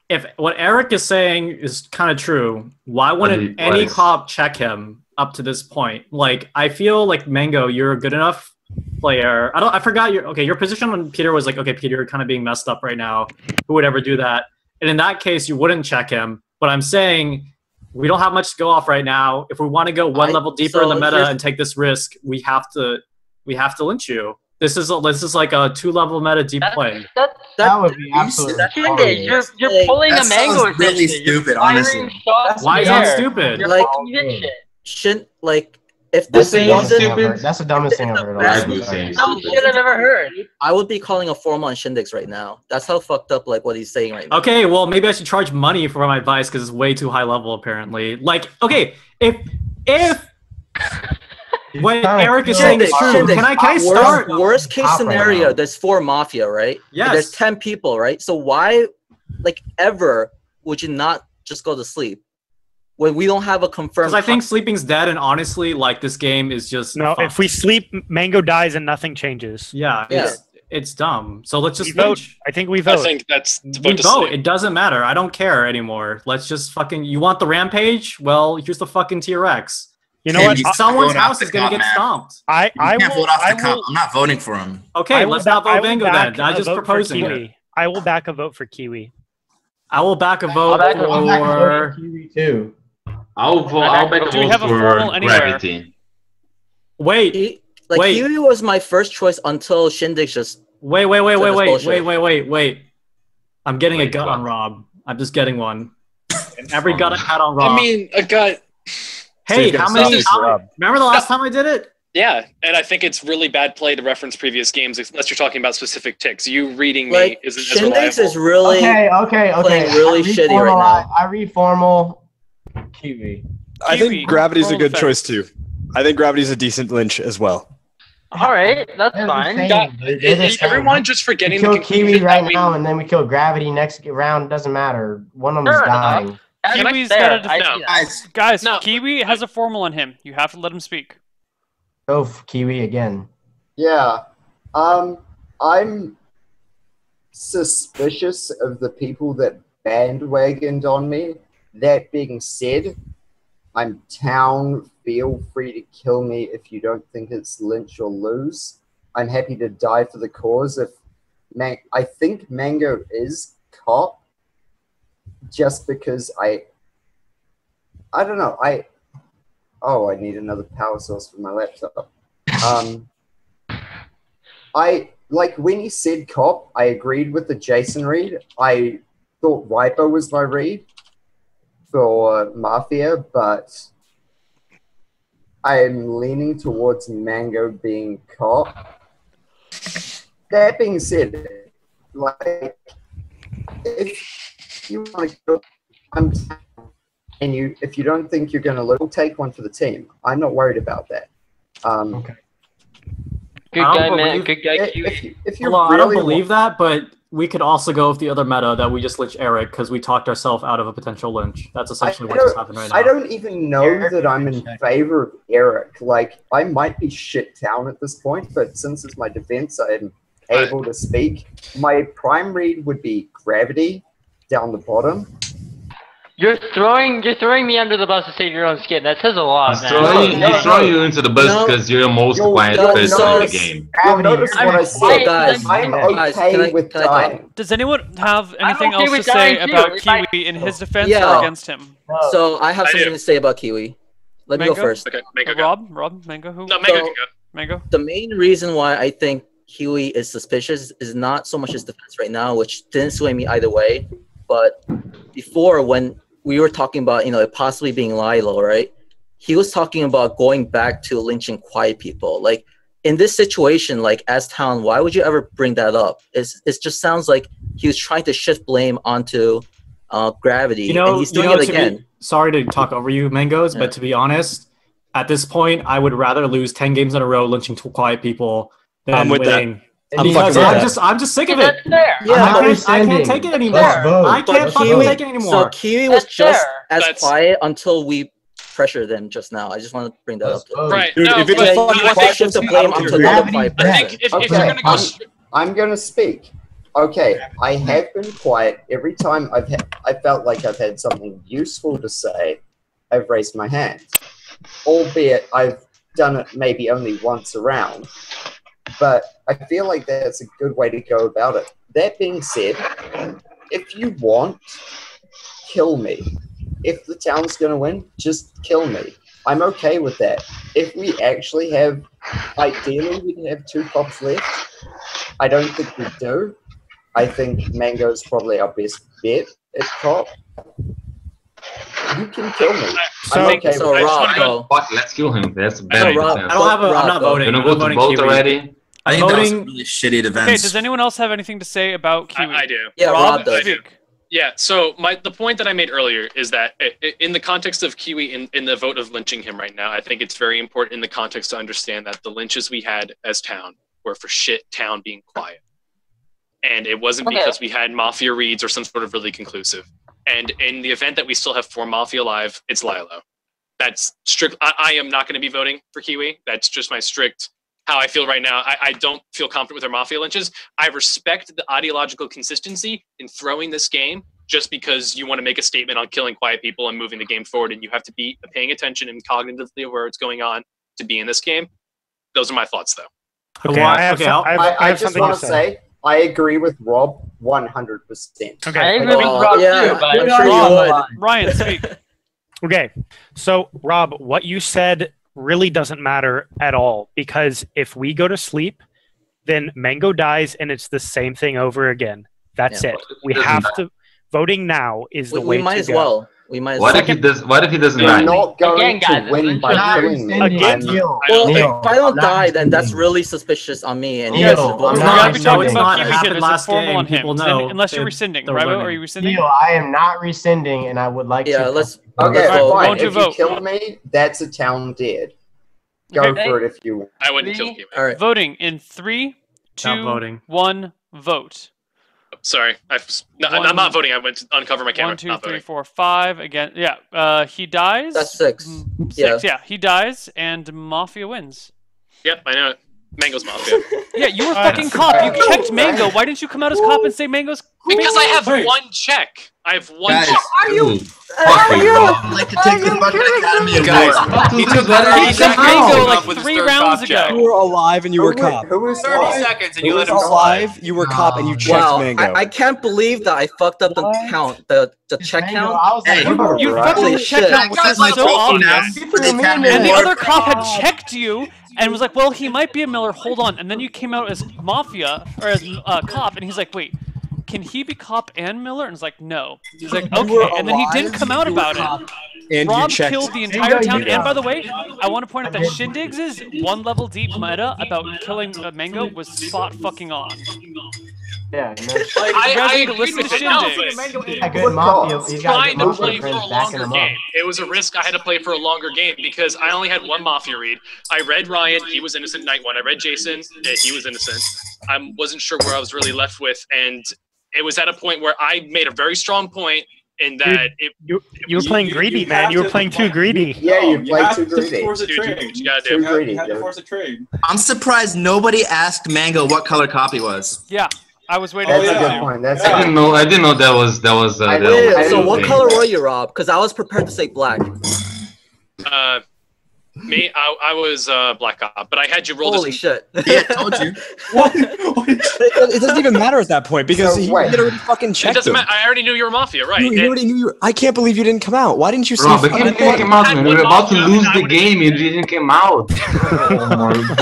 Speaker 18: If what Eric is saying is kind of true, why wouldn't any cop check him up to this point? Like, I feel like Mango, you're a good enough player. I forgot your position on Peter was like, okay, Peter, you're kind of being messed up right now. Who would ever do that? And in that case, you wouldn't check him. But I'm saying we don't have much to go off right now. If we want to go 1 level deeper in the meta and take this risk, we have to lynch you. This is like a 2-level meta deep play.
Speaker 16: That would be absolutely.
Speaker 3: You're pulling a Mango.
Speaker 7: Sounds really stupid, honestly.
Speaker 18: Why is that stupid?
Speaker 8: Like, shouldn't if this
Speaker 16: that's the dumbest thing I've heard.
Speaker 3: Some shit I've ever heard.
Speaker 8: I would be calling a formal on Shindex right now. That's how fucked up what he's saying right now.
Speaker 18: Okay, well maybe I should charge money for my advice because it's way too high level apparently. Like, okay, if what Eric is saying is true, can I start?
Speaker 8: Worst case scenario, there's 4 Mafia, right?
Speaker 18: Yes.
Speaker 8: There's 10 people, right? So why, ever would you not just go to sleep? When we don't have a confirmed.
Speaker 18: Because I think sleeping's dead, and honestly, this game is just fucked.
Speaker 4: If we sleep, Mango dies and nothing changes.
Speaker 18: Yeah. It's dumb. So let's just
Speaker 4: vote. I think we vote.
Speaker 11: I think that's
Speaker 18: we vote. It doesn't matter. I don't care anymore. Let's just fucking. You want the rampage? Well, here's the fucking T-Rex.
Speaker 4: You know what?
Speaker 18: Someone's house is gonna get stomped.
Speaker 7: I can't vote off the cop. I'm not voting for him.
Speaker 18: Okay, let's not vote Mango then. I'm just proposing it.
Speaker 4: I will back a vote for Kiwi.
Speaker 18: I will back a vote for
Speaker 16: Kiwi too.
Speaker 10: I'll back a vote for Gravity.
Speaker 18: Wait.
Speaker 8: Kiwi was my first choice until Shindex just.
Speaker 18: Wait. I'm getting a gut on Rob. I'm just getting one. And every gut I've had on Rob.
Speaker 11: I mean, a gut.
Speaker 18: Hey, how many? Remember the last time I did it?
Speaker 11: Yeah, and I think it's really bad play to reference previous games unless you're talking about specific ticks. You reading me isn't as reliable.
Speaker 8: Shindex is really
Speaker 16: playing
Speaker 8: really shitty right now.
Speaker 16: I read formal Kiwi.
Speaker 12: I think Gravity's a good choice too. I think Gravity's a decent lynch as well.
Speaker 3: All right, that's fine.
Speaker 11: Everyone just forgetting
Speaker 16: we kill Kiwi right now, and then we kill Gravity next round. Doesn't matter. One of them is dying.
Speaker 2: Kiwi's got a defense. Guys, Kiwi has a formal on him. You have to let him speak.
Speaker 16: Go for Kiwi again.
Speaker 9: Yeah. I'm suspicious of the people that bandwagoned on me. That being said, I'm town. Feel free to kill me if you don't think it's lynch or lose. I'm happy to die for the cause. I think Mango is cop, just because I don't know. I need another power source for my laptop. I like when he said cop, I agreed with the Jason read. I thought Ripo was my read for Mafia, but I am leaning towards Mango being cop. That being said, like if you want to go, if you don't think you're going to lose, take one for the team. I'm not worried about that. Okay.
Speaker 3: Good guy, man. Good guy, Kiwi.
Speaker 9: If you
Speaker 18: I don't
Speaker 9: really
Speaker 18: believe that, but we could also go with the other meta that we just lynch Eric because we talked ourselves out of a potential lynch. That's essentially what just happened right now.
Speaker 9: I don't even know that I'm in favor of Eric. Like, I might be shit town at this point, but since it's my defense, I'm able to speak. My prime read would be Gravity down the bottom.
Speaker 3: You're throwing me under the bus to save your own skin. That says a lot,
Speaker 10: He's throwing you into the bus because you're the most quiet person in the game.
Speaker 9: I'm okay with dying.
Speaker 2: Does anyone have anything else to say about Kiwi in his defense or against him?
Speaker 8: So I have something to say about Kiwi. Let me go first.
Speaker 2: Okay, Mango, Rob, Mango, who?
Speaker 11: No, Mango can go.
Speaker 2: Mango.
Speaker 8: The main reason why I think Kiwi is suspicious is not so much his defense right now, which didn't sway me either way, but before when we were talking about, it possibly being Lilo, right? He was talking about going back to lynching quiet people. Like, in this situation, like, as town, why would you ever bring that up? It just sounds like he was trying to shift blame onto Gravity, and he's doing it again.
Speaker 18: Sorry to talk over you, Mangoes, but to be honest, at this point, I would rather lose 10 games in a row lynching quiet people than winning. I'm just sick of it.
Speaker 8: Yeah,
Speaker 18: I can't take it anymore. I can't fucking take it anymore.
Speaker 8: So Kiwi was just as quiet until we pressured them just now. I just want to bring that up.
Speaker 11: Right.
Speaker 8: Dude, if it's shift the blame onto another quiet person.
Speaker 9: I'm gonna speak. Okay, I have been quiet every time I felt like I've had something useful to say. I've raised my hand, albeit I've done it maybe only once around. But I feel like that's a good way to go about it. That being said, if you want, kill me. If the town's going to win, just kill me. I'm okay with that. If we actually have, ideally, we can have 2 cops left. I don't think we do. I think Mango's probably our best bet at cop. You can kill me. I'm okay with
Speaker 10: Rob, let's kill him. That's better.
Speaker 18: I'm not voting.
Speaker 10: You're going to go to vote already?
Speaker 7: I think that was a really shitty defense.
Speaker 2: Okay, does anyone else have anything to say about Kiwi?
Speaker 11: I do.
Speaker 8: Yeah, Rob does.
Speaker 11: Yeah, so the point that I made earlier is that in the context of Kiwi in the vote of lynching him right now, I think it's very important in the context to understand that the lynches we had as town were for shit town being quiet. And it wasn't because we had Mafia reads or some sort of really conclusive. And in the event that we still have 4 Mafia live, it's Lilo. That's strict. I am not going to be voting for Kiwi. That's just my strict how I feel right now. I don't feel confident with our Mafia lynches. I respect the ideological consistency in throwing this game just because you want to make a statement on killing quiet people and moving the game forward, and you have to be paying attention and cognitively aware what's going on to be in this game. Those are my thoughts, though.
Speaker 9: Okay, I just want to say, I agree with Rob 100%.
Speaker 4: Okay.
Speaker 3: I agree with Rob too, but
Speaker 8: I'm sure you would.
Speaker 2: Ryan, speak.
Speaker 4: Okay, so Rob, what you said really doesn't matter at all, because if we go to sleep, then Mango dies and it's the same thing over again. That's it. We have to. Voting now is the way to go.
Speaker 8: We might as well. We might as
Speaker 10: What
Speaker 8: well.
Speaker 10: if he does? What if he doesn't
Speaker 9: You're
Speaker 10: die?
Speaker 9: not going
Speaker 3: Again,
Speaker 9: to win by killing me.
Speaker 4: Again,
Speaker 8: Well, if I don't die, then that's really suspicious on me. And you guys should vote.
Speaker 2: We're
Speaker 18: not
Speaker 2: not even talking
Speaker 18: rescinding.
Speaker 2: about Kiwi
Speaker 18: It
Speaker 2: here.
Speaker 18: happened
Speaker 2: There's a
Speaker 18: last
Speaker 2: formal
Speaker 18: game.
Speaker 2: on him.
Speaker 18: People know
Speaker 2: Unless you're
Speaker 18: they're-
Speaker 2: rescinding.
Speaker 18: they're
Speaker 2: Ribo,
Speaker 18: winning.
Speaker 2: are you rescinding?
Speaker 16: Neil, I am not rescinding, and I would like
Speaker 8: Yeah,
Speaker 16: to.
Speaker 8: let's.
Speaker 9: Okay,
Speaker 8: vote.
Speaker 9: fine.
Speaker 2: Won't you
Speaker 9: If you
Speaker 2: vote?
Speaker 9: kill me, that's a town dead. Go
Speaker 2: Okay.
Speaker 9: for it if you want.
Speaker 11: I wouldn't kill Kiwi.
Speaker 8: All right.
Speaker 2: Voting in 3, 2,
Speaker 18: voting.
Speaker 2: 1, vote.
Speaker 11: Sorry, I'm not voting. I went to uncover my camera.
Speaker 2: 1, 2, 3, 4, 5. Again, yeah. He dies.
Speaker 8: That's 6.
Speaker 2: 6. Yeah, he dies, and Mafia wins.
Speaker 11: Yep, I know it. Mango's Mafia.
Speaker 2: Yeah, you were fucking cop. You checked Mango. Why didn't you come out as cop and say Mango's?
Speaker 11: Because I have one check. I have one check.
Speaker 7: Are you? I'd like to take the fucking Academy Award.
Speaker 2: He took Mango like 3 rounds ago.
Speaker 12: You were alive and you were cop.
Speaker 6: 30 seconds and you let him
Speaker 12: alive, you were cop, and you checked Mango.
Speaker 8: I can't believe that I fucked up the count, the check count.
Speaker 2: You fucked up the check count, which is so obvious. And the other cop had checked you and was like, well, he might be a Miller, hold on. And then you came out as Mafia, or as cop, and he's like, wait, can he be cop and Miller? And it's like, no. He's like, okay. And then he didn't come out about it.
Speaker 12: And
Speaker 2: Rob killed the entire town. And by the way, I want to point out that Shindig's 1 level deep meta about killing Mango was spot fucking on.
Speaker 16: Yeah,
Speaker 11: I agree with
Speaker 16: Shindig. A good Mafia. He's
Speaker 11: trying to play for a longer game. It was a risk I had to play for a longer game because I only had 1 Mafia read. I read Ryan, he was innocent night 1. I read Jason, he was innocent. I wasn't sure where I was really left with, and it was at a point where I made a very strong point in that
Speaker 4: you were playing greedy, man. You were playing too greedy.
Speaker 9: Yeah, you played too greedy.
Speaker 11: You gotta do.
Speaker 9: Too greedy.
Speaker 19: Had to force a trade.
Speaker 7: I'm surprised nobody asked Mango what color cop he was.
Speaker 2: Yeah, I was waiting.
Speaker 9: That's a good point. That's
Speaker 10: I didn't know that was.
Speaker 8: So what color were you, Rob? Because I was prepared to say black.
Speaker 11: Me, I was black cop, but I had you roll
Speaker 8: Holy
Speaker 11: this.
Speaker 8: shit!
Speaker 7: Yeah, told you.
Speaker 12: It doesn't even matter at that point because he already fucking
Speaker 11: It
Speaker 12: checked
Speaker 11: doesn't
Speaker 12: him.
Speaker 11: matter. I already knew you were Mafia, right?
Speaker 12: He already knew you were. I can't believe you didn't come out. Why didn't you say?
Speaker 10: Rob, it came out, man. We were about to lose the game. You didn't come out. Oh my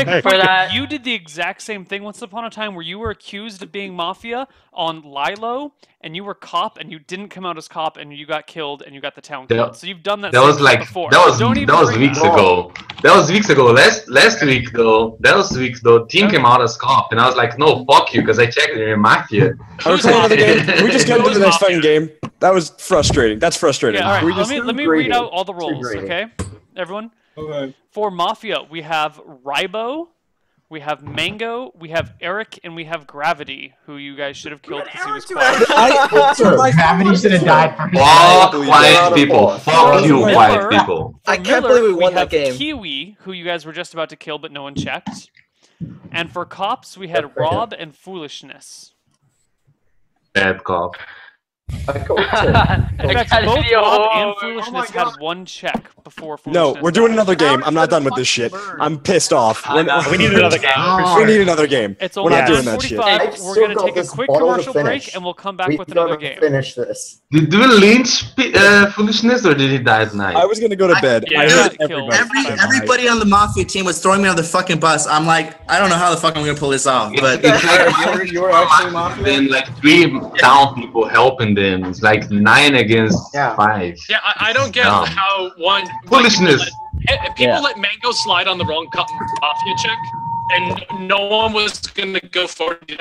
Speaker 10: god!
Speaker 2: For that, you did the exact same thing once upon a time where you were accused of being Mafia on Lilo, and you were cop, and you didn't come out as cop, and you got killed, and you got the town killed. So you've done that.
Speaker 10: That was like
Speaker 2: before.
Speaker 10: that was weeks ago. That was weeks ago. Last week though, Team came out as cop, and I was like, no, fuck you, because I checked you're Mafia.
Speaker 12: Are we playing another game? Can we just get into the next fucking game? That was frustrating. That's frustrating.
Speaker 2: Yeah, all right.
Speaker 12: Can we
Speaker 2: Let me read out all the roles, okay? Everyone. Okay. For Mafia, we have Rybo, we have Mango, we have Eric, and we have Gravity, who you guys should have killed because he was quiet.
Speaker 16: Gravity should have died for
Speaker 10: Fuck quiet people. Fuck you, quiet people.
Speaker 8: I can't believe we won that
Speaker 2: have
Speaker 8: game.
Speaker 2: Kiwi, who you guys were just about to kill, but no one checked. And for cops, we had Rob and Foolishness.
Speaker 10: Bad cop.
Speaker 2: In fact, both Rob and Foolishness had 1 check before Foolishness.
Speaker 12: No, we're doing another game. I'm not done with this shit. I'm pissed off.
Speaker 4: We need another game.
Speaker 12: We need another game.
Speaker 2: It's
Speaker 12: We're
Speaker 2: only
Speaker 12: not doing that shit.
Speaker 2: 45. We're going to take a quick commercial break, and we'll come back with another game.
Speaker 9: Finish this.
Speaker 10: Did we lynch Foolishness or did he die tonight?
Speaker 12: I was gonna go to bed.
Speaker 2: Yeah,
Speaker 12: I heard
Speaker 2: killed.
Speaker 7: Everybody on the Mafia team was throwing me on the fucking bus. I'm like, I don't know how the fuck I'm gonna pull this off. But
Speaker 19: You were actually Mafia?
Speaker 10: Then like 3 down people helping them. It's like 9 against 5.
Speaker 11: Yeah, I don't get how one
Speaker 10: Foolishness.
Speaker 11: People let Mango slide on the wrong Mafia check, and no one was gonna go forward.